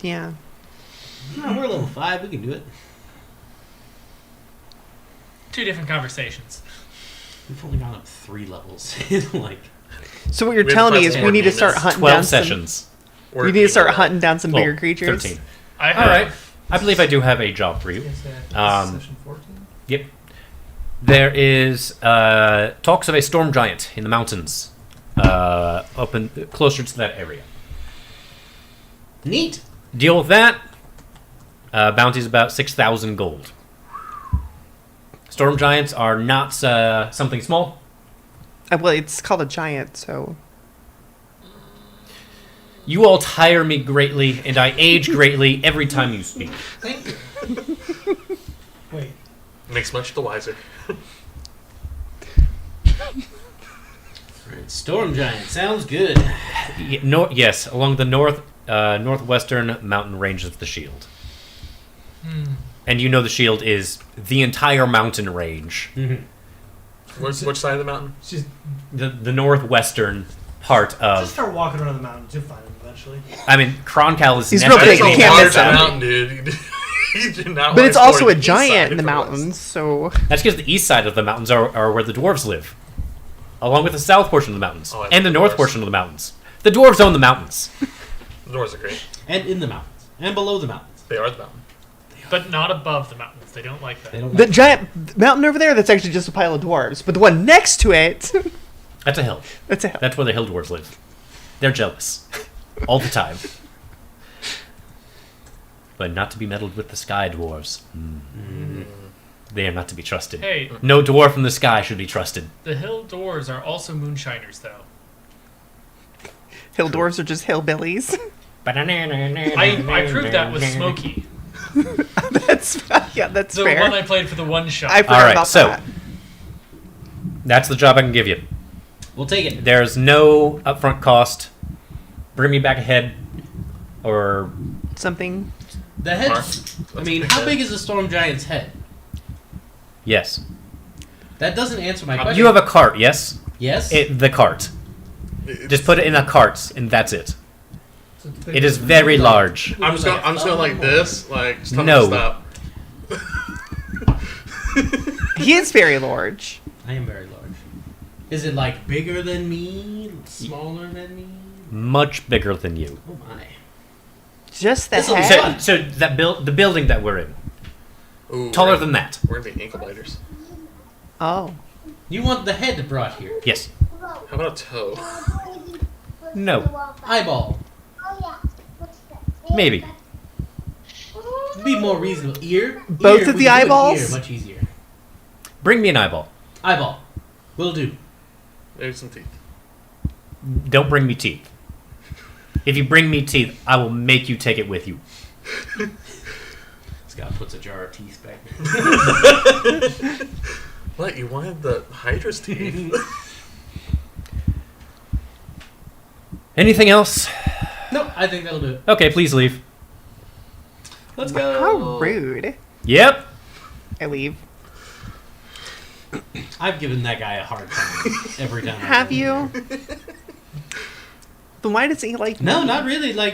Yeah. No, we're level 5. We can do it. 2 different conversations. We've only gone up 3 levels. like, So what you're We have telling to me fight is some we more need to start demons. hunting 12 down sessions. some. We need to start hunting down some Well, bigger creatures. 13. I All right. I believe I do have a job for you. Is that Um, session 14? Yep. There is talks of a storm giant in the mountains, up in, closer to that area. neat. Deal with that. Bounty's about 6,000 gold. Storm giants are not something small. Well, it's called a giant, so You all tire me greatly, and I age greatly every time you speak. Thank you. Wait. Makes much the wiser. Storm giant sounds good. Yes, along the northwestern mountain range of the shield. And you know the shield is the entire mountain range. Which side of the mountain? Just The northwestern part just of. start walking around the mountains. You'll find them eventually. I mean, Kroncal is He's never real big, That's you a can't large miss him. mountain, dude. He did not But want it's to also explore a the east side giant in the if it was. mountains, so That's because the east side of the mountains are where the dwarves live, along with the south portion of the mountains Oh, I and the love north dwarves. portion of the mountains. The dwarves own the mountains. The doors are great. And in the mountains. And below the mountains. They are the mountain. But not above the mountains. They don't like that. They don't the like giant mountain over there, that's actually just a pile of dwarves. But the one next to it, That's a hill. that's a hill. That's where the hill dwarves live. They're jealous all the time, but not to be meddled with the sky dwarves. They are not to be trusted. Hey, No dwarf in the sky should be trusted. the hill doors are also moonshiners, though. Hill dwarves are just hillbillies. I proved that with Smokey. That's that's The fair. one I played for the one shot. I forgot All right, about so that. that's the job I can give you. We'll take it. There's no upfront cost. Bring me back a head, or Something. The head. Mark? I That's mean, a big how head. big is the storm giant's head? yes, That doesn't answer my You question. you have a cart. Yes, Yes? the cart. Just put it in a cart, and that's it. So it's big. It is very large. I'm just going like this, like just tell No. me to stop. He is very large. I am very large. Is it like bigger than me? Smaller than me? Much bigger than you. Oh my. Just the This'll be head. So that the building that we're in, Ooh, taller we're than that. We're gonna be ankle biters. Oh. You want the head brought here? Yes. How about a toe? No. Eyeball. Maybe. Be more reasonable. Ear? Both Ear, of we the can do an eyeballs? Ear, much easier. Bring me an eyeball. Eyeball. Will do. Maybe some teeth. Don't bring me teeth. If you bring me teeth, I will make you take it with you. Scott puts a jar of teeth back there. What? You wanted the Hydra's teeth? Anything else? No, I think that'll do it. Okay, please leave. Let's go. How rude. Yep. I leave. I've given that guy a hard time every time. Have you? Then why does he like No, me? not really. I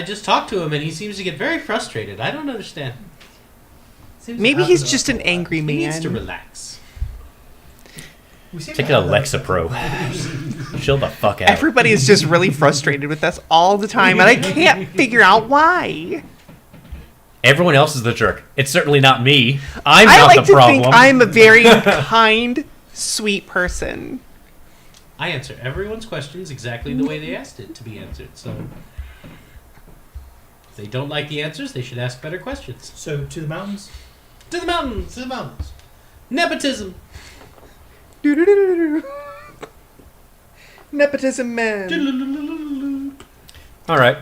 just talked to him and he seems to get very frustrated. I don't understand. Seems to Maybe happen he's to just us an a lot. angry He needs to man. relax. We seem Take to an have that Alexa effect Pro. on others. Chill the fuck out. Everybody is just really frustrated with us all the time, and I can't figure out why. Everyone else is the jerk. It's certainly not me. I'm I not like the to problem. think I'm a very kind, sweet person. I answer everyone's questions exactly the way they asked it to be answered. So if they don't like the answers, they should ask better questions. So to the mountains. To the mountains. To the mountains. Nepotism. Doo-doo-doo-doo-doo. Nepotism man. All right.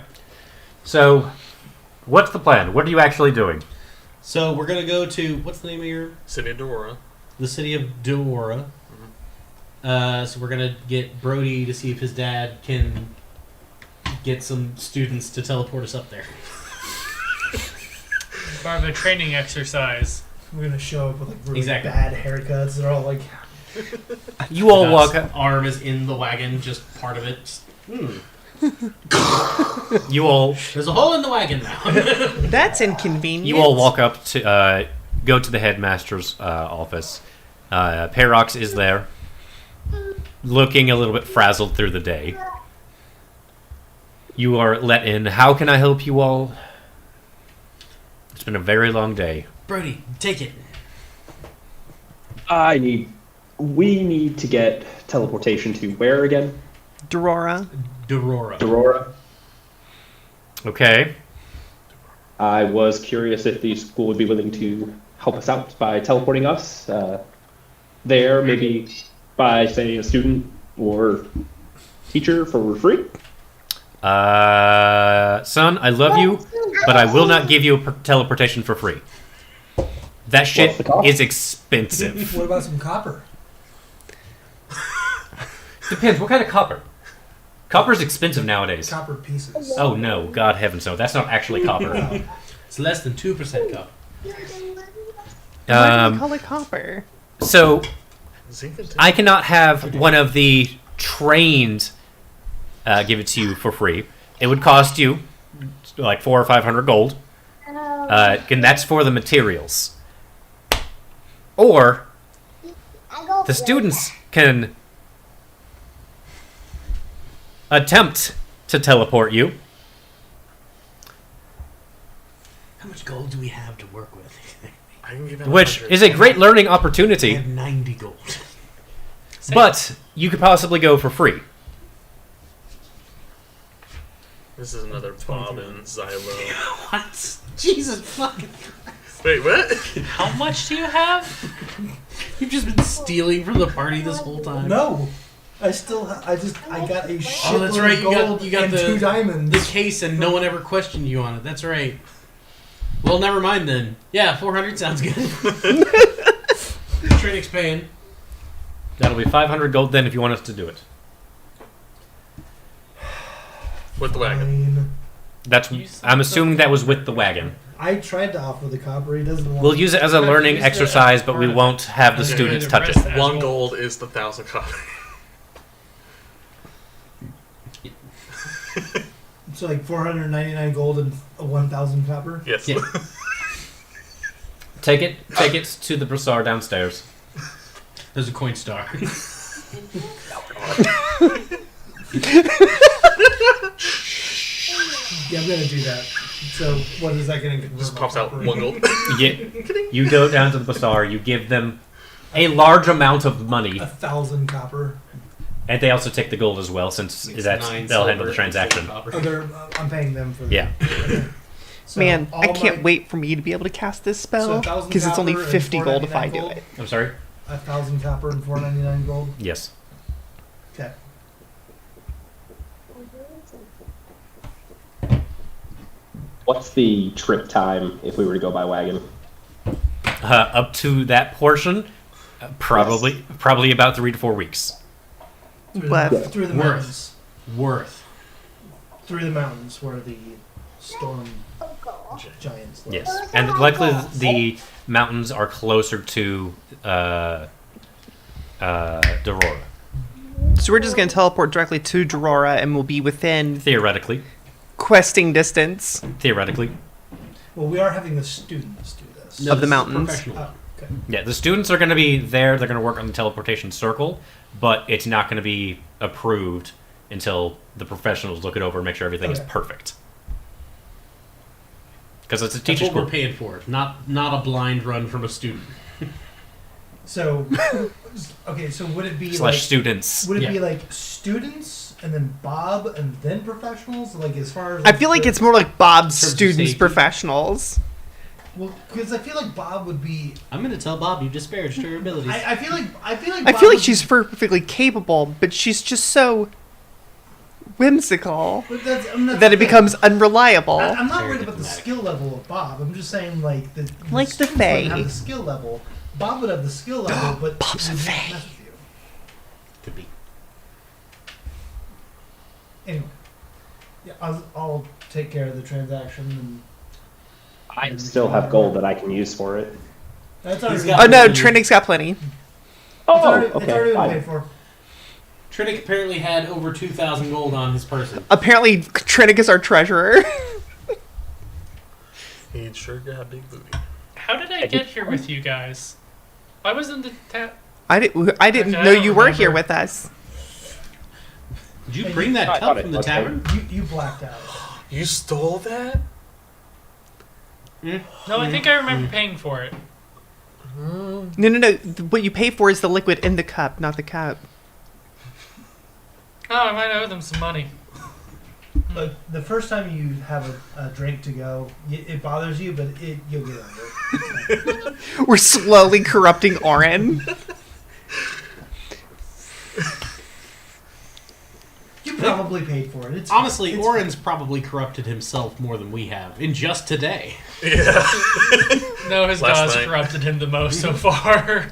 So, what's the plan? What are you actually doing? So we're gonna go to what's the name of your City of Dorora. the city of Deora. So we're gonna get Brody to see if his dad can get some students to teleport us up there. Part of a training exercise. We're gonna show up with like really Exactly. bad haircuts. They're all like, You all walk Scott's arm is in the wagon, just part of it. Just, You all There's a hole in the wagon now. That's inconvenient. You all walk up to go to the headmaster's office. Parox is there, looking a little bit frazzled through the day. You are let in. How can I help you all? It's been a very long day. Brody, take it. We need to get teleportation to where again? Dorora. Dorora. Dorora. Okay. I was curious if the school would be willing to help us out by teleporting us there, maybe by, say, a student or teacher for free. Son, I love you, but I will not give you a teleportation for free. That shit the cost? is expensive. what about some copper? Depends. What kind of copper? Copper's expensive nowadays. Copper pieces. Oh no, God heavens no. That's not actually copper. It's less than 2% copper. Why do they call it copper? So Zinc and tin. I cannot have one of the trained give it to you for free. It would cost you like 400 or 500 gold, and that's for the materials. Or the students can attempt to teleport you, How much gold do we have to work with? I can give him which 100. is a great learning We opportunity, have 90 gold. but you could possibly go for free. This is another Bob and Xylo. What? Jesus fucking... Wait, what? How much do you have? You've just been stealing from the party this whole time. No. I got a shitload Oh, that's right. of gold You got and the 2 diamonds. the case, and no one ever questioned you on it. That's right. Well, never mind then. Yeah, 400 sounds good. Trinic's paying. That'll be 500 gold then if you want us to do it. With the wagon. Fine. That's. I'm assuming that was with the wagon. I tried to offer the copper. He doesn't want We'll use it as a But learning use the exercise, but we part of won't have the Okay. students The touch it. rest as 1 well. gold is the 1,000 copper. So like 499 gold and 1,000 copper. Yes. Yeah. Take it to the brassard downstairs. There's a coin star. Yeah, I'm gonna do that. So what is that gonna convert? Just my pops out copper 1 into? gold. You go down to the bazaar, you give them a large amount of money, 1,000 copper. and they also take the gold as well, since that's they'll handle the transaction. I'm paying them for that. Yeah. So Man, I all can't my- wait for me to be able to cast this So spell 1,000 because it's only copper and 50 gold if I 499 do gold? it. I'm sorry? 1,000 copper and 499 gold. Yes. Okay. What's the trip time if we were to go by wagon? Up to that portion, probably about 3 to 4 weeks. But Through the Worth. mountains. Worth. Through the mountains where the storm giants live. Yes, and likely the mountains are closer to Dorora, so we're just gonna teleport directly to Dorora and we'll be within theoretically. questing distance. Theoretically, Well, we are having the students do this. Of the this is mountains. professional. Oh, okay. yeah, the students are going to be there. They're going to work on the teleportation circle, but it's not going to be approved until the professionals look it over and make sure everything is Okay. perfect. Because it's a That's teacher what we're school. paying for. Not a blind run from a student. So, okay, so would it be Slash like students. would it be Yeah. like students and then Bob and then professionals? Like as far as I feel like it's more like Bob's In terms of students, safety. professionals. well because I feel like Bob would be. I'm gonna tell Bob you disparaged her abilities. I feel like I Bob feel like would she's perfectly capable, but she's just so whimsical But that's, I mean, that's that it the thing. becomes unreliable. I'm not Very worried about the diplomatic. skill level of Bob. I'm just saying like the Like the students wouldn't Fae. have the skill level. Bob would have the skill level, but Bob's he a would not Fae. mess with you. Could be. Anyway, yeah, I'll take care of the transaction and. I still have gold that I can use for it. That's He's already. got- Oh no, Trinic's got plenty. It's Oh, already, it's okay, already been fine. paid for. Trinic apparently had over 2,000 gold on his person. Apparently, Trinic is our treasurer. He sure got big booty. How did I get here with you guys? I was in the I didn't I know don't you were remember. here with us. Did you bring that I cup thought it from the was tavern? You blacked out. You stole that? No, I think I remember paying for it. No. What you pay for is the liquid in the cup, not the cup. Oh, I might owe them some money. Look, the first time you have a drink to go, it bothers you, but you'll get over it. We're slowly corrupting Orin. You probably paid for it. It's Honestly, it's Orin's probably corrupted himself more than we have in just today. Yeah. No, his Last gods night. corrupted him the most so far.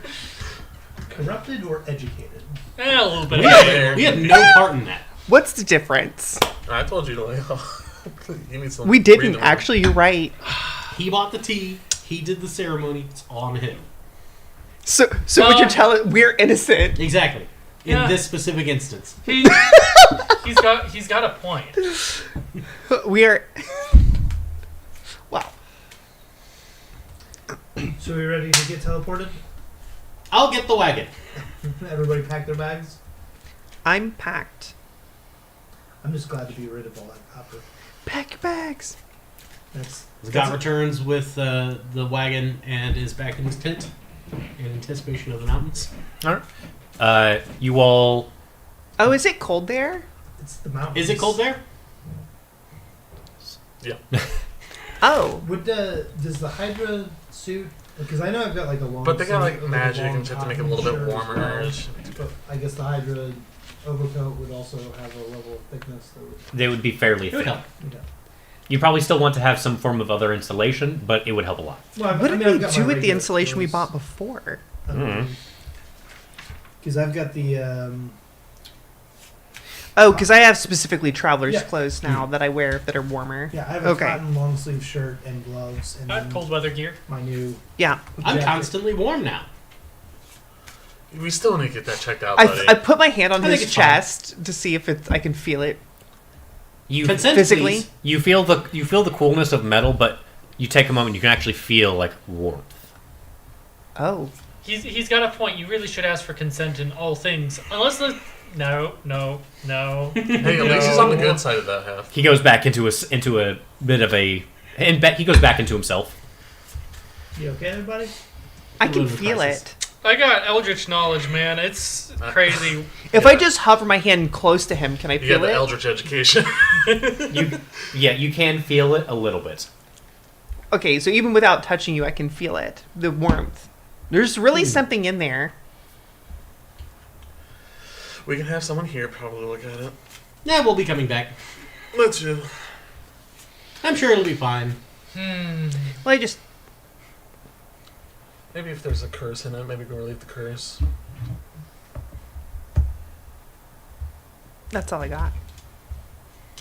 Corrupted or educated? A little bit. We had no part in that. What's the difference? I told you to lay off. You need some We didn't. breathing room. Actually, you're right. He bought the tea. He did the ceremony. It's on him. So what you're telling, we're innocent. Exactly. In Yeah. this specific instance. He's got a point. We are. Wow. So we ready to get teleported? I'll get the wagon. Everybody pack their bags? I'm packed. I'm just glad to be rid of all that copper. Pack your bags. Scott returns with the wagon and is back in his tent in anticipation of the mountains. All right. You all. Oh, is it cold there? It's the mountains. Is it cold there? Yeah. Oh. Does the Hydra suit? Because I know I've got like a long. But they got like suit with magic long and shit to make it a cotton little bit shirt as warmer. well. But I guess the Hydra overcoat would also have a level of thickness that would. They would be fairly It would thick. help. Okay. You probably still want to have some form of other insulation, but it would help a lot. Well, What I did mean, I've we got do my with the regular insulation we clothes. bought before? Because I've got the. Oh, because I have specifically traveler's Yeah. clothes now that I wear that are warmer. Yeah, I have a Okay. cotton long sleeve shirt and gloves, and then Cold weather gear. my new. Yeah. I'm jacket. constantly warm now. We still need to get that checked out, buddy. I put my hand on I think his it's fine. chest to see if I can feel it. You Consent, Physically? please. you feel the coolness of metal, but you take a moment, you can actually feel like warmth. Oh. He's got a point. You really should ask for consent in all things, unless the no. Hey, at least he's on the good side of that half. He goes back into a bit of a, he goes back into himself. You okay, everybody? I can Little feel crisis. it. I got eldritch knowledge, man. It's crazy. If Yeah. I just hover my hand close to him, can I You got feel the it? Eldritch education. You can feel it a little bit. Okay, so even without touching you, I can feel it. The warmth. There's really something in there. We can have someone here probably look at it. Yeah, we'll be coming back. Let's do. I'm sure it'll be fine. Well, I just... Maybe if there's a curse in it, maybe go relieve the curse. That's all I got.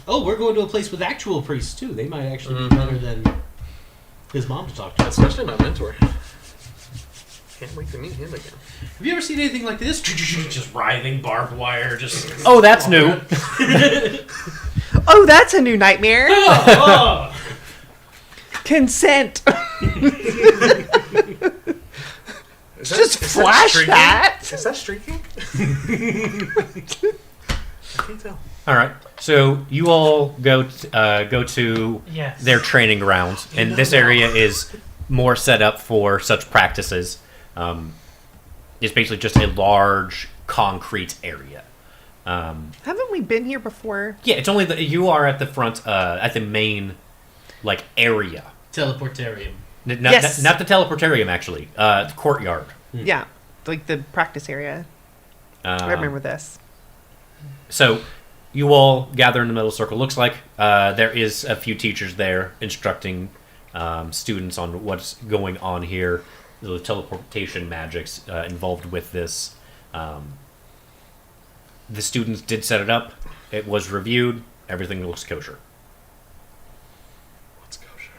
Oh, we're going to a place with actual priests, too. They might actually Mhm. be better than his mom to talk to. Especially my mentor. Can't wait to meet him again. Have you ever seen anything like this? Just writhing barbed wire, just... Oh, that's new. Oh, that's a new nightmare. Oh, Consent. Is Just is flash streaking? that. Is that streaking? I can't tell. All right. So you all go to Yes. their training grounds, and this area is more set up for such practices. It's basically just a large concrete area. Haven't we been here before? Yeah, it's only you are at the front, at the main, area. teleportarium. Yes. Not the teleportarium, actually. The courtyard. Yeah, like the practice area. I remember this. So, you all gather in the middle circle. Looks like there is a few teachers there instructing students on what's going on here. The teleportation magics involved with this. The students did set it up. It was reviewed. Everything looks kosher. Let's go, sure.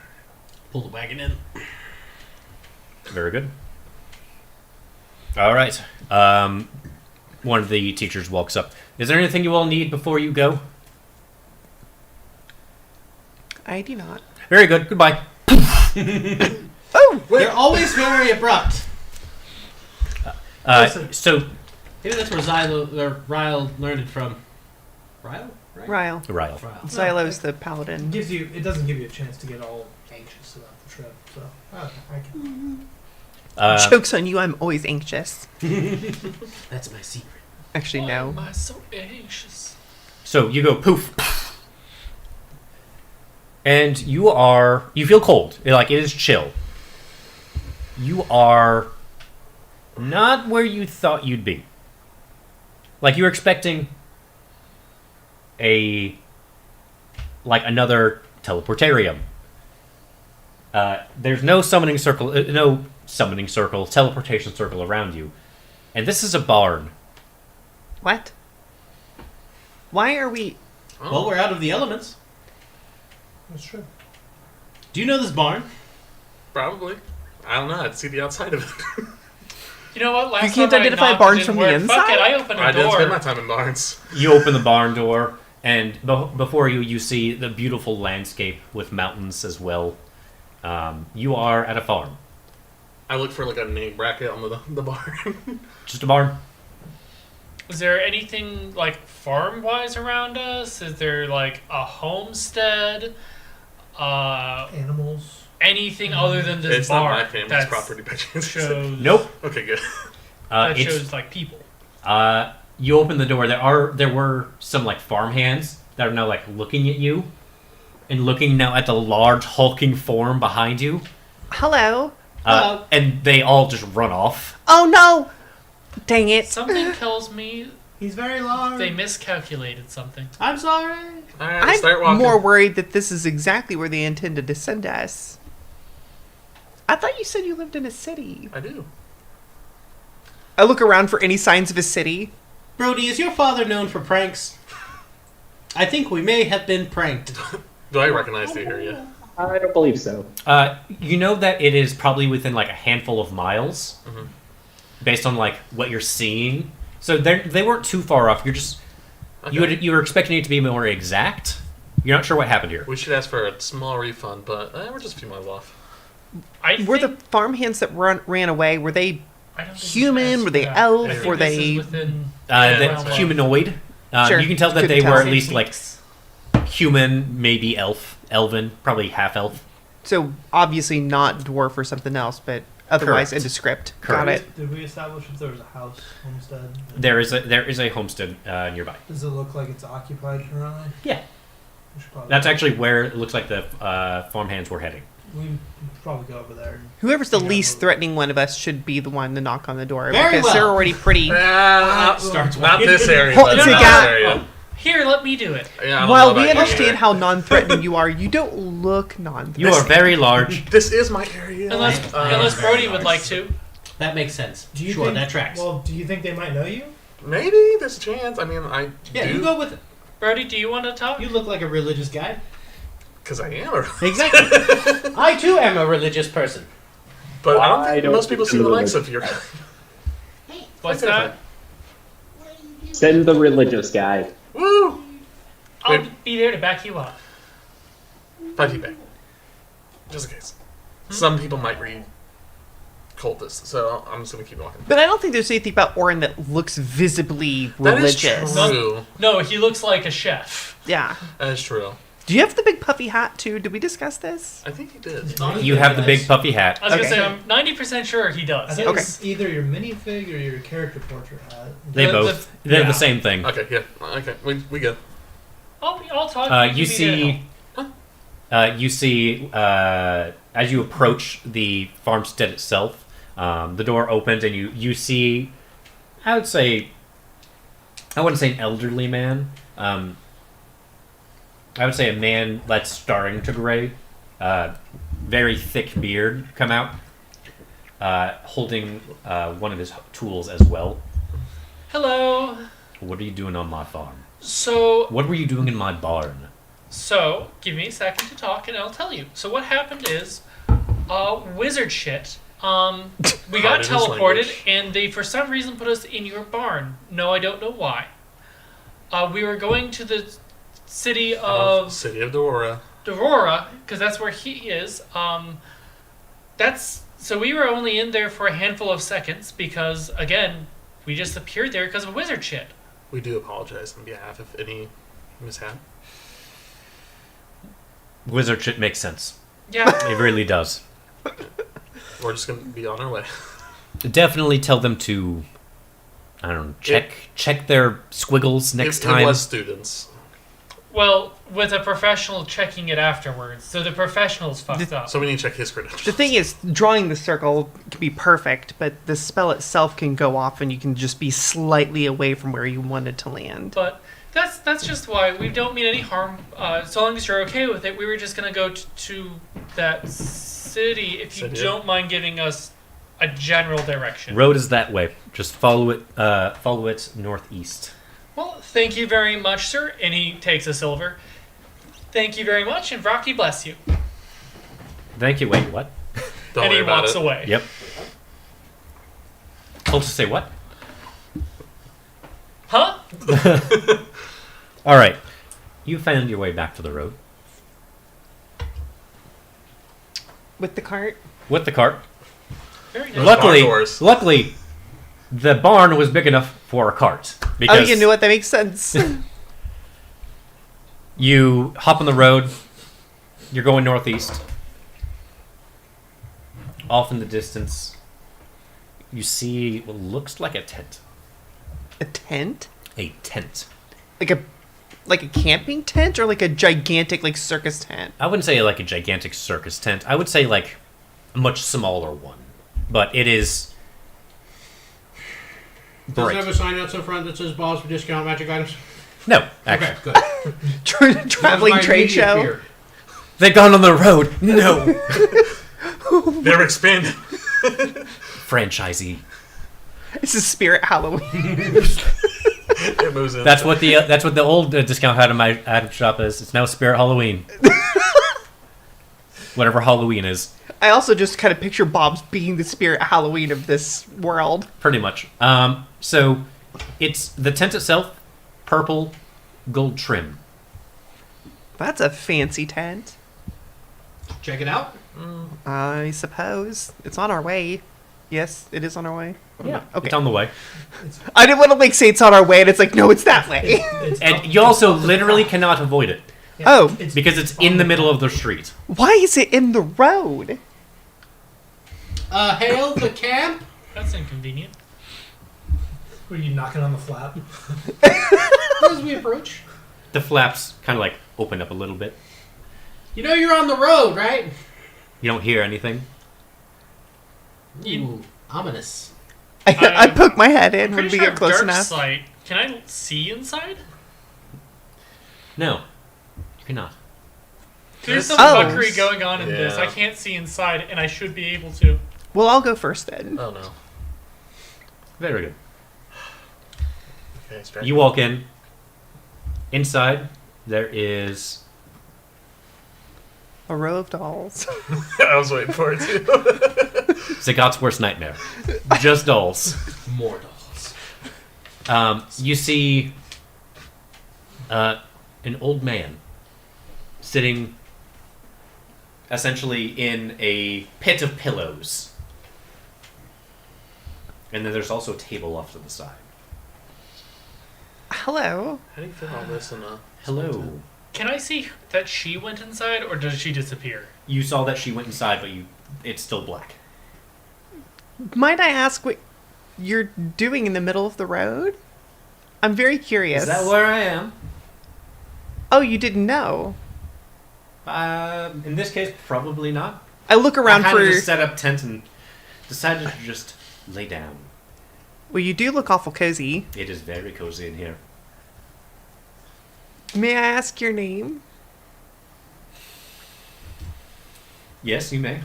Pull the wagon in. Very good. All right. One of the teachers walks up. Is there anything you all need before you go? I do not. Very good. Goodbye. Oh, They're always very abrupt. So, Maybe that's where Ryle learned it from. Ryle? Right? Ryle. Ryle. Ryle. Xylo's the It paladin. it doesn't give you a chance to get all anxious about the trip. So I can. Joke's on you, I'm always anxious. That's my secret. Actually, Why no. am I so anxious? So you go poof, and you feel cold. It is chill. You are not where you thought you'd be. Like you were expecting another teleportarium. There's no summoning circle, teleportation circle around you, And this is a barn. What? Why are we... Well, we're out of the elements. That's true. Do you know this barn? Probably. I don't know. I'd see the outside of it. You know what? Last You can't time I identify knocked, barns it from didn't the work. Fuck it, inside? I opened I a didn't spend my door. time in barns. You open the barn door, and before you see the beautiful landscape with mountains as well. You are at a farm. I look for like a name bracket on the barn. Just a barn. Is there anything like farm-wise around us? Is there like a homestead? Animals. Anything other than this It's bar not my family's that's property by chance. shows Nope. Okay, good. that It's shows like people. you open the door. There were some like farm hands that are now like looking at you, and looking now at the large hulking form behind you. Hello? Hello. And they all just run off. Oh, no! Dang it. Something tells me He's very large. they miscalculated something. I'm sorry. All right, start I'm walking. more worried that this is exactly where they intended to send us. I thought you said you lived in a city. I do. I look around for any signs of a city. Brody, is your father known for pranks? I think we may have been pranked. Do I recognize the area? I don't believe so. You know that it is probably within like a handful of miles, Mhm. based on like what you're seeing. So they weren't too far off. You're just Okay. you were expecting it to be more exact. You're not sure what happened here. We should ask for a small refund, but we're just a few miles off. Were the farmhands that ran away, were they I don't think human? we Were they should ask for that. elf? I think Were this is they- within Yeah, The well, humanoid. Sure. You can tell that Couldn't they tell. were at least like human, maybe elven, probably half elf. So obviously not dwarf or something else, but otherwise Correct. indescript. Correct. Got it. Did we establish if there was a house, homestead? There is a homestead nearby. Does it look like it's occupied currently? Yeah. We should probably, That's actually where it looks like the farmhands were heading. we should probably go over there. Whoever's the Yeah, least well- threatening one of us should be the one to knock on the door Very because they're well. already pretty. Starts not walking. this area, Hold- but see, this guy- area. Here, let me do it. Yeah, I don't While know we about you understand either. how non-threatening you are, you don't look You non-threatening. are very large. This is my area. Unless Brody would like to. That makes sense. Do you Sure, think, that tracks. Well, do you think they might know you? Maybe there's a chance. I mean, I Yeah, do you go with it. Brody, do you want to talk? You look like a religious guy. because I am. Exactly. I too am a religious person. But I don't I think don't most people think see the so. likes of your. What's that? Send the religious guy. Woo! I'll Wait. be there to back you up. 5 feet back. Just in case. Some people might read cultists, so I'm just gonna keep walking. But I don't think there's anything about Orin that looks visibly That is religious. true. No, he looks like a chef. Yeah. That is true. Do you have the big puffy hat too? Did we discuss this? I think he did. You have the big puffy hat. I was Okay. gonna say I'm 90% sure he I does. think Okay. it's either your minifig or your character portrait hat. They The- both. the- They're yeah. the same thing. Okay, yeah. Okay, we good. I'll talk. You can be there to see, as you approach the farmstead itself, the door opens and you see, I wouldn't say an elderly man. I would say a man that's starting to gray, very thick beard come out, holding one of his tools as well. Hello. What are you doing on my farm? So, What were you doing in my barn? give me a second to talk and I'll tell you. So what happened is, wizard shit. We got Hard in his teleported language. and they for some reason put us in your barn. No, I don't know why. We were going to the city of City of Dorora. Aurora, because that's where he is. So we were only in there for a handful of seconds because, again, we just appeared there because of wizard shit. We do apologize on behalf of any mishap. Wizard shit makes sense. Yeah, It really does. We're just gonna be on our way. Definitely tell them to, I don't know, check their squiggles next it time. was students. well, with a professional checking it afterwards, so the professional's fucked up. So we need to check his credentials. The thing is, drawing the circle can be perfect, but the spell itself can go off and you can just be slightly away from where you wanted to land. But that's just why we don't mean any harm. So long as you're okay with it, we were just gonna go to that city. If you City? don't mind giving us a general direction. Road is that way. Just follow it. Follow it northeast. Well, thank you very much, sir. And he takes a silver. Thank you very much, and Rocky bless you. Thank you. Wait, what? Don't and worry he about walks it. away. Yep. Told to say what? Huh? All right. You found your way back to the road With the cart. with the cart. Very nice. Those Luckily, barn doors. luckily, the barn was big enough for a cart. Oh, Because you know what? That makes sense. you hop on the road. You're going northeast. Off in the distance, you see what looks like a tent. A tent? A tent. Like a camping tent or like a gigantic like circus tent? I wouldn't say like a gigantic circus tent. I would say like a much smaller one. But it is Does it bright. have a sign out so front that says balls for discount magic items? No, actually. Okay, good. Traveling That was my trade immediate show. fear. They've gone on the road. No. They're expanding. Franchisee. This is Spirit Halloween. It moves in. That's what the old discount item shop is. It's now Spirit Halloween. Whatever Halloween is, I also just kind of picture Bob's being the Spirit Halloween of this world. pretty much. So it's the tent itself, purple, gold trim. That's a fancy tent. Check it out. I suppose. It's on our way. Yes, it is on our way. Yeah, Okay. it's on the way. I didn't want to like say it's on our way, and it's like, no, it's that way. And you also literally cannot avoid it Oh, because it's in the middle of the street. why is it in the road? Hail the camp. That's inconvenient. Were you knocking on the flap? As we approach. The flaps kind of like open up a little bit. You know you're on the road, right? You don't hear anything. Ooh, ominous. I poke my head in when Pretty we sure get close dark enough. sight. Can I see inside? No, you cannot. There's some Oh. fuckery going on in this. Yeah. I can't see inside, and I should be able to. Well, I'll go first then. Oh no. Very good. Okay, strike. You walk in. Inside, there is A row of dolls. I was waiting for it too. Zagat's worst nightmare. Just dolls. More dolls. You see an old man sitting essentially in a pit of pillows. And then there's also a table off to the side. Hello. How do you fit all this in a? Hello. Can I see that she went inside, or does she disappear? You saw that she went inside, but it's still black. Might I ask what you're doing in the middle of the road? I'm very curious. Is that where I am? Oh, you didn't know. In this case, probably not. I look around I for. kind of just set up tent and decided to just lay down. Well, you do look awful cozy. It is very cozy in here. May I ask your name? Yes, you may.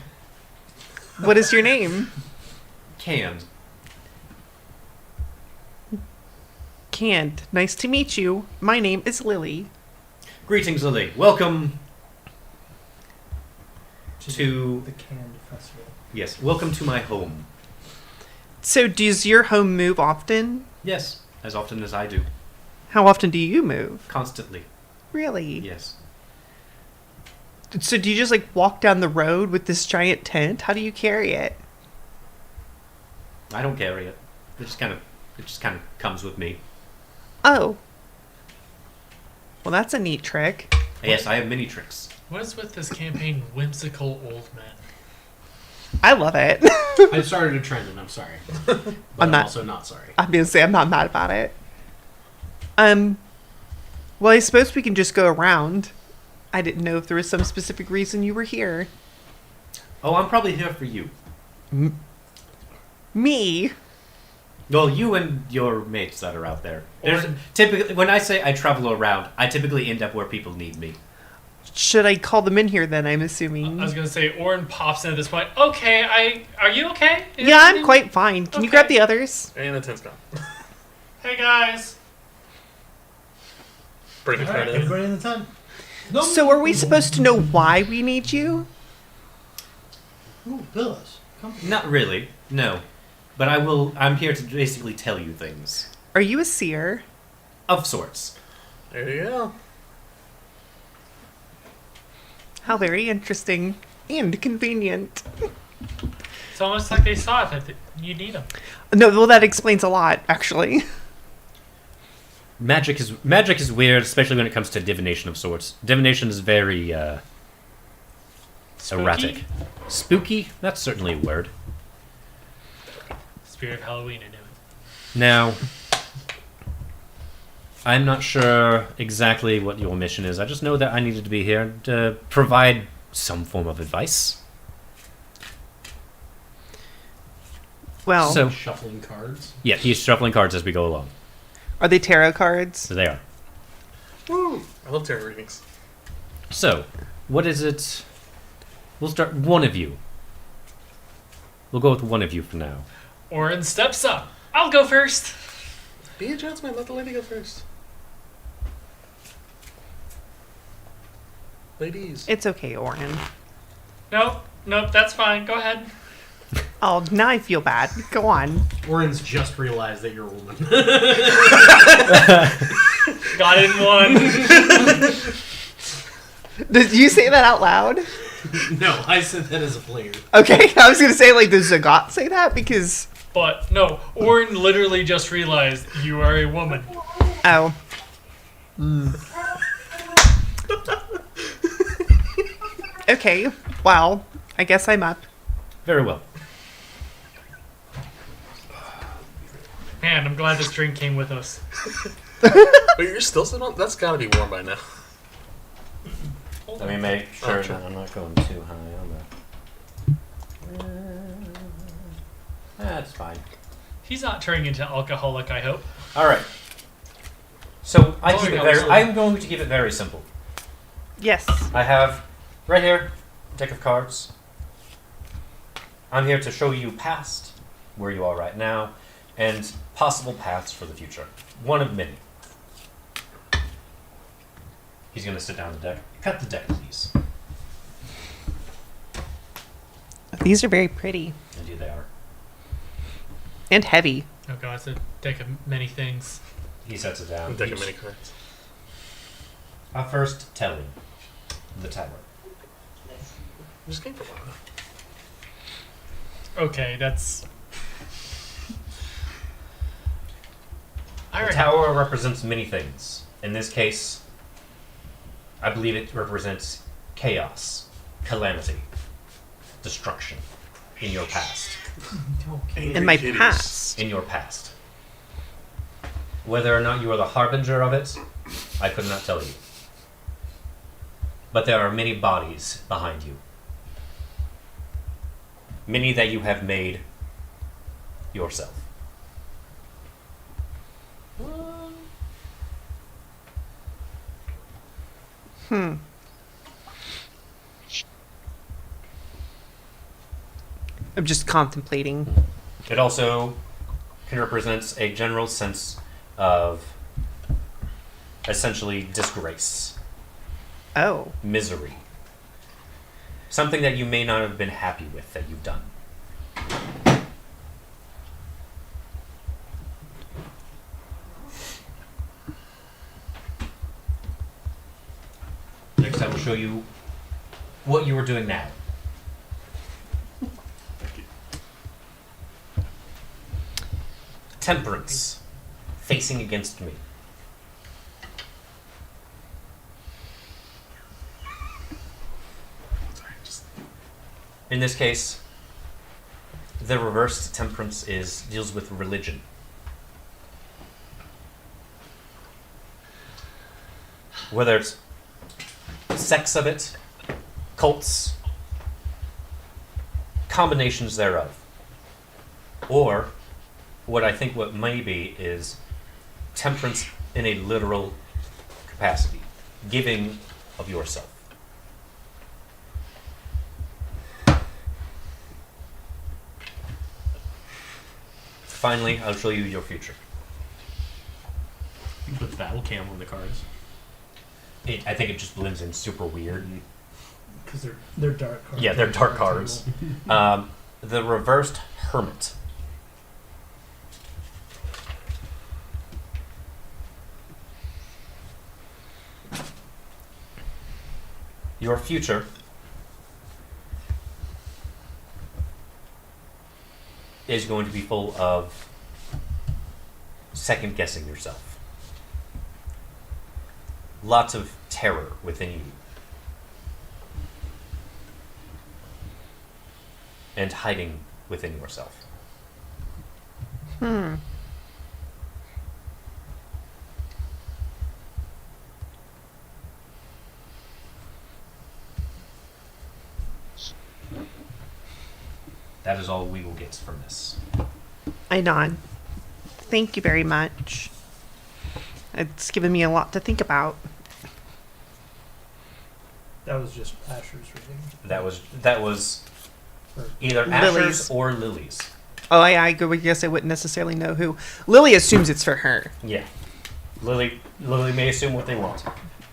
What is your name? Canned. Canned. Nice to meet you. My name is Lily. Greetings, Lily. Welcome to... The canned festival. Yes, welcome to my home. So, does your home move often? Yes, as often as I do. How often do you move? Constantly. Really? Yes. So, do you just like walk down the road with this giant tent? How do you carry it? I don't carry it. It just kind of comes with me. Oh. Well, that's a neat trick. Yes, I have many tricks. What is with this campaign, whimsical old men? I love it. I started a trend, and I'm sorry. But I'm not- also not sorry. I'm gonna say I'm not mad about it. Well, I suppose we can just go around. I didn't know if there was some specific reason you were here. Oh, I'm probably here for you. Me? Well, you and your mates that are out there. There's typically when I say I travel around, I typically end up where people need me. Should I call them in here then, I'm assuming? I was gonna say, Orin pops in at this point. Okay, are you okay? Yeah, I'm quite fine. Can you grab the others? And the tent's gone. Hey guys. Bring the All card right, in. everybody in the tent. No. So are we supposed to know why we need you? Ooh, pillows. Come. Not really, no. But I'm here to basically tell you things. Are you a seer? Of sorts. There you go. How very interesting and convenient. It's almost like they saw it that you need them. No, well, that explains a lot, actually. Magic is weird, especially when it comes to divination of sorts. Divination is very erratic. Spooky? That's certainly a word. Spirit of Halloween, I knew it. Now, I'm not sure exactly what your mission is. I just know that I needed to be here to provide some form of advice. Well, So, Shuffling cards. yeah, he's shuffling cards as we go along. are they tarot cards? So they are. Woo! I love tarot readings. So, what is it? We'll start one of you. We'll go with one of you for now. Orin steps up. I'll go first. Be a gentleman. Let the lady go first. Ladies. It's okay, Orin. Nope, that's fine. Go ahead. Oh, now I feel bad. Go on. Orin's just realized that you're a woman. Got in one. Did you say that out loud? No, I said that as a player. Okay, I was gonna say, like, does Zagat say that? Because... But no, Orin literally just realized you are a woman. Oh. Okay, well, I guess I'm up. Very well. Man, I'm glad this drink came with us. But you're still sitting on. That's got to be warm by now. Let me make sure sure that I'm not going too high on that. That's fine. He's not turning into alcoholic, I hope. All right. So Oh, yeah, I'm going to keep it very simple. Yes. I have right here a deck of cards. I'm here to show you past, where you are right now, and possible paths for the future. One of many. He's going to sit down the deck. Cut the deck, please. These are very pretty. Indeed they are. And heavy. Oh god, it's a deck of many things. He sets it down. Deck of many cards. First, telling. The tower. Just came for one. Okay, that's... The Alright. tower represents many things. In this case, I believe it represents chaos, calamity, destruction in your past. In my past. In your past. Whether or not you are the harbinger of it, I could not tell you. But there are many bodies behind you. Many that you have made yourself. I'm just contemplating. It also can represent a general sense of essentially disgrace, Oh. misery. Something that you may not have been happy with that you've done. Next I will show you what you are doing now. Temperance, facing against me. In this case, the reversed temperance deals with religion. Whether it's sects of it, cults, combinations thereof, or what may be is temperance in a literal capacity, giving of yourself. finally, I'll show you your future. You put the battle cam on the cards. I think it just blends in super weird. Because they're dark cards. Yeah, they're dark cards. The reversed hermit. Your future is going to be full of second guessing yourself. Lots of terror within you. And hiding within yourself. That is all we will get from this. I nod. Thank you very much. It's given me a lot to think about. That was just Asher's reading. That was Or- either Lily's. Asher's or Lily's. Oh, I guess I wouldn't necessarily know who. Lily assumes it's for her. Yeah. Lily may assume what they want.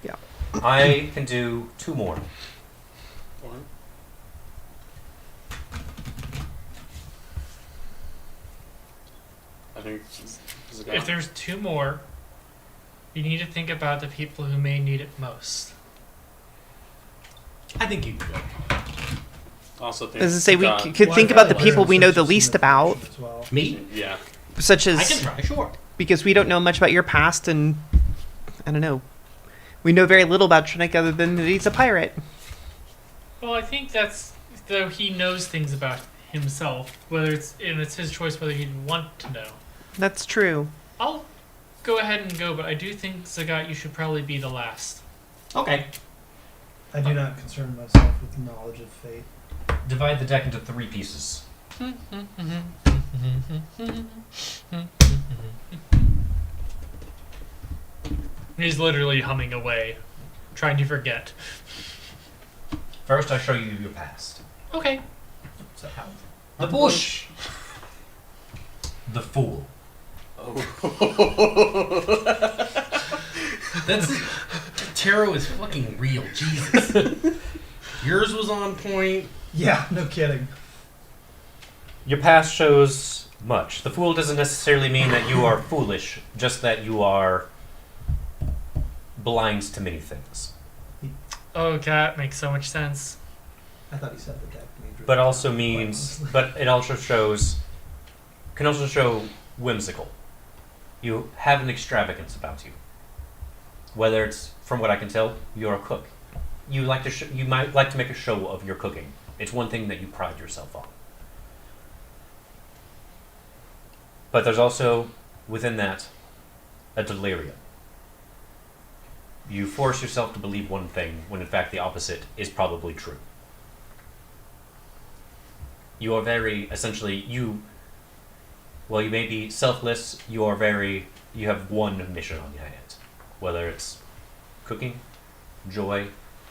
Yeah. I can do 2 more. I think. Is it If there's 2 more, you need to think about the people who may need it most. I think you can go. also think. As I say, we God- could Well, think I about the thought people we know the Larry least was about, as well. Me? Yeah. such I can as try, sure. because we don't know much about your past, and I don't know. We know very little about Trinik other than that he's a pirate. Well, I think that's though he knows things about himself, whether it's his choice whether he'd want to know. That's true. I'll go ahead and go, but I do think Zagat, you should probably be the last. Okay. I do not concern myself with knowledge of fate. Divide the deck into 3 pieces. He's literally humming away, trying to forget. First, I show you your past. Okay. So how? The bush. The fool. That's tarot is fucking real. Jesus. Yours was on point. Yeah, no kidding. Your past shows much. The fool doesn't necessarily mean that you are foolish, just that you are blind to many things. Oh, that makes so much sense. I thought he said the deck made But also means, but it also shows, can also show whimsical. You have an extravagance about you. Whether it's, from what I can tell, you're a cook. You like to, you might like to make a show of your cooking. It's one thing that you pride yourself on. But there's also, within that, a delirium. You force yourself to believe one thing when in fact the opposite is probably true. You are very, essentially, while you may be selfless, you have one mission on your hand. Whether it's cooking, joy,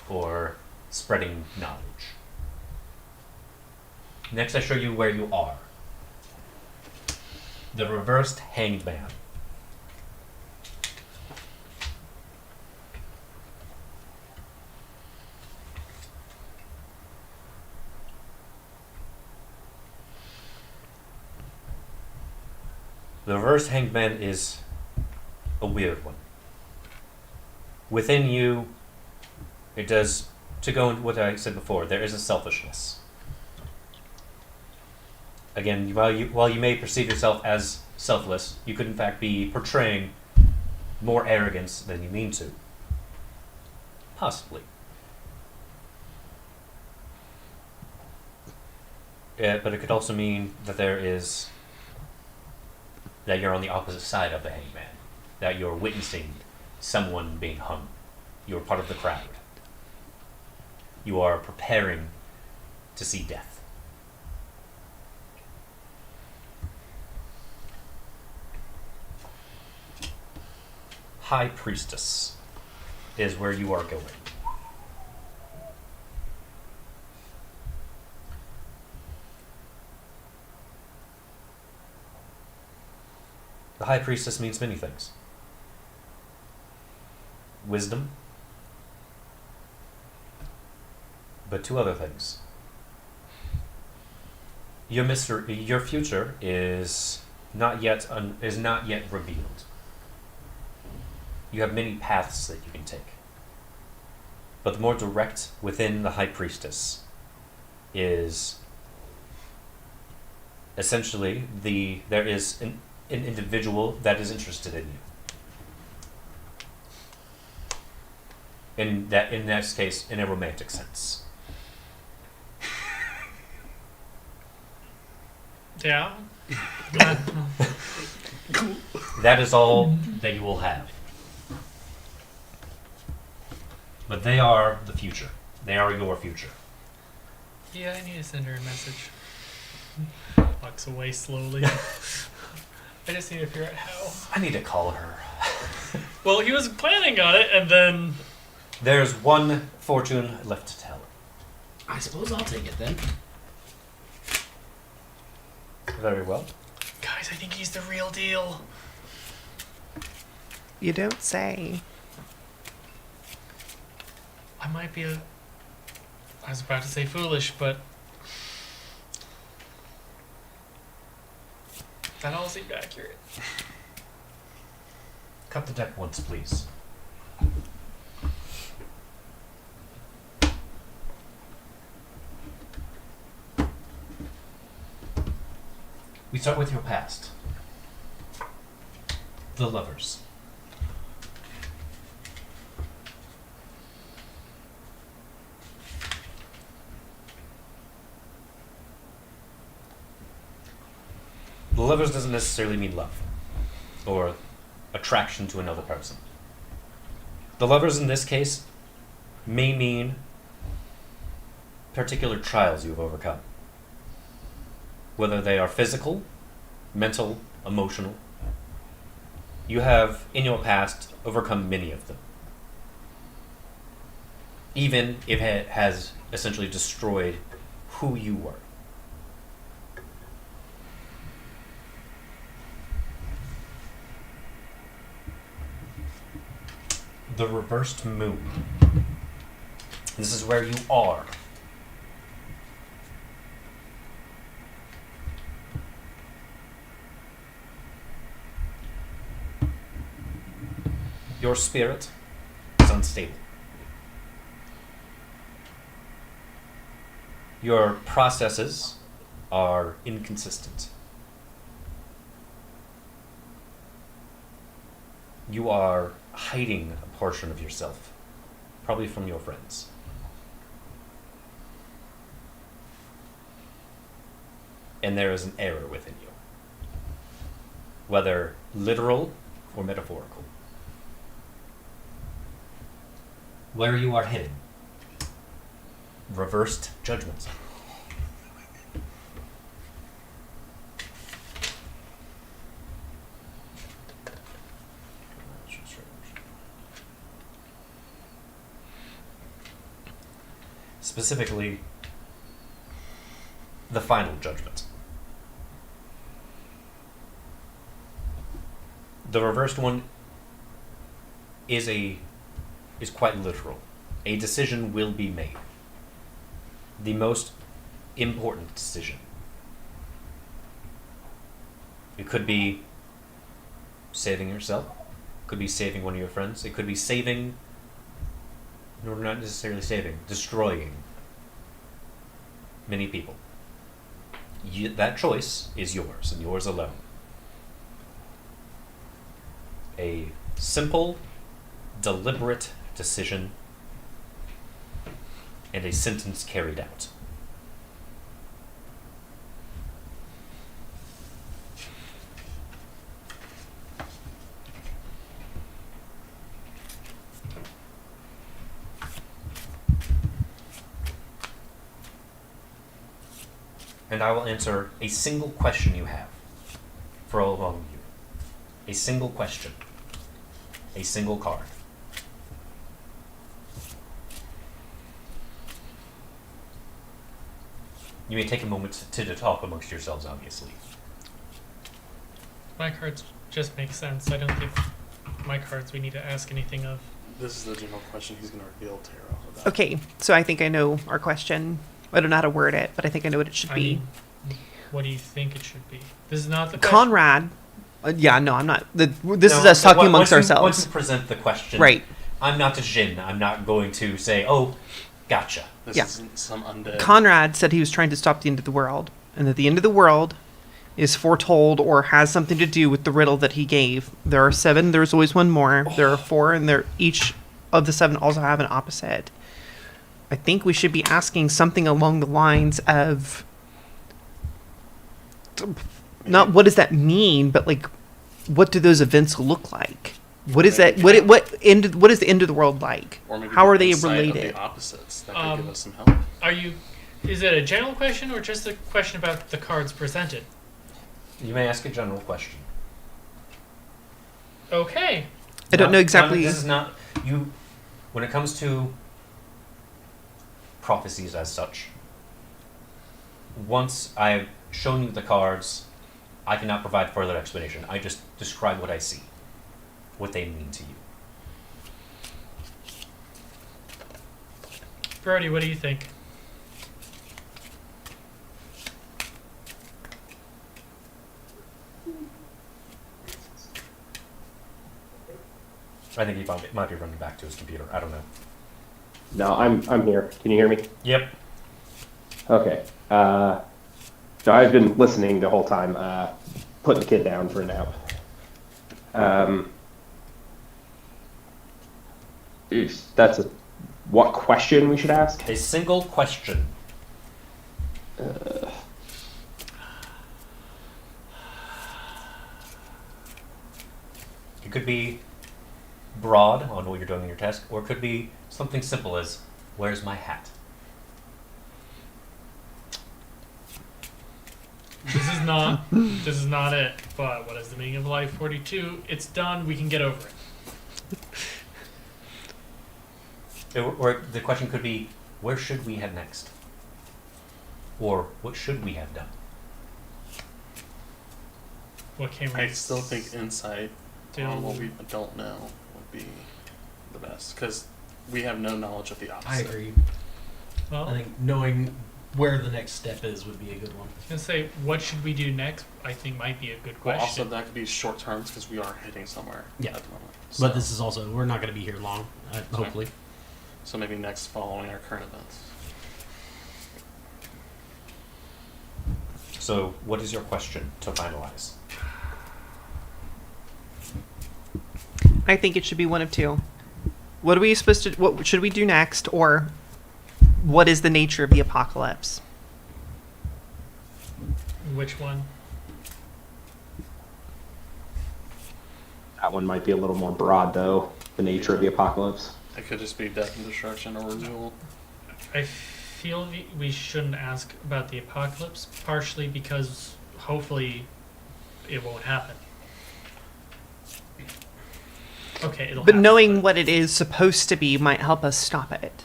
or spreading knowledge. Next I show you where you are. The reversed hanged man. The reverse hanged man is a weird one. Within you, it does, to go into what I said before, there is a selfishness. Again, while you may perceive yourself as selfless, you could in fact be portraying more arrogance than you mean to. Possibly. But it could also mean that that you're on the opposite side of the hangman, that you're witnessing someone being hung. You're part of the crowd. You are preparing to see death. High Priestess is where you are going. The High Priestess means many things. Wisdom, but two other things. Your future is not yet revealed. You have many paths that you can take, but the more direct within the High Priestess is essentially there is an individual that is interested in you. In this case, in a romantic sense. Yeah. That is all that you will have. But they are the future. They are your future. Yeah, I need to send her a message. Walks away slowly. I just need to figure out how. I need to call her. Well, he was planning on it, and then... There's one fortune left to tell. I suppose I'll take it then. Very well. Guys, I think he's the real deal. You don't say. I might be a... I was about to say foolish, but... That all seemed accurate. Cut the deck once, please. We start with your past. The lovers. The lovers doesn't necessarily mean love or attraction to another person. The lovers in this case may mean particular trials you've overcome. Whether they are physical, mental, emotional. You have, in your past, overcome many of them. Even if it has essentially destroyed who you were. The reversed moon. This is where you are. Your spirit is unstable. Your processes are inconsistent. You are hiding a portion of yourself, probably from your friends. And there is an error within you, whether literal or metaphorical. Where you are hidden. Reversed judgments. Specifically, the final judgment. The reversed one is quite literal. A decision will be made. The most important decision. It could be saving yourself. It could be saving one of your friends. It could be saving, or not necessarily saving, destroying many people. That choice is yours, and yours alone. A simple, deliberate decision and a sentence carried out. And I will answer a single question you have for all of you. A single question. A single card. You may take a moment to talk amongst yourselves, obviously. My card's just makes sense. I don't think my cards we need to ask anything of. This is the general question he's going to reveal Tarot about. Okay, so I think I know our question. I don't know how to word it, but I think I know what it should I be. mean, what do you think it should be? This is not the question. Conrad. Yeah, no, I'm not. This is No, us talking amongst once ourselves. you present the question, Right. I'm not a Jin. I'm not going to say, "Oh, gotcha." This Yeah. isn't some undead. Conrad said he was trying to stop the end of the world, and that the end of the world is foretold or has something to do with the riddle that he gave. There are 7. There's always one more. There are 4, and each of the 7 also have an opposite. I think we should be asking something along the lines of not what does that mean, but like what do those events look like? What is that? What is the end of the world like? Or maybe How the are they insight of related? the opposites that could give us some help. Is it a general question or just a question about the cards presented? You may ask a general question. Okay. I don't know exactly. This is not you. When it comes to prophecies as such, once I've shown you the cards, I cannot provide further explanation. I just describe what I see, what they mean to you. Brody, what do you think? I think he might be running back to his computer. I don't know. No, I'm here. Can you hear me? Yep. Okay. So I've been listening the whole time, putting the kid down for a nap. That's what question we should ask? A single question. It could be broad on what you're doing in your task, or it could be something simple as, "Where's my hat?" This is not it. But what is the meaning of life 42? It's done. We can get over it. Or the question could be, "Where should we head next?" Or, "What should we have done?" What came I still think insight Do- on what we don't know would be the best. Because we have no knowledge of the opposite. I agree. Well, I think knowing where the next step is would be a good one. I was gonna say, what should we do next? I think might be a good Well, question. also, that could be short terms because we are heading somewhere Yeah. at the moment. But this is also, we're not going to be here long, hopefully. So maybe next following our current events. So, what is your question to finalize? I think it should be one of two. What are we supposed to? What should we do next, or what is the nature of the apocalypse? Which one? That one might be a little more broad, though. The nature of the apocalypse. It could just be death and destruction or renewal. I feel we shouldn't ask about the apocalypse, partially because hopefully it won't happen. Okay, it'll But happen, knowing what it is supposed to be might help us stop it.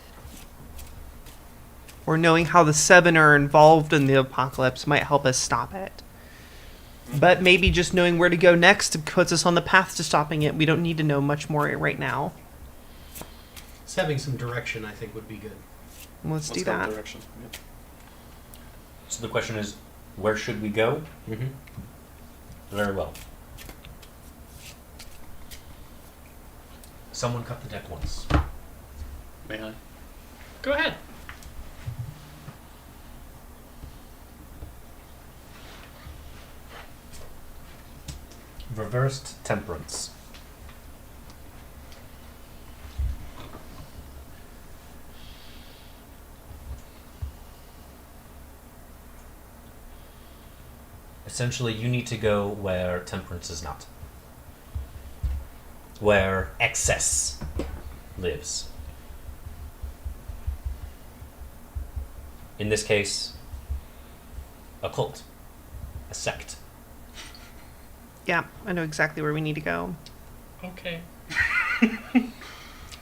Or knowing how the 7 are involved in the apocalypse might help us stop it. But maybe just knowing where to go next puts us on the path to stopping it. We don't need to know much more right now. Just having some direction, I think, would be good. Let's do go that. direction. Yep. So the question is, where should we go? Mm-hmm. Very well. Someone cut the deck once. May I? Go ahead. Reversed temperance. Essentially, you need to go where temperance is not. Where excess lives. In this case, a cult. A sect. Yeah, I know exactly where we need to go. Okay.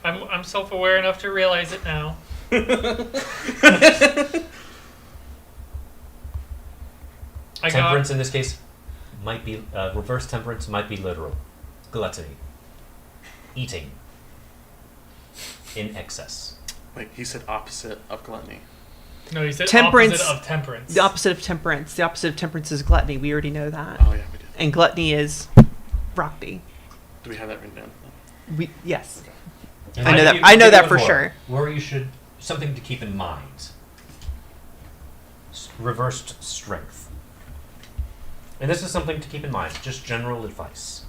I'm self-aware enough to realize it now. Temperance in this case, might be reverse temperance might be literal. Gluttony. Eating. In excess. Wait, he said opposite of gluttony. No, he said Temperance- opposite of temperance. The opposite of temperance. The opposite of temperance is gluttony. We already know that. Oh yeah, we did. And gluttony is Rockby. Do we have that written down? Yes. And I know I'll that- give you- I know I'll give that you for one more, sure. Where you should something to keep in mind. Reversed strength. And this is something to keep in mind. Just general advice.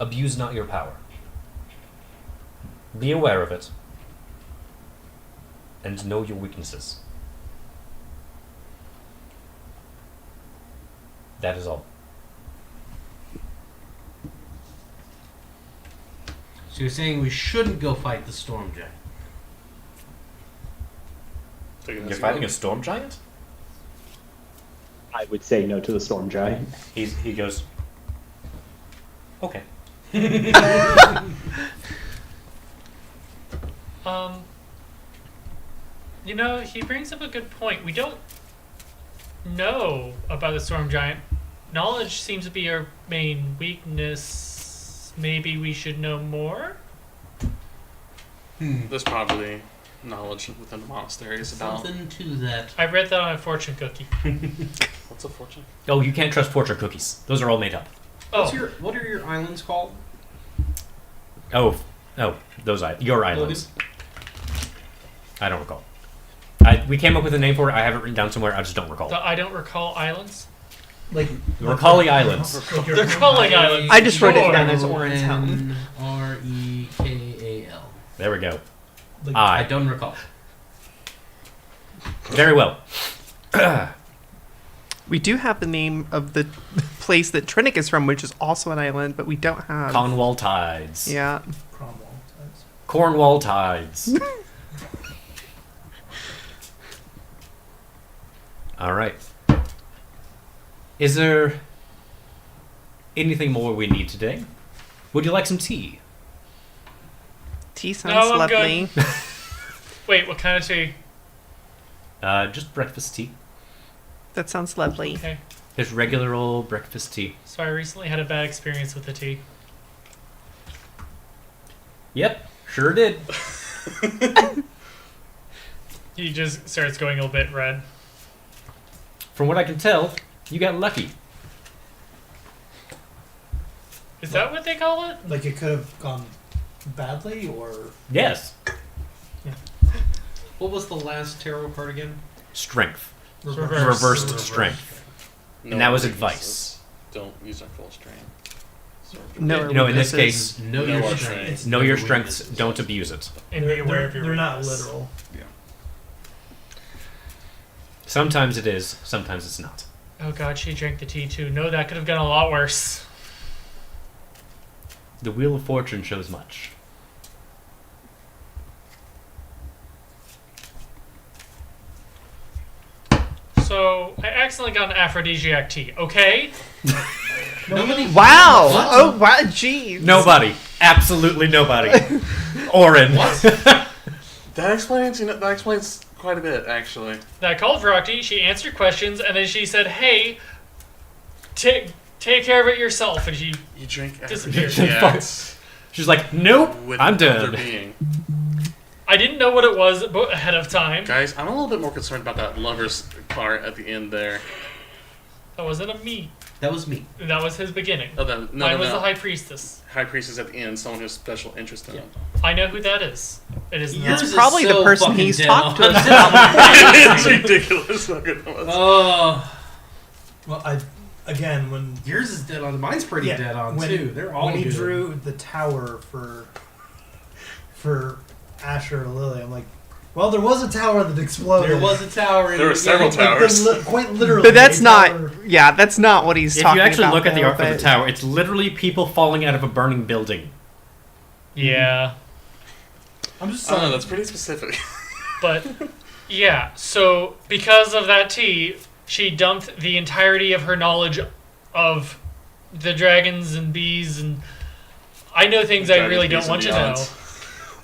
Abuse not your power. Be aware of it. And know your weaknesses. That is all. So you're saying we shouldn't go fight the storm giant? You're fighting a storm giant? I would say no to the storm giant. He goes, okay. You know, he brings up a good point. We don't know about the storm giant. Knowledge seems to be our main weakness. Maybe we should know more? There's probably knowledge within the monasteries about Something to that. I read that on a fortune cookie. what's a fortune. Oh, you can't trust fortune cookies. Those are all made up. Oh, What are your islands called? Oh, those your islands. I don't recall. We came up with a name for it. I have it written down somewhere. I just don't recall. I don't recall islands. Like Recalling Islands. They're calling islands. I just wrote it down Sure. as Orin's home. Rekal. There we go. Like, I I. don't recall. Very well. We do have the name of the place that Trinic is from, which is also an island, but we don't have. Cornwall Tides. Yeah. Cromwell says. Cornwall Tides. All right. Is there anything more we need today? Would you like some tea? Tea sounds No, I'm lovely. Wait, what kind of tea? Just breakfast tea. That sounds lovely. Okay. Just regular old breakfast tea. So I recently had a bad experience with the tea. Yep, sure did. He just starts going a little bit red. From what I can tell, you got lucky. Is that what they call it? Like it could have gone badly, or Yes. What was the last tarot card again? Strength. Reverse. Reversed strength. And that was advice. Don't use our full strength. No, You know, in this weaknesses. case, Know Know your our strengths. strengths. know your strengths, don't abuse it. And be aware of your they're not weakness. literal. Sometimes it is, sometimes it's not. Oh god, she drank the tea too. No, that could have gone a lot worse. The Wheel of Fortune shows much. So, I accidentally got an aphrodisiac tea, okay? Nobody. Wow. Oh, wow. Jeez. Nobody. Absolutely nobody. Orin. What? That explains quite a bit, actually. I called Rocky, she answered questions, and then she said, hey, take care of it yourself. And she You drink Disappeared. aphrodisiacs She's like, nope, with I'm another dead. being. I didn't know what it was ahead of time. Guys, I'm a little bit more concerned about that lover's part at the end there. That wasn't a me. That was me. That was his beginning. Oh, no, Mine was no. the high priestess. High priestess at the end, someone who has special interest in him. I know who that is. It is Yours not. It's is probably the so person fucking he's dead talked to on. us about. It's ridiculous. How good that was. Oh, Well, again when yours is dead on. Mine's pretty Yeah, dead on when- too. They're all when he good. drew the tower for Asher or Lily, I'm like, well, there was a tower that exploded. There was a tower. In There were the several beginning. towers. Quite literally. But that's a not. tower. Yeah, that's not what he's If talking you about. actually look at the though, arc of the but- tower, it's literally people falling out of a burning building. Yeah. I'm just I don't know, saying. that's pretty specific. But, yeah. So, because of that tea, she dumped the entirety of her knowledge of the dragons and bees, and I know things I Dragons, really bees, don't want to and know. beyonds.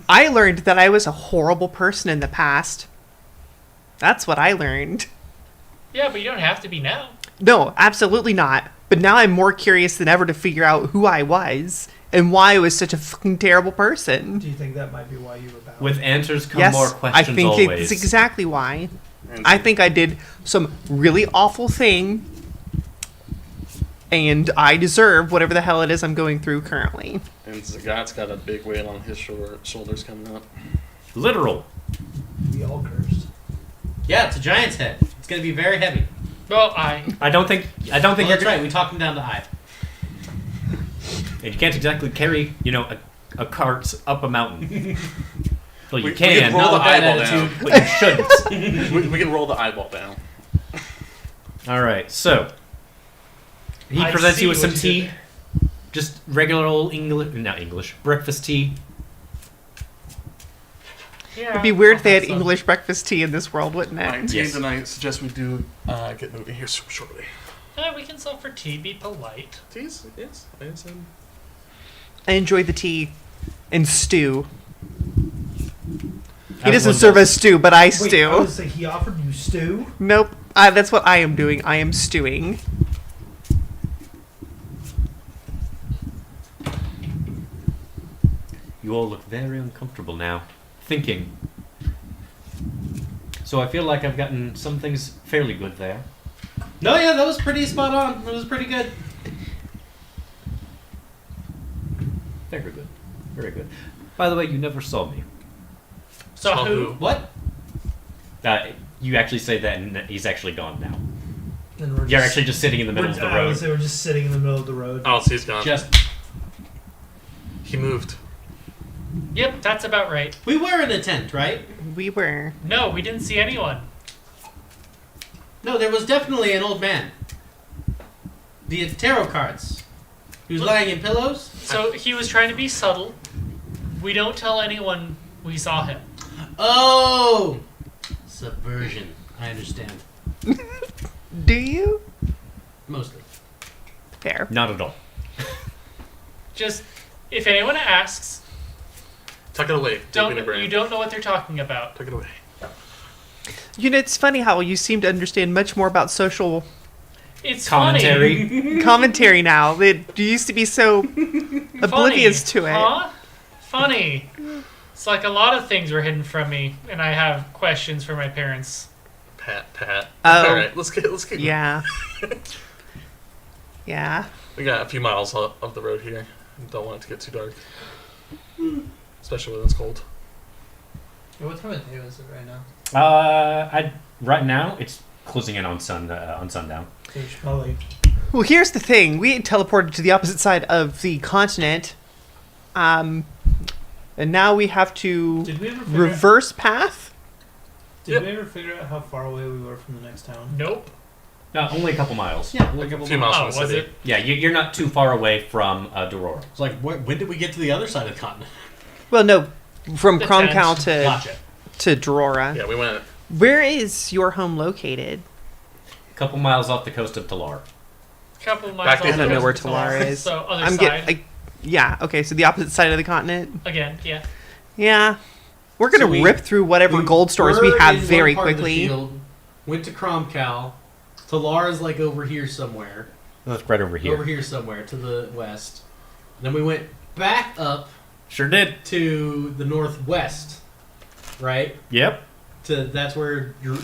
I learned that I was a horrible person in the past. That's what I learned. Yeah, but you don't have to be now. No, absolutely not. But now I'm more curious than ever to figure out who I was and why I was such a fucking terrible person. Do you think that might be why you rebelled? With answers come Yes, more I questions think always. it's exactly why. I think I did some really awful thing, and I deserve whatever the hell it is I'm going through currently. And Zagat's got a big weight on his shoulders coming up. Literal. We all cursed. Yeah, it's a giant's head. It's going to be very heavy. Well, I don't think Well, you're that's right. We talked him down to I. And you can't exactly carry, a cart up a mountain. Well, you We can. can roll the Not with that eyeball down. attitude. But you shouldn't. We can roll the eyeball down. All right, so he I presents see you with some what you did tea, just regular old English breakfast tea. yeah, It'd be weird if they had I'll have some. English breakfast tea in this world, wouldn't My it? team Yes. tonight suggest we do get moving here shortly. We can sell for tea. Be polite. Teas? Yes. I understand. I enjoy the tea and stew. He As doesn't one serve does. us stew, but I Wait, stew. I was say he offered you stew. Nope. That's what I am doing. I am stewing. You all look very uncomfortable now, thinking. So I feel like I've gotten some things fairly good there. No, yeah, that was pretty spot on. That was pretty good. Very good. Very good. By the way, you never saw me. So Saw who? What? You actually say that, and he's actually gone now. And we're You're actually just sitting in the middle of the I would road. say we're just sitting in the middle of the road. Oh, so he's gone. Just He moved. Yep, that's about right. we were in a tent, right? We were. No, we didn't see anyone. No, there was definitely an old man. The tarot cards. He was lying in pillows. So he was trying to be subtle. We don't tell anyone we saw him. Oh, subversion. I understand. Do you? Mostly. Fair. Not at all. Just if anyone asks, Tuck it away. Deep in your brain. you don't know what they're talking about. Tuck it away. It's funny how you seem to understand much more about social It's Commentary. commentary now. That you used to be so funny. oblivious to it. Huh? Funny. It's like a lot of things were hidden from me, and I have questions for my parents. Pat. Oh. All right, let's keep. Yeah. Yeah. We got a few miles of the road here. Don't want it to get too dark, especially when it's cold. What time of day is it right now? Right now it's closing in on sundown. So we should probably. Well, here's the thing. We had teleported to the opposite side of the continent. And now we have to Did we ever figure reverse path? Did we ever figure out how far away we were from the next town? Nope. No, only a couple miles. Yeah, Like like a few miles Oh, from the was city. it? Yeah, you're not too far away from Dorora. It's like, when did we get to the other side of the continent? Well, no. From The Kromkow tent. Gotcha. to Drora. Yeah, we went. Where is your home located? A couple miles off the coast of Talar. Couple of miles. Back to off I don't know the where coast of Talar Talar. is. So other I'm side. yeah, okay, so the opposite side of the continent. Again, yeah. Yeah. We're going to So we- rip through whatever gold stores we were have in very one part of the quickly. field, went to Kromkow. Talar's like over here somewhere. That's right over here. Over here somewhere to the west. Then we went back up Sure did. to the northwest, right? Yep. That's where your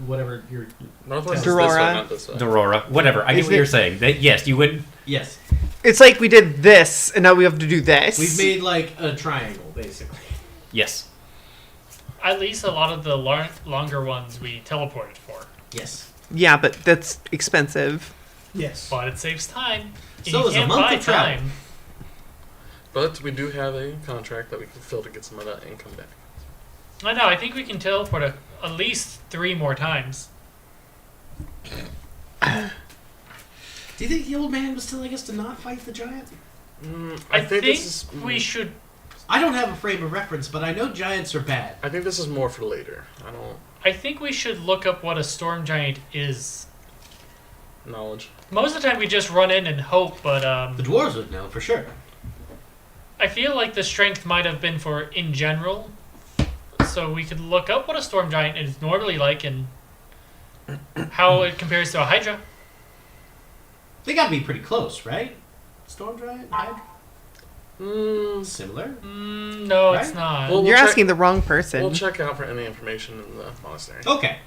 whatever your Northwest is this Dorora. way, not this way. Dorora. Whatever. I get Is what it- you're saying. Yes, you would. yes. It's like we did this, and now we have to do this. We've made like a triangle basically. Yes. At least a lot of the longer ones we teleported for. Yes. Yeah, but that's expensive. Yes. But it saves time. And So you is a can't month buy of travel. time. But we do have a contract that we can fill to get some of that income back. I know. I think we can teleport at least 3 more times. Do you think the old man was telling us to not fight the giant? I think this is. we should. I don't have a frame of reference, but I know giants are bad. I think this is more for later. I don't I think we should look up what a storm giant is. knowledge. Most of the time, we just run in and hope, but The dwarves would know for sure. I feel like the strength might have been for in general. so we could look up what a storm giant is normally like and how it compares to a hydra. They gotta be pretty close, right? Storm giant, hydra, similar. No, it's Right? not. Well, You're check- asking the wrong person. We'll check out for any information in the monastery. Okay,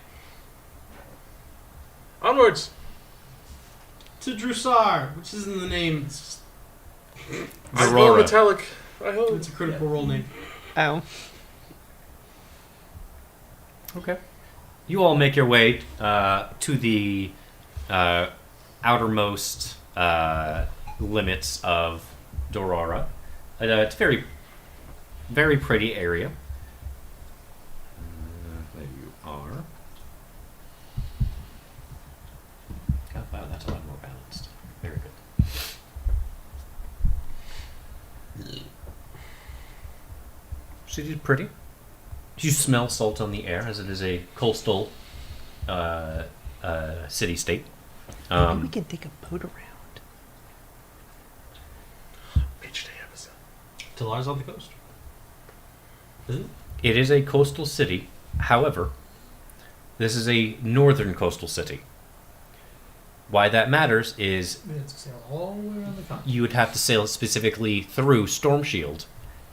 Onwards. to Drusar, which isn't the name. It's, I'm Aurora. more metallic. I hope. it's a critical role name. Oh. Okay. You all make your way to the outermost limits of Dorora. It's a very, very pretty area. There you are. Oh, wow, that's a lot more balanced. Very good. City's pretty. You smell salt on the air as it is a coastal city-state. Maybe we can take a boat around. Beach day episode. Talar's on the coast. Isn't it? It is a coastal city. However, this is a northern coastal city. Why that matters is We had to sail all the way around the continent. you would have to sail specifically through Storm Shield,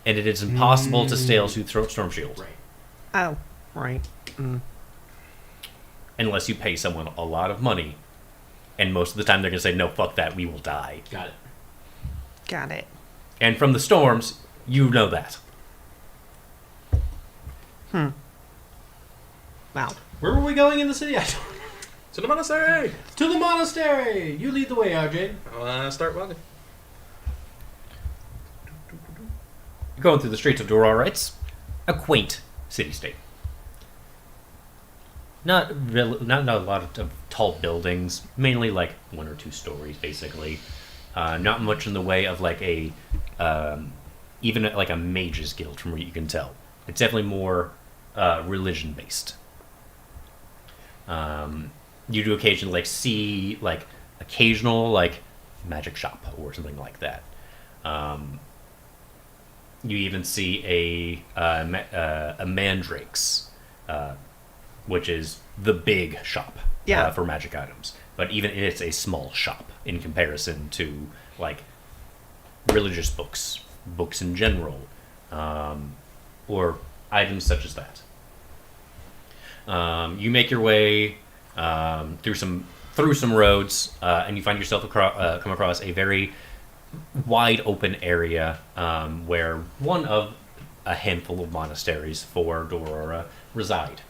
and it is impossible to sail through Storm Shield Right. Oh, right. unless you pay someone a lot of money. And most of the time, they're going to say, "No, fuck that. We will die." Got it. Got it. And from the storms, you know that. Wow. Where were we going in the city? I don't. To the monastery. To the monastery. You lead the way, RJ. I'll start walking. Going through the streets of Dorora, it's a quaint city-state. Not a lot of tall buildings, mainly like 1 or 2 stories, basically. Not much in the way of like a even like a mage's guild, from what you can tell. It's definitely more religion-based. You do occasionally like see like occasional like magic shop or something like that. You even see a Mandrake's, which is the big shop for magic items. But even it's a small shop in comparison to like religious books in general, or items such as that. You make your way through some roads, and you find yourself come across a very wide open area where one of a handful of monasteries for Dorora reside.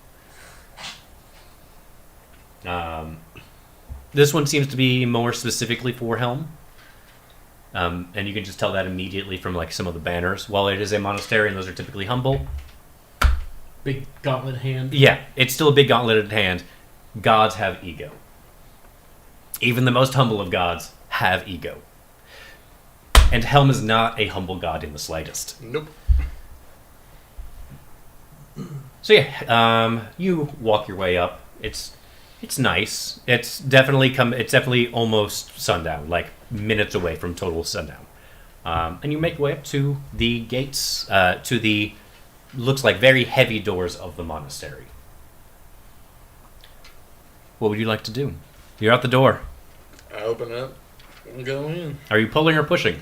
This one seems to be more specifically for Helm, and you can just tell that immediately from like some of the banners. While it is a monastery and those are typically humble, Big gauntlet hand. yeah, it's still a big gauntleted hand. Gods have ego. Even the most humble of gods have ego. And Helm is not a humble god in the slightest. Nope. So yeah, you walk your way up. It's nice. It's definitely almost sundown, like minutes away from total sundown. And you make your way up to the gates, to the looks like very heavy doors of the monastery. What would you like to do? You're out the door. I open it and go in. Are you pulling or pushing?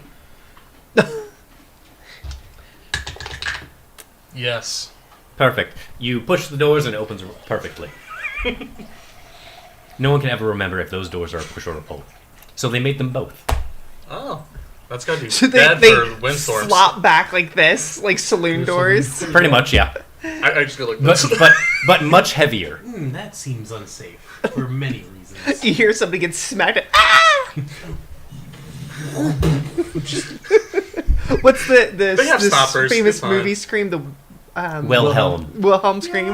Yes. Perfect. You push the doors and it opens perfectly. No one can ever remember if those doors are a push or a pull. So they made them both. Oh. That's gotta be So bad they for windstorms. flop back like this, like saloon doors. Pretty much, yeah. I just go like But this. but much heavier. That seems unsafe for many reasons. You hear somebody get smacked. Ah! What's the They have this stoppers, famous it's fine. movie scream? The Wilhelm. Wilhelm scream.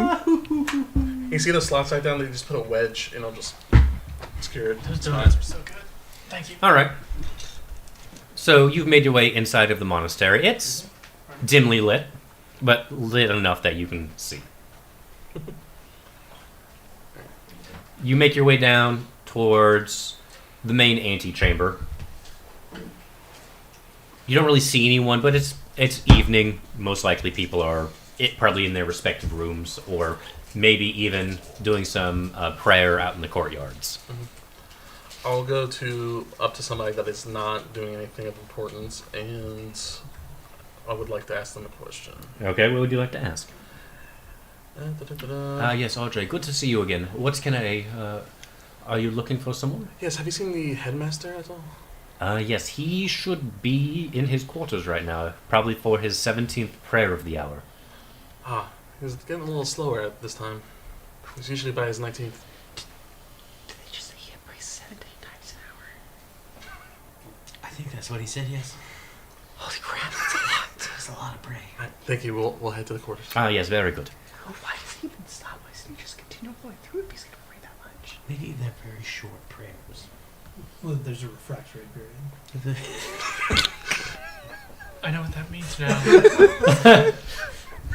You see the slot side down, they just put a wedge and I'll just scare it. Those It's fine. donuts were so good. Thank you. All right. So you've made your way inside of the monastery. It's dimly lit, but lit enough that you can see. You make your way down towards the main antechamber. You don't really see anyone, but it's evening. Most likely people are probably in their respective rooms, or maybe even doing some prayer out in the courtyards. I'll go up to somebody that is not doing anything of importance, and I would like to ask them a question. Okay, what would you like to ask? Da-da-da-da. Yes, Audrey, good to see you again. What can I... are you looking for someone? Yes, have you seen the headmaster at all? Yes, he should be in his quarters right now, probably for his 17th prayer of the hour. Ah, he's getting a little slower at this time. He's usually by his 19th. Did they just say he had prays 17 times an hour? I think that's what he said. Yes. Holy crap, that's a lot. That's a lot of praying. Right, thank you. We'll head to the quarters. Yes, very good. Oh, why does he even stop? Why doesn't he just continue going through if he's going to pray that much? Maybe they're very short prayers. Well, there's a refractory period. I know what that means now.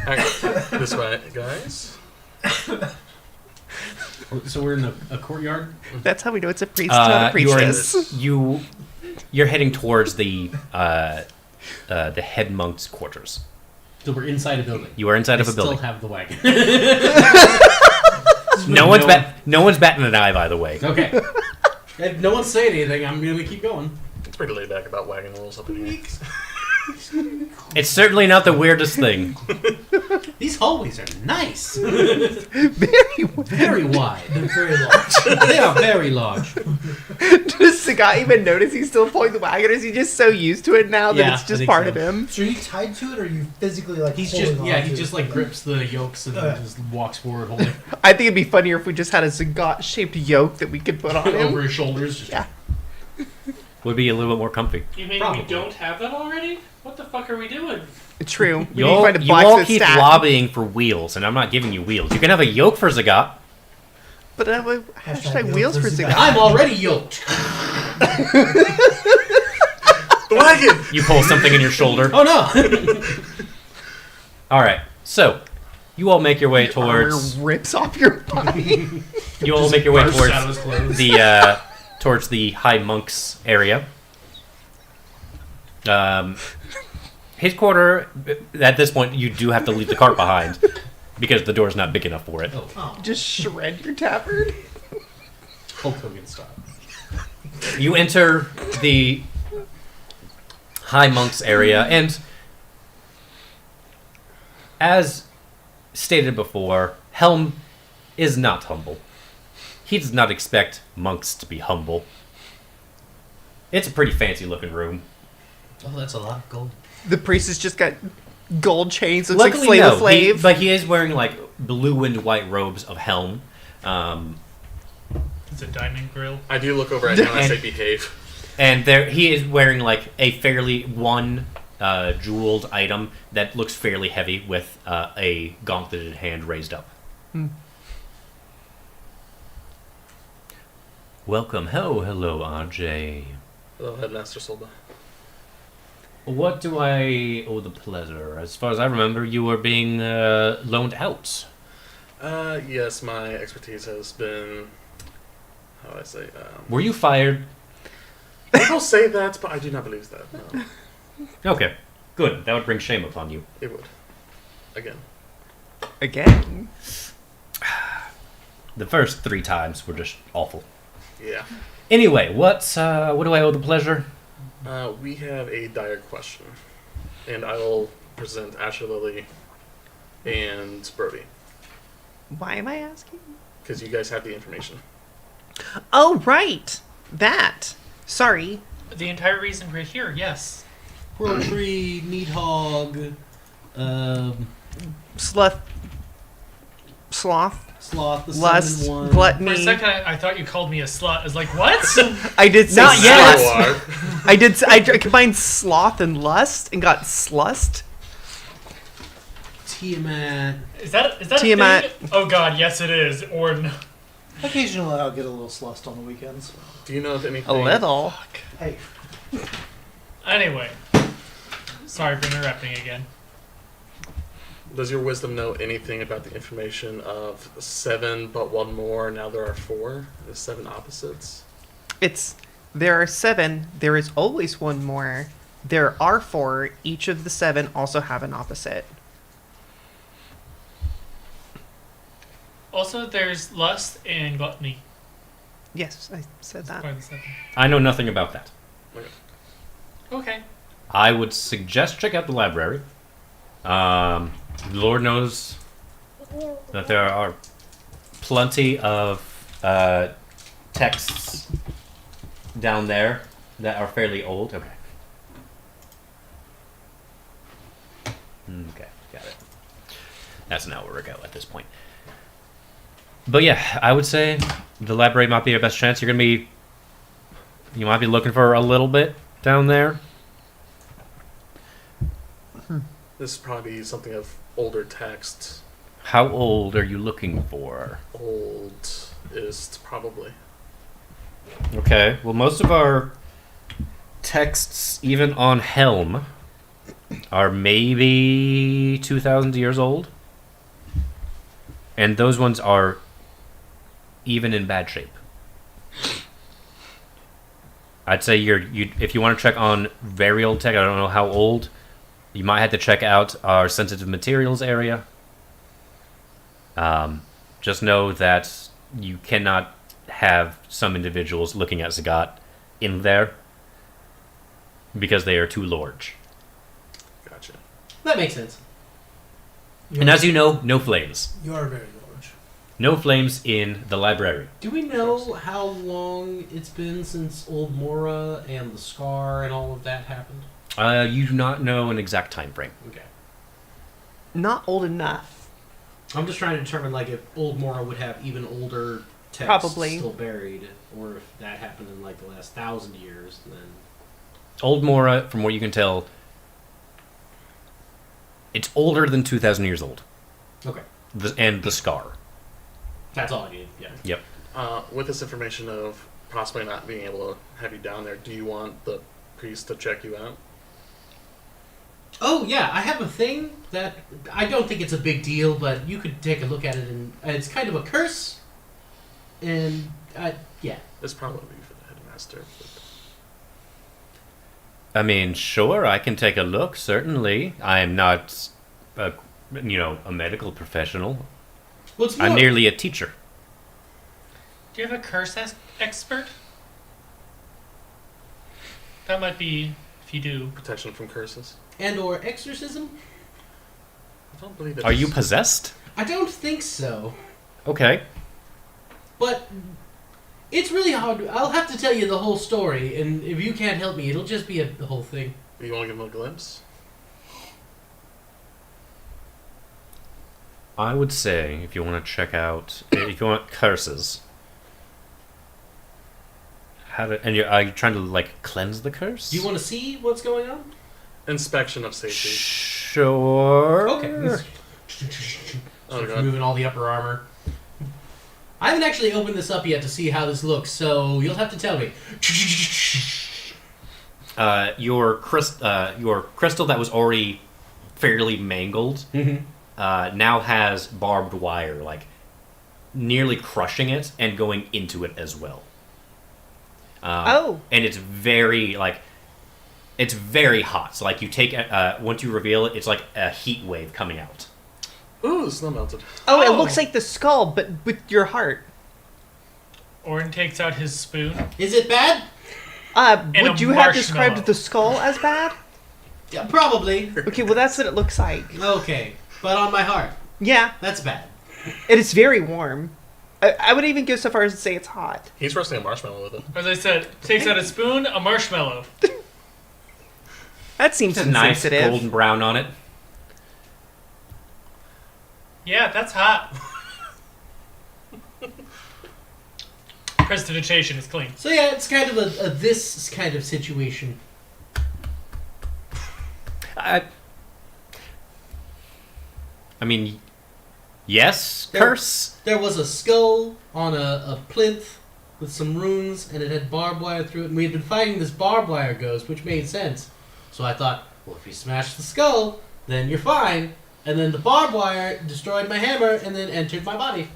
Alright, this way, guys. So we're in a courtyard. That's how we know it's a priest, not a priestess. You're heading towards the head monk's quarters. So we're inside a building. You are inside I of a building. Still have the wagon. No one's batting an eye, by the way. Okay. If no one's saying anything, I'm gonna keep going. It's pretty laid back about wagon rules up in here. It's certainly not the weirdest thing. These hallways are nice. Very well. Very wide. They're very large. They are very large. Does the guy even notice he's still pulling the wagon, or is he just so used to it now that Yeah, it's I just think part so. of him? So are you tied to it, or are you physically like He's holding just on he to just it? like grips the yokes and Okay. just walks forward holding I think it'd be funnier if we just had a Zagat-shaped yoke that we could put on him. over his shoulders. Just, Yeah. Would be a little bit more comfy. You mean Probably. we don't have that already? What the fuck are we doing? True. We need You to all, find a you all blacksmith keep staff. lobbying for wheels, and I'm not giving you wheels. You can have a yoke for Zagat. But hashtag yoke wheels for for Zagat. Zagat. I'm already yoked. The wagon! You pull something in your shoulder. Oh no. All right, so you all make your way Armor towards. rips off your body. You all make your way Bursts out of towards his clothes. towards the High Monk's area. His quarter. At this point, you do have to leave the cart behind because the door's not big enough for it. Oh, Just shred your tavern. Hulk Hogan style. You enter the High Monk's area, and as stated before, Helm is not humble. He does not expect monks to be humble. It's a pretty fancy looking room. Oh, that's a lot of gold. The priest has just got gold chains. Looks like Luckily, Slave no. a Slave. But he is wearing like blue and white robes of Helm. It's a diamond grill. I do look over at him and I say behave. And he is wearing like a fairly jeweled item that looks fairly heavy with a gauntleted hand raised up. Welcome. Hello, RJ. Hello, Headmaster Solba. What do I owe the pleasure? As far as I remember, you were being loaned out. Yes, my expertise has been... How do I say? Were you fired? People say that, but I do not believe that. No, Okay, good. That would bring shame upon you. it would. Again. Again. The first 3 times were just awful. Yeah. Anyway, what do I owe the pleasure? We have a dire question. And I will present Asher Lily and Brody. Why am I asking? Because you guys have the information. Oh, right. That. Sorry. The entire reason we're here, yes. World Tree, Meat Hog, Sloth, Sloth, the lust, 7-in-1. For a gluttony. second, I thought you called me a slut. I was like, what? I did say Not yet. sloth. I did. I combined sloth and lust and got slust. Tiamat. Is that Tiamat. a thing? Oh god, yes it is. Or no. Occasionally, I'll get a little slust on the weekends. Do you know if anything... A little. Hey, Anyway. Sorry for interrupting again. Does your wisdom know anything about the information of 7 but 1 more, now there are 4? The 7 opposites? There are 7. There is always one more. There are 4. Each of the 7 also have an opposite. Also, there's lust and gluttony. Yes, I said that. Part of the 7. I know nothing about that. Okay. I would suggest check out the library. Lord knows that there are plenty of texts down there that are fairly old. Okay. Okay, got it. That's not where we go at this point. But yeah, I would say the library might be your best chance. You might be looking for a little bit down there. This is probably something of older text. How old are you looking for? Oldest, probably. Okay, well, most of our texts, even on Helm, are maybe 2,000 years old. And those ones are even in bad shape. I'd say if you want to check on very old tech, I don't know how old, you might have to check out our sensitive materials area. Just know that you cannot have some individuals looking at Zagat in there because they are too large. Gotcha. That makes sense. And as you know, no flames. You are very large. No flames in the library. Do we know how long it's been since Old Mora and the Scar and all of that happened? You do not know an exact time frame. Okay. Not old enough. I'm just trying to determine, like, if Old Mora would have even older texts Probably. still buried, or if that happened in, like, the last 1,000 years, then... Old Mora, from what you can tell, it's older than 2,000 years old. Okay. And the Scar. That's all I need, yeah. Yep. With this information of possibly not being able to have you down there, do you want the priest to check you out? Oh, yeah, I have a thing that I don't think it's a big deal, but you could take a look at it, and it's kind of a curse. And, yeah. It's probably for the headmaster. I mean, sure, I can take a look, certainly. I am not, a medical professional. Well, it's I'm more- merely a teacher. Do you have a curse expert? That might be, if you do. Protection from curses. And or exorcism? I don't believe it. Are you possessed? I don't think so. Okay. But it's really hard. I'll have to tell you the whole story, and if you can't help me, it'll just be the whole thing. You want to give him a glimpse? I would say, if you want to check out, if you want curses, are you trying to, like, cleanse the curse? Do you want to see what's going on? Inspection of safety. Sure. Okay. Oh, God. Moving all the upper armor. I haven't actually opened this up yet to see how this looks, so you'll have to tell me. Your crystal that was already fairly mangled now has barbed wire, like, nearly crushing it and going into it as well. And it's very, it's very hot. So, like, you take once you reveal it, it's like a heat wave coming out. Ooh, the snow melted. Oh, it looks like the skull, but with your heart. Orin takes out his spoon. Is it bad? And Would a you have marshmallow. described the skull as bad? Yeah, probably. Okay, well that's what it looks like. Okay, but on my heart, Yeah, that's bad. it is very warm. I would even go so far as to say it's hot. He's roasting a marshmallow with it. As I said, takes out a spoon, a marshmallow. That seems It's a nice insensitive. golden brown on it. Yeah, that's hot. Prestidigitation is clean. So yeah, it's kind of a this kind of situation. I mean, yes, There- curse. There was a skull on a plinth with some runes, and it had barbed wire through it, and we had been fighting this barbed wire ghost, which made sense. So I thought, well, if you smash the skull, then you're fine. And then the barbed wire destroyed my hammer and then entered my body.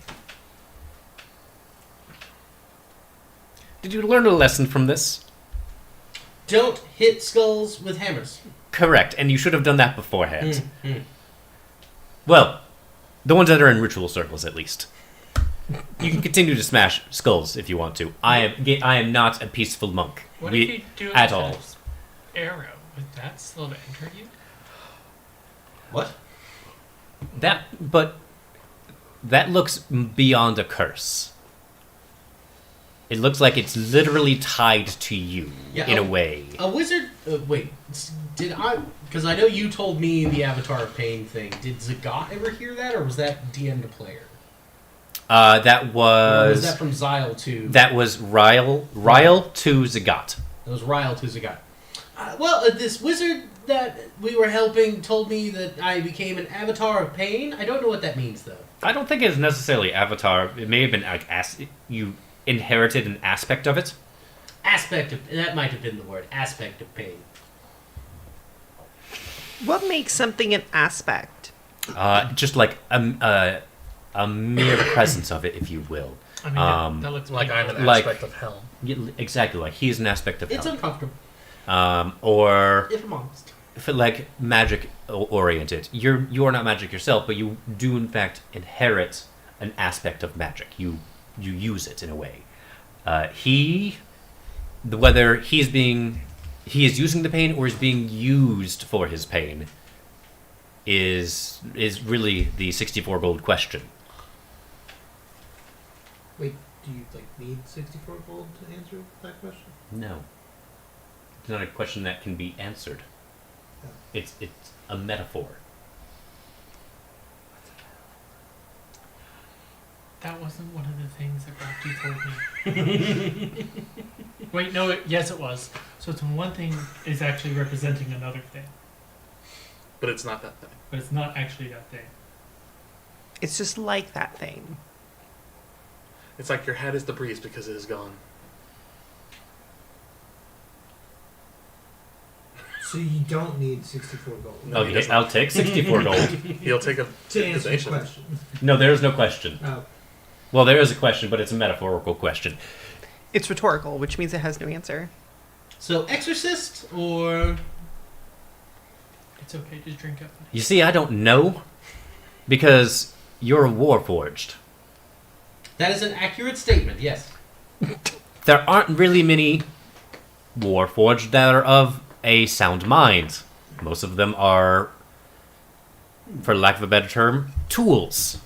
Did you learn a lesson from this? Don't hit skulls with hammers. Correct, and you should have done that beforehand. Mm. Well, the ones that are in ritual circles, at least. You can continue to smash skulls if you want to. I am not a peaceful monk. What if you do it at with all. an arrow? Would that still have injured you? What? But that looks beyond a curse. It looks like it's literally tied to you in a way. A wizard. Wait, did I? Because I know you told me the Avatar of Pain thing. Did Zagat ever hear that, or was that DM to player? That Or was was that from Zyle to? that was Ryle to Zagat. That was Ryle to Zagat. This wizard that we were helping told me that I became an Avatar of Pain. I don't know what that means, though. I don't think it's necessarily Avatar. It may have been like you inherited an aspect of it. That might have been the word. Aspect of pain. What makes something an aspect? Just like a mere presence of it, if you will. I mean, that looks Like I'm an Like- aspect of hell. Yeah, exactly, like he's an aspect of It's hell. uncomfortable, Or if I'm honest. if it, like magic oriented. You are not magic yourself, but you do in fact inherit an aspect of magic. You use it in a way. Whether he is using the pain or is being used for his pain is really the 64 gold question. Wait, do you need 64 gold to answer that question? No. It's not a question that can be answered. Yeah. It's a metaphor. That wasn't one of the things that Rocky told me. Wait, no, yes it was. So it's when one thing is actually representing another thing, But it's not that thing. but it's not actually that thing. It's just like that thing. It's like your head is the breeze because it is gone. So you don't need 64 gold. No, he Okay, does not. I'll take 64 gold. He'll take a To answer the donation. question. No, there is no question. Oh, Well, there is a question, but it's a metaphorical question. It's rhetorical, which means it has no answer. So, exorcist or It's okay, just drink up. You see, I don't know because you're warforged. that is an accurate statement. Yes. There aren't really many warforged that are of a sound mind. Most of them are, for lack of a better term, tools.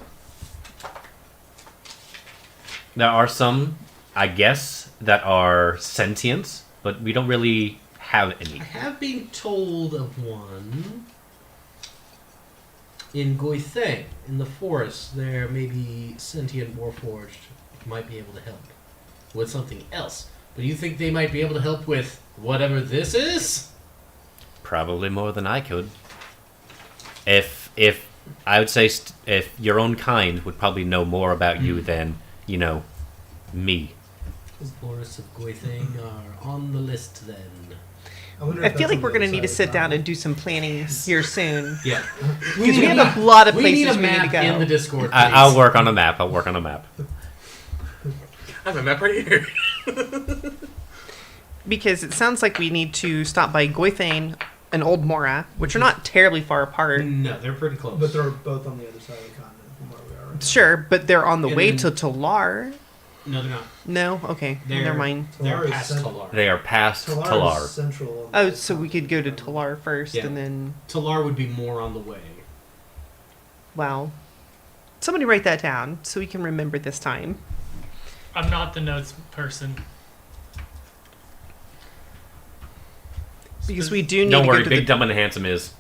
There are some, I guess, that are sentient, but we don't really have any. I have been told of one in Goitheng, in the forest. There may be sentient warforged who might be able to help with something else. But you think they might be able to help with whatever this is? Probably more than I could. If I would say if your own kind would probably know more about you than me. The forests of Goitheng are on the list then. wonder I if feel that's like on we're the going to other need to side sit of down the and do some planning here soon. Yeah. Because we have a lot of We need places a we need to map go. in the Discord. I'll please. work on a map. I'll work on a map. I have a map right here. Because it sounds like we need to stop by Goithane and Old Mora, which are not terribly far apart. No, they're pretty close. But they're both on the other side of the continent from where we are. Right Sure, but they're on the And way then- to Talar. no, they're not. No? Okay. They're, Never mind. They're Talar is past central. Talar. They are past Talar Talar. is central. on Oh, the so we could go to continent. Talar first Yeah. and then... Talar would be more on the way. Wow. Somebody write that down so we can remember this time. I'm not the notes person. Because we do need Don't to worry, go to Big the Dumb and Handsome is.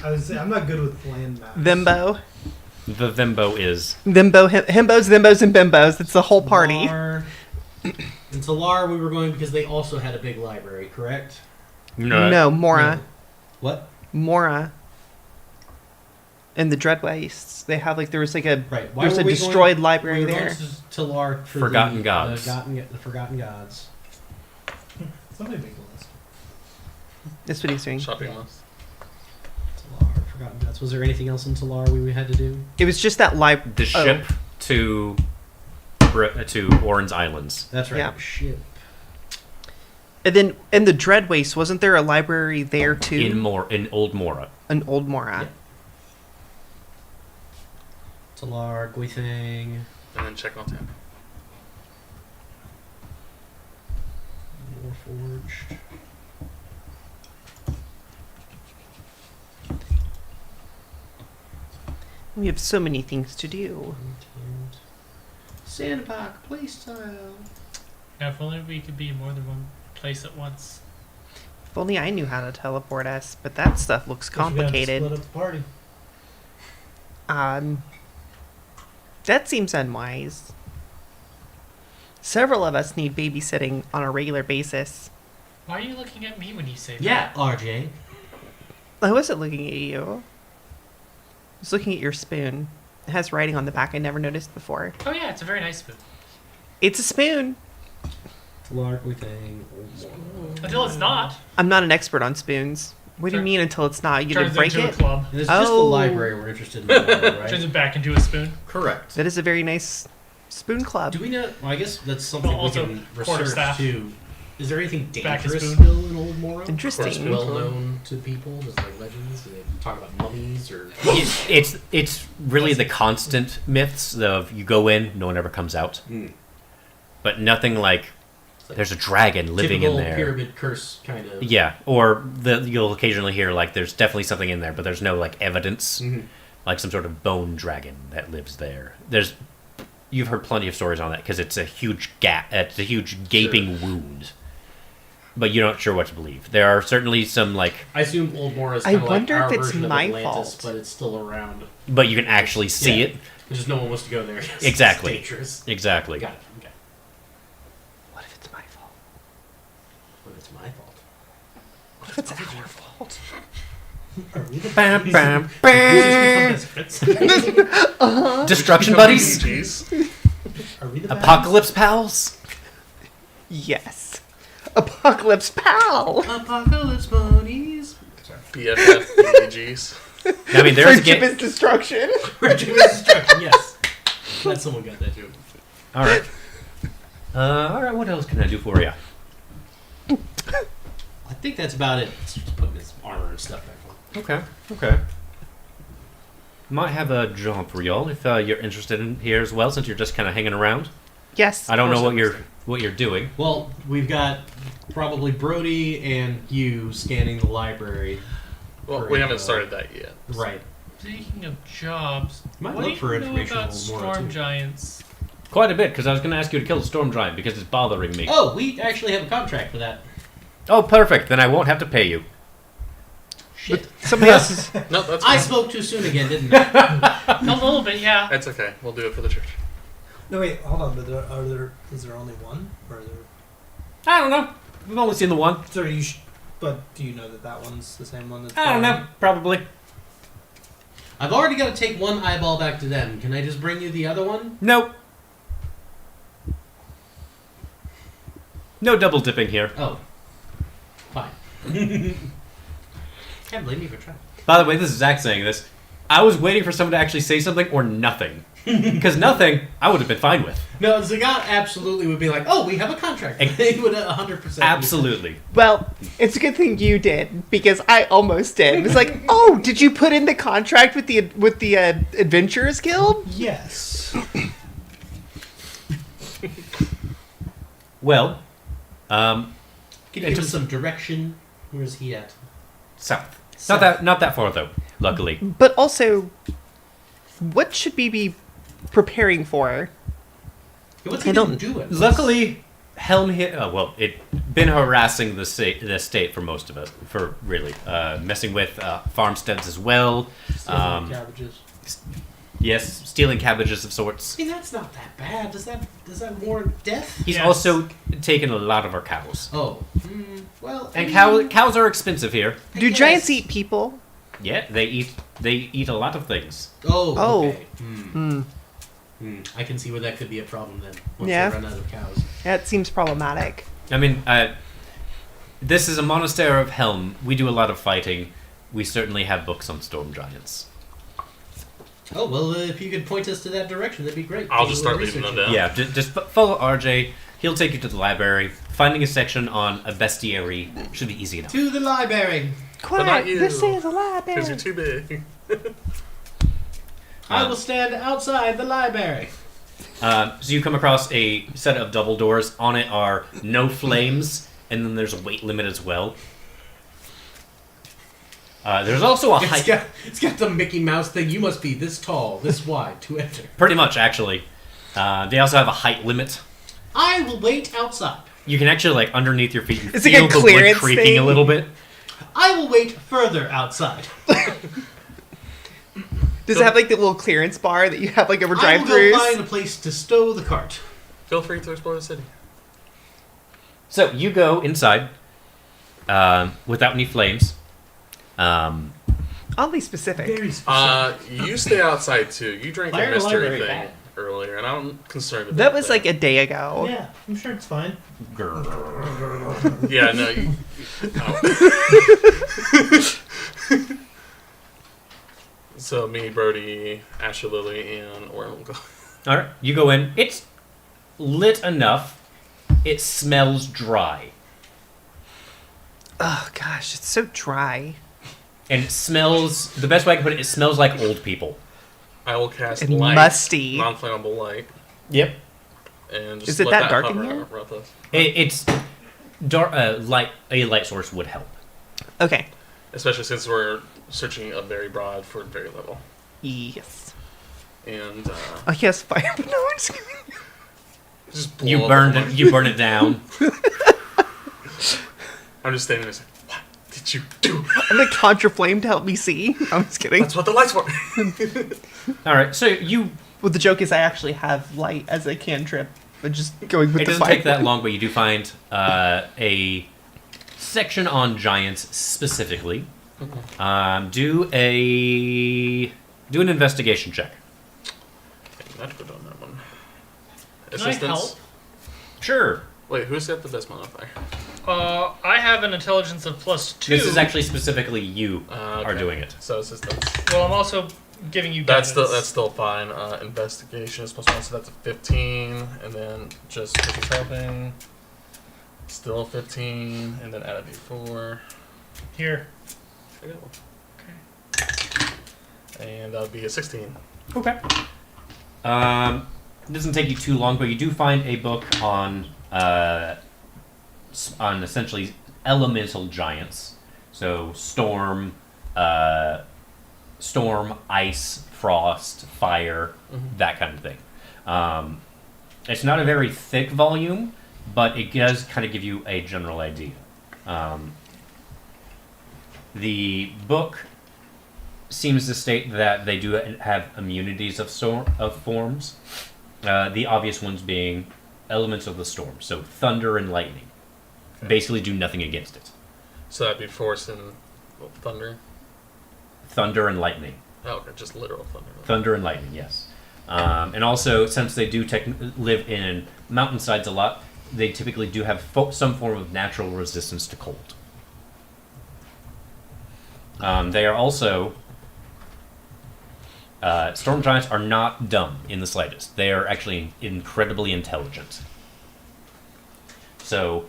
I was saying, I'm not good with land maps. Thimbo. The Thimbo is. Himbos, Thimbos, and Bimbos. It's the whole party. Talar, in Talar, we were going because they also had a big library, correct? No, Mora. No. What? Mora. And the Dread Wastes. They have there was a Right. Why there's were a we destroyed going, library we were there. going to Talar for Forgotten Gods. The Forgotten Gods. Somebody make a list. That's what he's doing. Shopping list. Talar, Forgotten Gods. Was there anything else in Talar we had to do? It was just that library. The ship to Oran's Islands. That's right. Yeah. Ship. And then in the Dread Waste, wasn't there a library there too? In Old Mora. An Old Mora. Yeah. Talar, Goitheng. and then check on tap. Warforged. We have so many things to do. Sandbox playstyle. Now, if only we could be in more than one place at once. If only I knew how to teleport us, but that stuff looks Guess we gotta complicated. Split up the party. That seems unwise. Several of us need babysitting on a regular basis. Why are you looking at me when you say Yeah, RJ. I wasn't looking at you. I was looking at your spoon. It has writing on the back I never noticed before. that? Oh yeah, it's a very nice spoon. It's a spoon. Larkly thing. Until it's not. I'm not an expert on spoons. What do you Turn- mean until it's not? You didn't Turns break into it? a club. And it's just the Oh. library we're interested in, right? Turns it back into a spoon. Correct. That is a very nice spoon club. Do we know? Well, I guess that's something Well, we also can quarterstaff. research too. Is there anything Back to dangerous spoon. still in Old Moro? Interesting. Well known to people? There's like legends. Do they talk about mummies or? It's really the constant myths of you go in, no one ever comes out, but nothing like there's a dragon living in Typical there. pyramid curse kind of. Yeah, or you'll occasionally hear like there's definitely something in there, but there's no like evidence, like some sort of bone dragon that lives there. You've heard plenty of stories on that because it's a huge gap, it's a huge gaping wound. But you're not sure what to believe. There are certainly some like, I assume Old Moro is I kind of like wonder our if it's version of my Atlantis, fault. but it's still around. but you can actually see Yeah. it. Just no one wants to go there. Exactly. It's dangerous. Exactly. Got it. Okay. What if it's my fault? But it's my fault. What if it's our fault? Are we the Bam, bam, Just bam. become misfits. Destruction buddies, Jeez. Are we the bad apocalypse pals. Yes. Apocalypse Pal! Apocalypse bunnies. BFF BGs. I mean, there's a Friendship game. is destruction. Friendship is destruction. Yes. Glad someone got that joke. All right. All right. What else can I do for you? I think that's about it. Let's just put his armor and stuff back on. Okay. Might have a job for y'all if you're interested in here as well, since you're just kind of hanging around. Yes. I don't know course what you're doing. Well, we've got probably Brody and you scanning the library. Well, For we haven't info. started that yet. Right. Speaking of jobs, Might what look do for you know information about a little more, storm too. giants? Quite a bit, because I was going to ask you to kill the storm giant because it's bothering me. Oh, we actually have a contract for that. Oh, perfect. Then I won't have to pay you. Shit. Somebody else is. No, that's I fine. spoke too soon again, didn't I? A little bit, yeah. That's okay. We'll do it for the church. No, wait, hold on. But is there only one? Or is there. I don't know. We've only seen the one. So but do you know that one's the same one that's. I don't know. Probably. I've already got to take one eyeball back to them. Can I just bring you the other one? Nope. No double dipping here. Oh. Fine. Can't blame me for trying. By the way, this is Zach saying this. I was waiting for someone to actually say something or nothing. Because nothing, I would have been fine with. No, Zagat absolutely would be like, oh, we have a contract. He would 100%. Absolutely. Well, it's a good thing you did because I almost did. It was like, oh, did you put in the contract with the Adventurers Guild? Yes. Well, Can you give us some direction? Where is he at? south. South. Not that far though. Luckily. But also, what should we be preparing for? What's I he don't- been doing? Luckily, Helm hit. Oh well, it been harassing the state for most of it. For really messing with farmsteads as well. Cabbages. Yes, stealing cabbages of sorts. See, that's not that bad. Does that warrant death? He's Yes. also taken a lot of our cows. Oh. Well. And I mean, cows are expensive here. I Do guess. giants eat people? Yeah, they eat a lot of things. Oh. Oh. Okay. I can see where that could be a problem then. Once Yeah. they run out of cows. That seems problematic. I mean, this is a monastery of Helm. We do a lot of fighting. We certainly have books on storm giants. Oh well, if you could point us to that direction, that'd be great. I'll We just will start leaving research them it. down. Yeah, just follow RJ. He'll take you to the library. Finding a section on a bestiary should be easy enough. To the library. Quiet, not you. this is a Because library. you're too big. I will stand outside the library. So you come across a set of double doors. On it are no flames, and then there's a weight limit as well. There's also a height. It's got the Mickey Mouse thing. You must be this tall, this wide to enter. Pretty much, actually. They also have a height limit. I will wait outside. You can actually, like, underneath your feet, you It's feel like a the wood clearance creaking thing. a little bit. I will wait further outside. Does it have like the little clearance bar that you have like over I will go drive-thrus? find a place to stow the cart. Feel free to explore the city. So you go inside without any flames. Oddly specific. Very specific. You stay outside too. You drank Fire a mystery library thing bad. earlier, and I'm concerned about That was like a day ago. Yeah, I'm sure it's fine. Yeah, no. You, So me, Brody, Asher Lily, and Oren will go. All right, you go in. It's lit enough. It smells dry, Oh gosh, it's so dry. and it smells. The best way I can put it, it smells like old people. I will cast And light, musty. non-flammable light, Yep. and just Is it let that dark in hover here? around us. It's dark. Light. A light source would help. Okay. Especially since we're searching a very broad for very little. Yes. And Oh yes, fire. No, I'm just kidding. just blow You up burned the it. You burn it down. I'm just standing there saying, "What did you do?" I'm like contra flame to help me see. I'm just kidding. That's what the lights were. All right. So you. Well, the joke is I actually have light as a cantrip, but just going with It the doesn't fire. take that long, but you do find a section on giants specifically. Do an investigation check. Not good on that one. Can I help? Sure. Wait, who's got the best modifier? I have an intelligence of +2. This is actually specifically you Okay. are doing it. So it's just Well, I'm also giving you that's guidance. still fine. Investigation is +1, so that's a 15, and then just because it's helping, still 15, and then add a d4. Here. Okay. And that would be a 16. Okay. It doesn't take you too long, but you do find a book on essentially elemental giants. So storm, ice, frost, fire, that kind of thing. It's not a very thick volume, but it does kind of give you a general idea. The book seems to state that they do have immunities of forms. The obvious ones being elements of the storm, so thunder and lightning. Okay. Basically do nothing against it. So that'd be force and thunder. Thunder and lightning. Oh, okay, just literal thunder. Thunder and lightning, yes. And also, since they do live in mountainsides a lot, they typically do have some form of natural resistance to cold. They are also... storm giants are not dumb in the slightest. They are actually incredibly intelligent. So,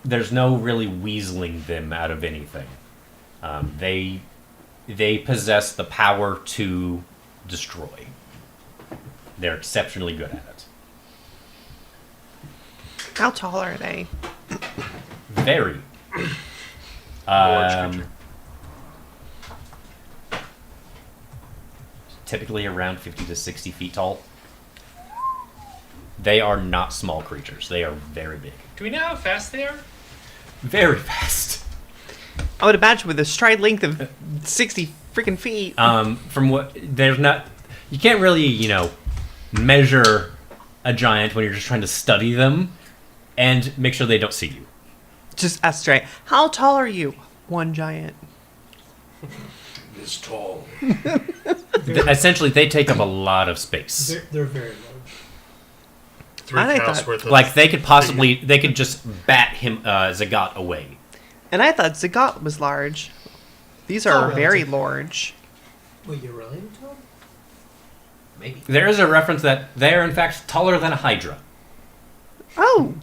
there's no really weaseling them out of anything. They possess the power to destroy. They're exceptionally good at it. How tall are they? Very. Large creature. Typically around 50 to 60 feet tall. They are not small creatures. They are very big. Do we know how fast they are? Very fast. I would imagine with a stride length of 60 freaking feet. From what there's not, you can't really measure a giant when you're just trying to study them and make sure they don't see you. Just ask straight. How tall are you? One giant. This tall. Essentially, they take up a lot of space. They're very large. 3 I counts thought- worth of. Like they could just bat him Zagat away. And I thought Zagat was large. These are Oh, very relative. large. Wait, you're related to them? Maybe. There is a reference that they are in fact taller than a hydra. Oh,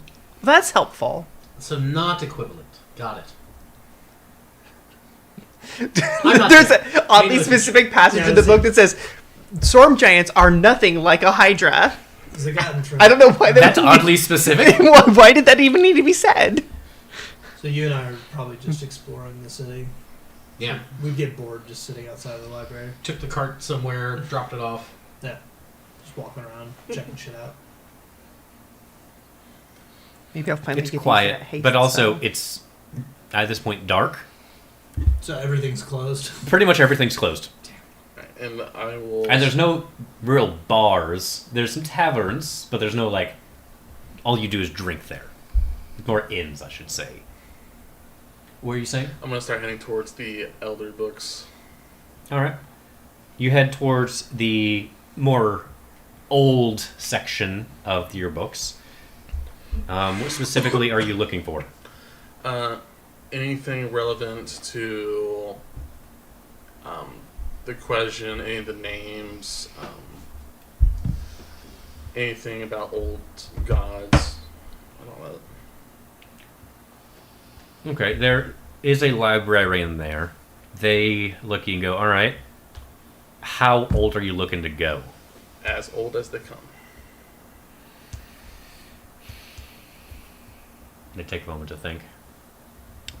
that's helpful. So not equivalent. Got it. I'm not There's saying- an oddly Maybe- specific passage Yeah, in the it's- book that says storm giants are nothing like a hydra. Zagatron. I don't know why That's oddly specific. Why did that even need to be said? So you and I are probably just exploring the city. Yeah. We'd get bored just sitting outside of the library. Took the cart somewhere, dropped it off. Yeah. Just walking around, checking shit out. Maybe I'll finally It's get quiet, into that haste but also spell. it's at this point dark. So everything's closed. Pretty much everything's closed. And I will. And there's no real bars. There's some taverns, but there's no, like, all you do is drink there. More inns, I should say. What are you saying? I'm gonna start heading towards the Elder Books. Alright. You head towards the more old section of your books. What specifically are you looking for? Anything relevant to the question, any of the names, anything about old gods, I don't know. Okay, there is a librarian there. They look at you and go, alright, how old are you looking to go? As old as they come. They take a moment to think.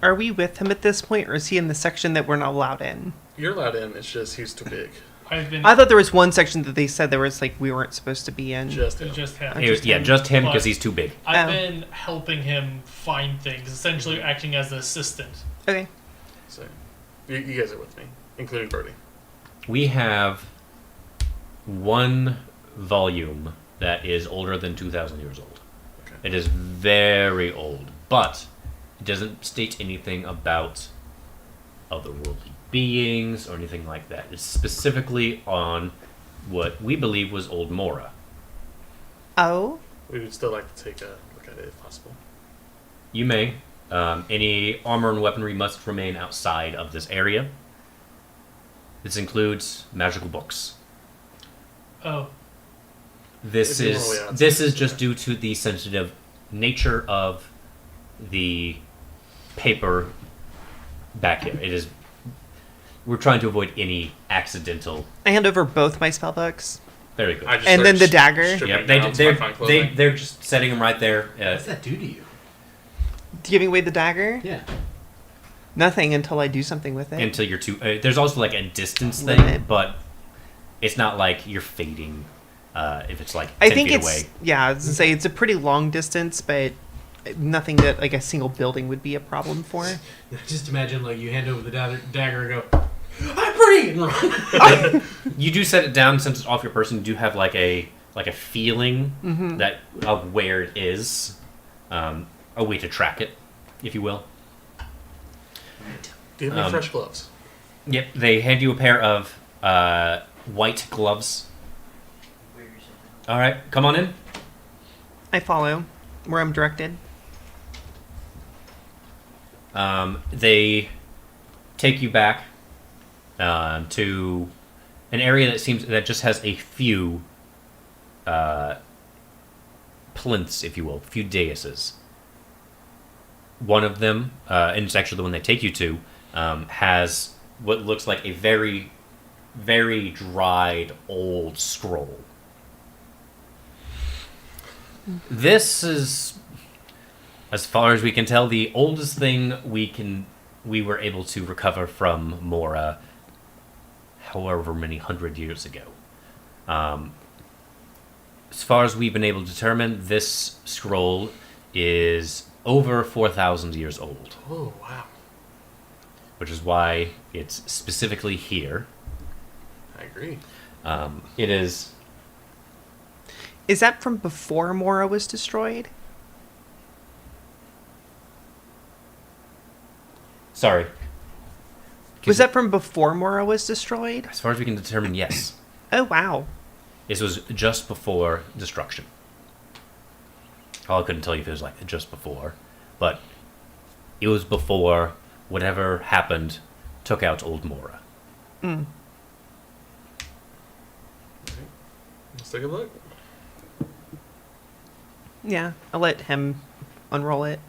Are we with him at this point, or is he in the section that we're not allowed in? You're allowed in, it's just he's too big. I've been I thought there was one section that they said there was like we weren't supposed to be in. Just him. just have. Just him because But- he's too big. I've Oh. been helping him find things, essentially acting as an assistant. Okay. So, you guys are with me, including Birdie. We have one volume that is older than 2,000 years old. Okay. It is very old, but it doesn't state anything about otherworldly beings or anything like that. It's specifically on what we believe was Old Mora. Oh. We would still like to take a look at it if possible. You may. Any armor and weaponry must remain outside of this area. This includes magical books. Oh, This If you is roll it out, this is yeah. just due to the sensitive nature of the paper back here. It is. We're trying to avoid any accidental. I hand over both my spell books. Very good. I just And start then the dagger? stripping Yep, they, down they're, my fine clothing. they're just setting them right there. What does that do to you? Giving away the dagger? Yeah. Nothing until I do something with it. Until you're too. There's also like a distance thing, Limit. but it's not like you're fading. If it's like 10 I think feet it's away. yeah. I was gonna say it's a pretty long distance, but nothing that like a single building would be a problem for. Just imagine like you hand over the dagger and go, I'm free, and run. You do set it down since it's off your person. You do have like a feeling Mm-hmm. that of where it is, a way to track it, if you will. Do you have any fresh gloves? Yep, they hand you a pair of white gloves. All right, come on in. I follow where I'm directed. They take you back to an area that just has a few plinths, if you will, a few daises. One of them, and it's actually the one they take you to, has what looks like a very, very dried old scroll. This is, as far as we can tell, the oldest thing we were able to recover from Mora, however many hundred years ago. As far as we've been able to determine, this scroll is over 4,000 years old, Oh, wow. which is why it's specifically here. I agree. It is. Is that from before Mora was destroyed? Sorry. Was that from before Mora was destroyed? As far as we can determine, yes. Oh wow. This was just before destruction. I couldn't tell you if it was like just before, but it was before whatever happened took out Old Mora. Mm. Let's take a look. Yeah, I'll let him unroll it.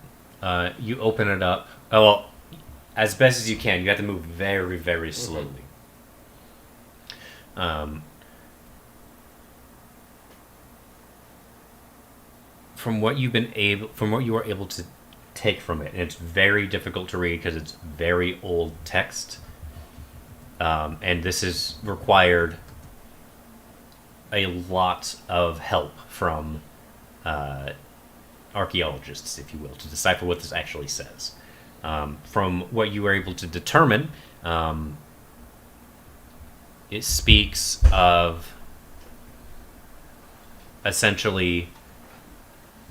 You open it up. Oh, well, as best as you can. You have to move very, very slowly. from what you were able to take from it, and it's very difficult to read because it's very old text, and this is required a lot of help from archaeologists, if you will, to decipher what this actually says. From what you were able to determine, it speaks of essentially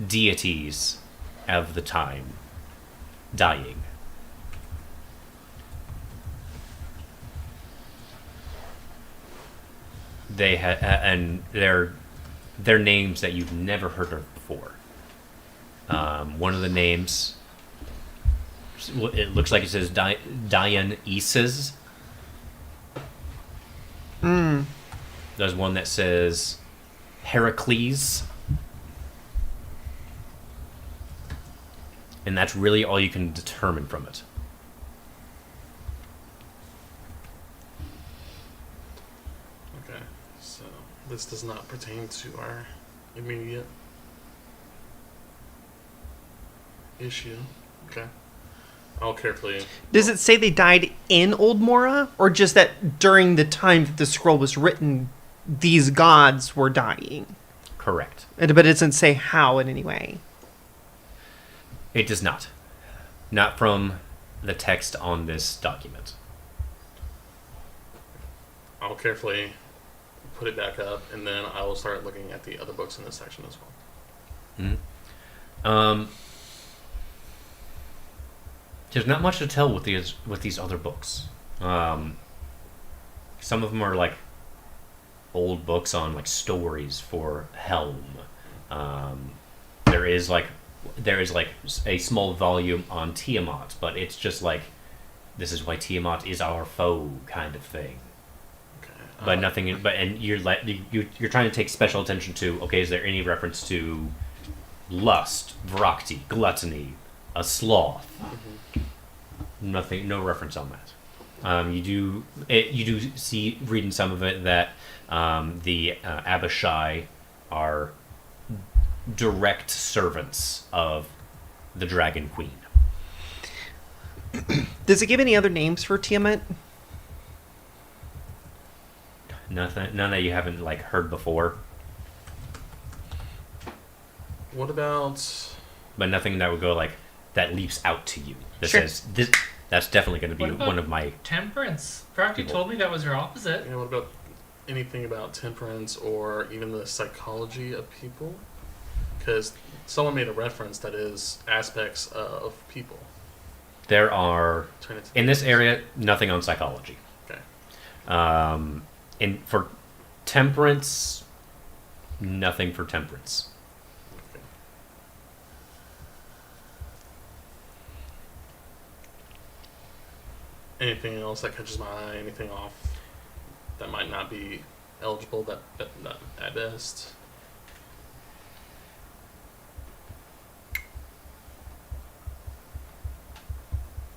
deities of the time dying. They and they're names that you've never heard of before. One of the names, it looks like it says Dionysus. There's one that says Heracles. And that's really all you can determine from it. Okay, so this does not pertain to our immediate issue. Okay. I'll carefully... Does it say they died in Old Mora, or just that during the time that the scroll was written, these gods were dying? Correct. But it doesn't say how in any way. It does not. Not from the text on this document. I'll carefully put it back up, and then I will start looking at the other books in this section as well. There's not much to tell with these other books. Some of them are like old books on like stories for Helm. There is like a small volume on Tiamat, but it's just like, this is why Tiamat is our foe kind of thing. Okay. But nothing. And you're trying to take special attention to. Okay, is there any reference to lust, Vrakti, gluttony, a sloth? Nothing. No reference on that. You do see, reading some of it, that the Abishai are direct servants of the Dragon Queen. Does it give any other names for Tiamat? Nothing. None that you haven't like heard before. What about... But nothing that would go like that leaps out to you. That Sure. says this. That's definitely going to be What about one of my. Temperance. Practically People. told me that was your opposite. What about anything about temperance or even the psychology of people? Because someone made a reference that is aspects of people. There are Turn it to in this area nothing on psychology. Okay. And for temperance, nothing for temperance. Okay. Anything else that catches my eye? Anything off that might not be eligible? That at best.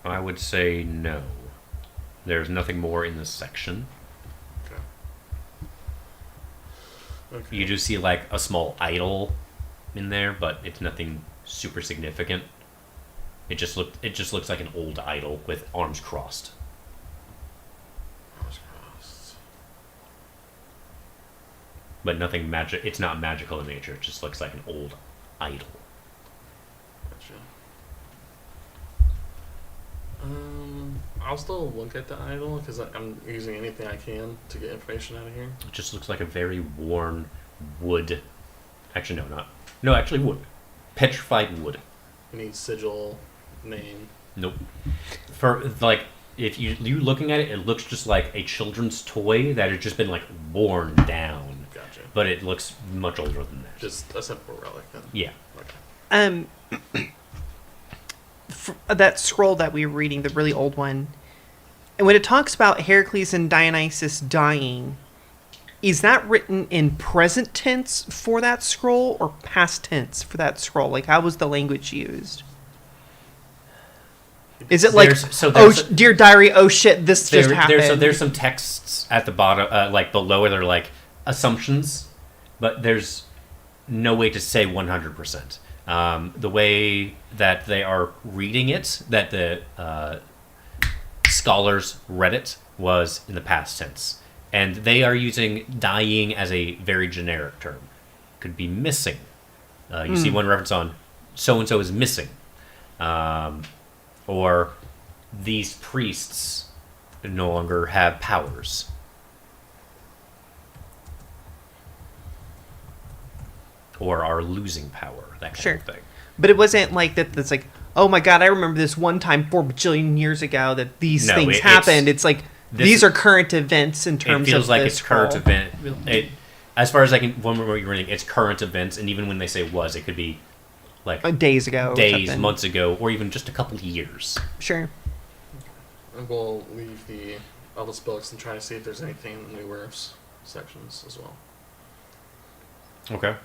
I would say no. There's nothing more in this section. Okay. You do see like a small idol in there, but it's nothing super significant. It just looks like an old idol with arms crossed. Arms crossed. But nothing magic. It's not magical in nature. It just looks like an old idol. Gotcha. I'll still look at the idol because I'm using anything I can to get information out of here. It just looks like a very worn wood. Actually, no, not. No, actually, wood. Petrified wood. We need sigil, name. Nope. For like, if you looking at it, it looks just like a children's toy that has just been like worn down. Gotcha. But it looks much older than that. Just a simple relic then. Yeah. Okay. That scroll that we were reading, the really old one, and when it talks about Heracles and Dionysus dying, is that written in present tense for that scroll or past tense for that scroll? Like, how was the language used? Is it like, dear diary, oh shit, this just happened? There's some texts at the bottom, like below, where they're like assumptions, but there's no way to say 100%. The way that they are reading it, that the scholars read it, was in the past tense. And they are using dying as a very generic term. Could be missing. You see one reference on so-and-so is missing. Or these priests no longer have powers. Or are losing power, that kind of thing. But it wasn't like that. That's like, oh my god, I remember this one time 4 bajillion years ago that these things happened. It's like these are current events in terms of. It feels like it's current event. As far as I can, when we're reading, it's current events, and even when they say was, it could be like days ago, months ago, or even just a couple of years. Sure. And we'll leave the Elvis books and try to see if there's anything in the newer sections as well. Okay.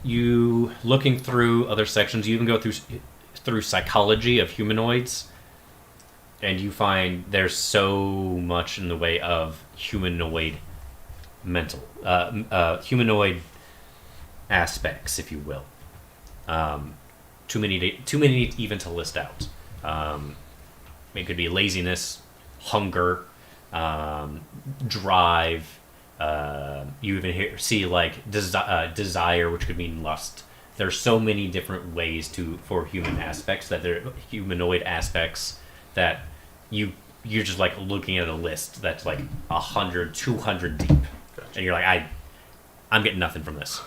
You looking through other sections, you even go through psychology of humanoids, and you find there's so much in the way of humanoid aspects, if you will. Too many even to list out. It could be laziness, hunger, drive. You even see like desire, which could mean lust. There's so many different ways for human aspects that they're humanoid aspects that you're just like looking at a list that's like 100, 200 deep, and you're like, I'm getting nothing from this.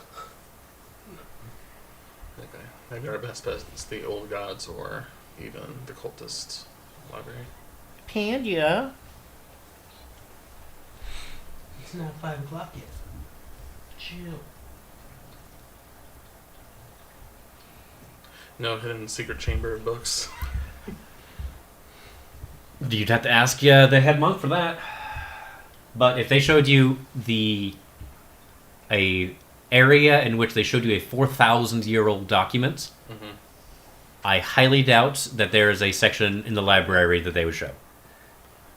Okay, maybe our best bet is the old gods or even the cultist library. Panya. It's not 5 o'clock yet. Chill. No hidden secret chamber of books. You'd have to ask the head monk for that. But if they showed you a area in which they showed you a 4,000-year-old document, I highly doubt that there is a section in the library that they would show.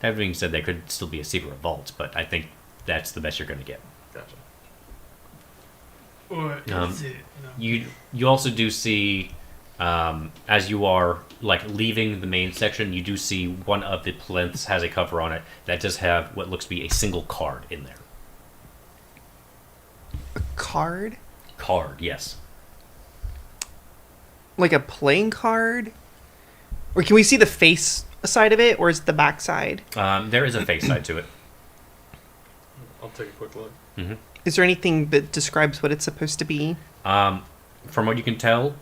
That being said, there could still be a secret vault, but I think that's the best you're going to get. Gotcha. Or is it? You also do see, as you are like leaving the main section, you do see one of the plinths has a cover on it that does have what looks to be a single card in there. A card? Card, yes. Like a playing card? Or can we see the face side of it, or is it the back side? There is a face side to it. I'll take a quick look. Mm-hmm. Is there anything that describes what it's supposed to be? From what you can tell,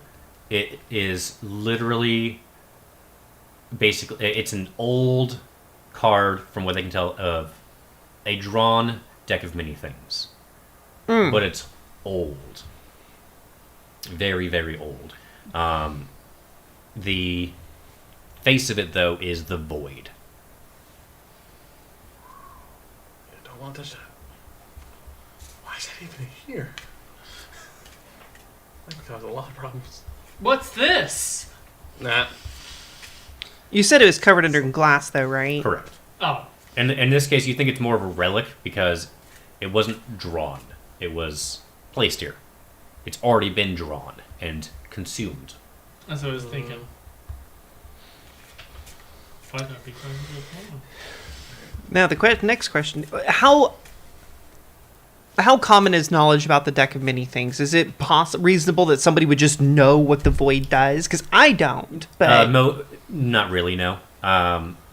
it is literally basically it's an old card, from what they can tell, of a drawn deck of many things. But it's old. Very, very old. The face of it, though, is the void. I don't want this. Why is that even here? That could cause a lot of problems. What's this? Nah. You said it was covered under glass, though, right? Correct. Oh. And in this case, you think it's more of a relic because it wasn't drawn. It was placed here. It's already been drawn and consumed. That's what I was thinking. Why not be going to the phone? Now, the next question. How common is knowledge about the deck of many things? Is it reasonable that somebody would just know what the void does? Because I don't. But not really, no.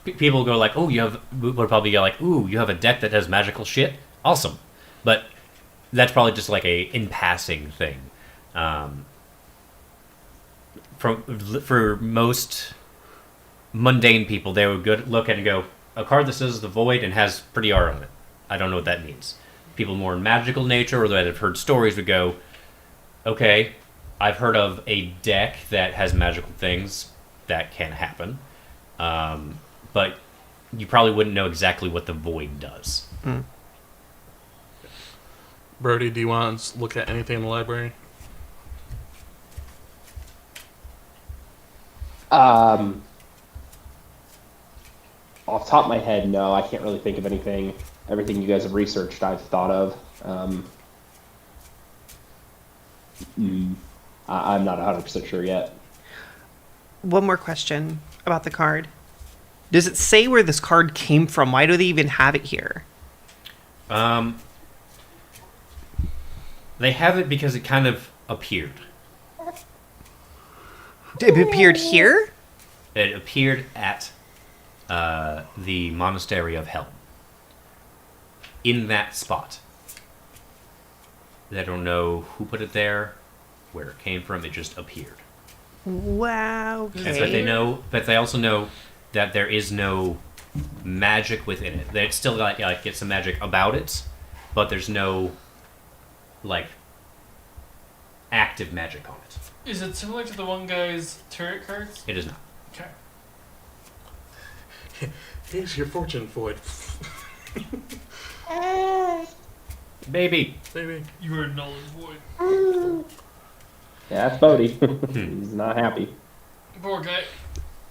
People go like, would probably go like, ooh, you have a deck that has magical shit? Awesome. But that's probably just like a in-passing thing. For most mundane people, they would look at it and go, a card that says the void and has pretty art on it. I don't know what that means. People more in magical nature or that have heard stories would go, okay, I've heard of a deck that has magical things. That can happen. But you probably wouldn't know exactly what the void does. Brody, do you want to look at anything in the library? Off the top of my head, no, I can't really think of anything. everything you guys have researched, I've thought of. I'm not 100% sure yet. One more question about the card. Does it say where this card came from? Why do they even have it here? They have it because it kind of appeared. It appeared here? It appeared at the Monastery of Helm. In that spot. They don't know who put it there, where it came from. It just appeared. Wow. But they know. But they also know that there is no magic within it. There's still like get some magic about it, but there's no like active magic on it. Is it similar to the one guy's turret cards? It is not. Okay. Here's your fortune void. Baby. Baby. You are null and void. Yeah, that's Bodhi. He's not happy. Poor guy.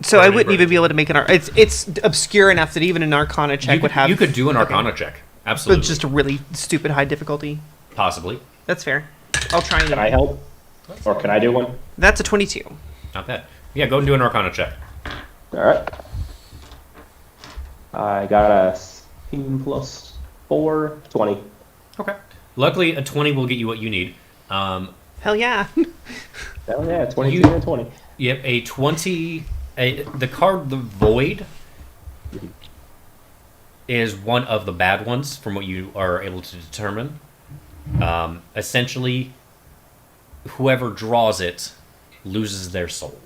So I wouldn't even be able to make an it's obscure enough that even an Arcana check would have. You could do an Arcana check. Absolutely. But just a really stupid high difficulty. Possibly. That's fair. I'll try Can and. I help? Or can I do one? That's a 22. Not bad. Yeah, go and do an Arcana check. Alright. I got a 16 plus 4, 20. Okay. Luckily, a 20 will get you what you need. Hell yeah. Hell yeah, 22 and 20. Yep, a 20... the card, the Void, is one of the bad ones from what you are able to determine. Essentially, whoever draws it loses their soul.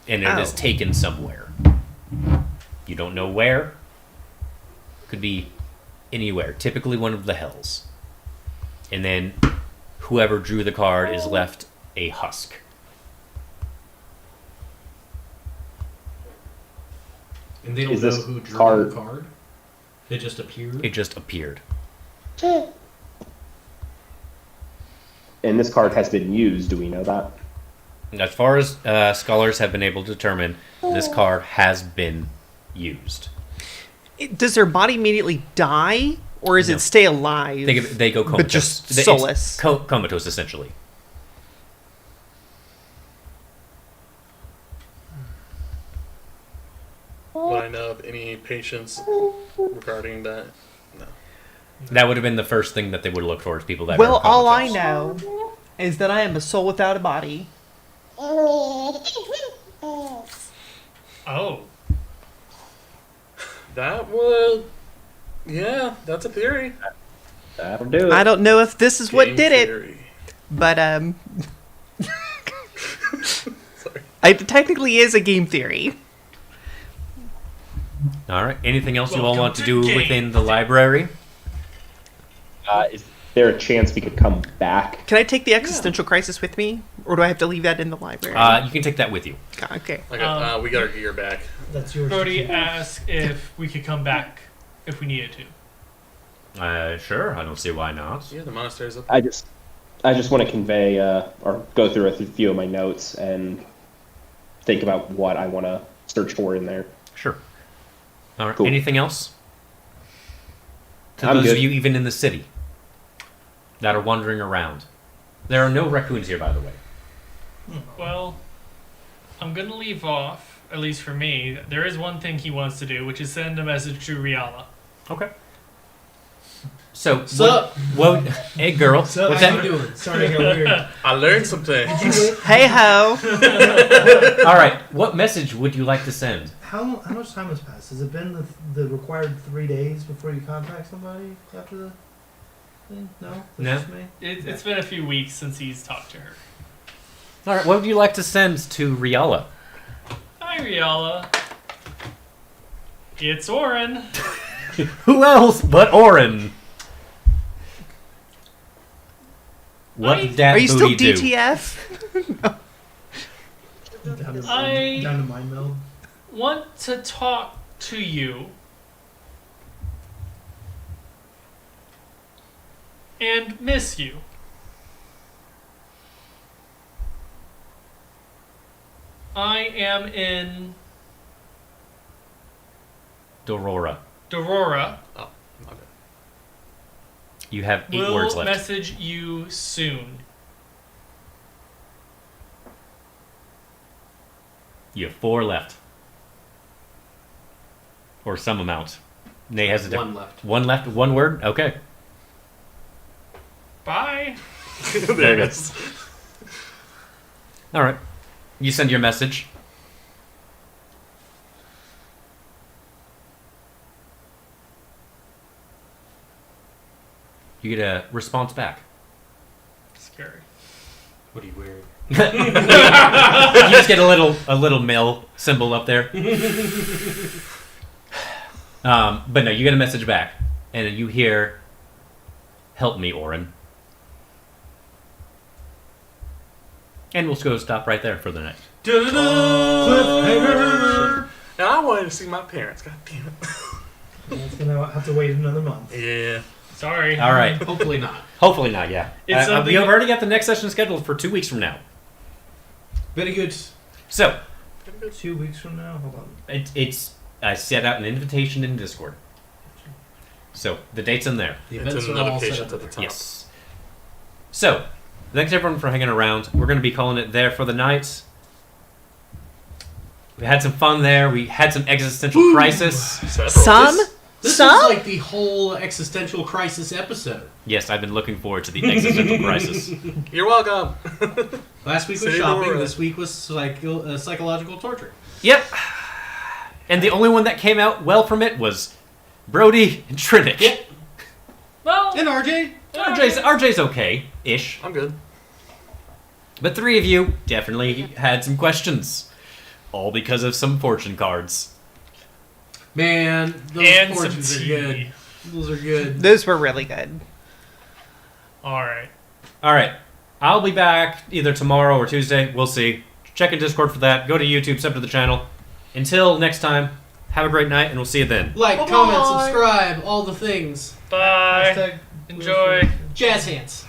And it is taken somewhere. You don't know where. Could be anywhere. Typically one of the hells. And then whoever drew the card is left a husk. And they don't Is know this who drew card- the card? It just appeared? It just appeared. And this card has been used, do we know that? As far as scholars have been able to determine, this card has been used. Does their body immediately die, or is No. it stay alive? They go comatose. But just It's soulless. comatose, essentially. Would I know of any patients regarding that? No. That would have been the first thing that they would have looked for, is people that Well, are all I comatose. know is that I am a soul without a body. Oh. That would. Yeah, that's a theory. That'll do it. I don't know if this is what Game did it, theory. but Sorry. it technically is a game theory. All right. Anything else you all Welcome want to to do game. within the library? Is there a chance we could come back? Can I take the existential crisis with me, or do I have to leave that in the library? You can take that with you. Okay. Okay, we got our gear back. That's yours. Brody to keep. asked if we could come back if we needed to. Sure. I don't see why not. Yeah, the monastery's up. I just want to convey or go through a few of my notes and think about what I want to search for in there. Sure. All right. Cool. Anything else? To I'm those good. of you even in the city that are wandering around. There are no raccoons here, by the way. Well, I'm going to leave off, at least for me. There is one thing he wants to do, which is send a message to Riala. Okay. So, Sup? What, hey, girl. What's How you that? doing? Sorry, I got weird. I learned something. Hey ho! All right. What message would you like to send? How much time has passed? Has it been the required 3 days before you contact somebody after the thing? No? That's No. just me? It's been a few weeks since he's talked to her. All right. What would you like to send to Riala? Hi, Riala. It's Oren. Who else but Oren? What Hi. did that Are you still booty do? DTF? Down to, I- down to mind meld. Want to talk to you and miss you. I am in Dorora. Dorora Oh, my bad. You have 8 will words left. message you soon. You have 4 left. Or some amount. Nay has a One left. 1 left? 1 word? Okay. Bye. There it is. Alright. You send your message. You get a response back. Scary. What are you wearing? You just get a little mail symbol up there. But no, you get a message back, and you hear, "Help me, Orin." And we'll go stop right there for the night. Cliffhanger. And I wanted to see my parents. God damn it. It's gonna have to wait another month. Yeah. Sorry. All right. Hopefully not. Hopefully not. Yeah. It's We something- have already got the next session scheduled for 2 weeks from now. Very good. So 2 weeks from now. Hold on. it's I set out an invitation in Discord. So the date's in there. The It's events in are all set notifications up. at the top. Yes. So, thanks everyone for hanging around. We're going to be calling it there for the night. We had some fun there. We had some existential crisis. Several. Some? This Some? is like the whole existential crisis episode. Yes, I've been looking forward to the existential crisis. You're welcome. Last week was Say shopping. Laura. This week was psychological torture. Yep. And the only one that came out well from it was Brody and Trinick. Yep. Well, And RJ. RJ's okay-ish. I'm good. But 3 of you definitely had some questions. All because of some fortune cards. Man, those and some fortunes are tea. good. Those are good. Those were really good. All right. Alright. I'll be back either tomorrow or Tuesday. We'll see. Check in Discord for that. Go to YouTube, sub to the channel. Until next time, have a great night, and we'll see you then. Like, Bye-bye. comment, subscribe, all the things. Bye. Hashtag Enjoy. Jazz hands.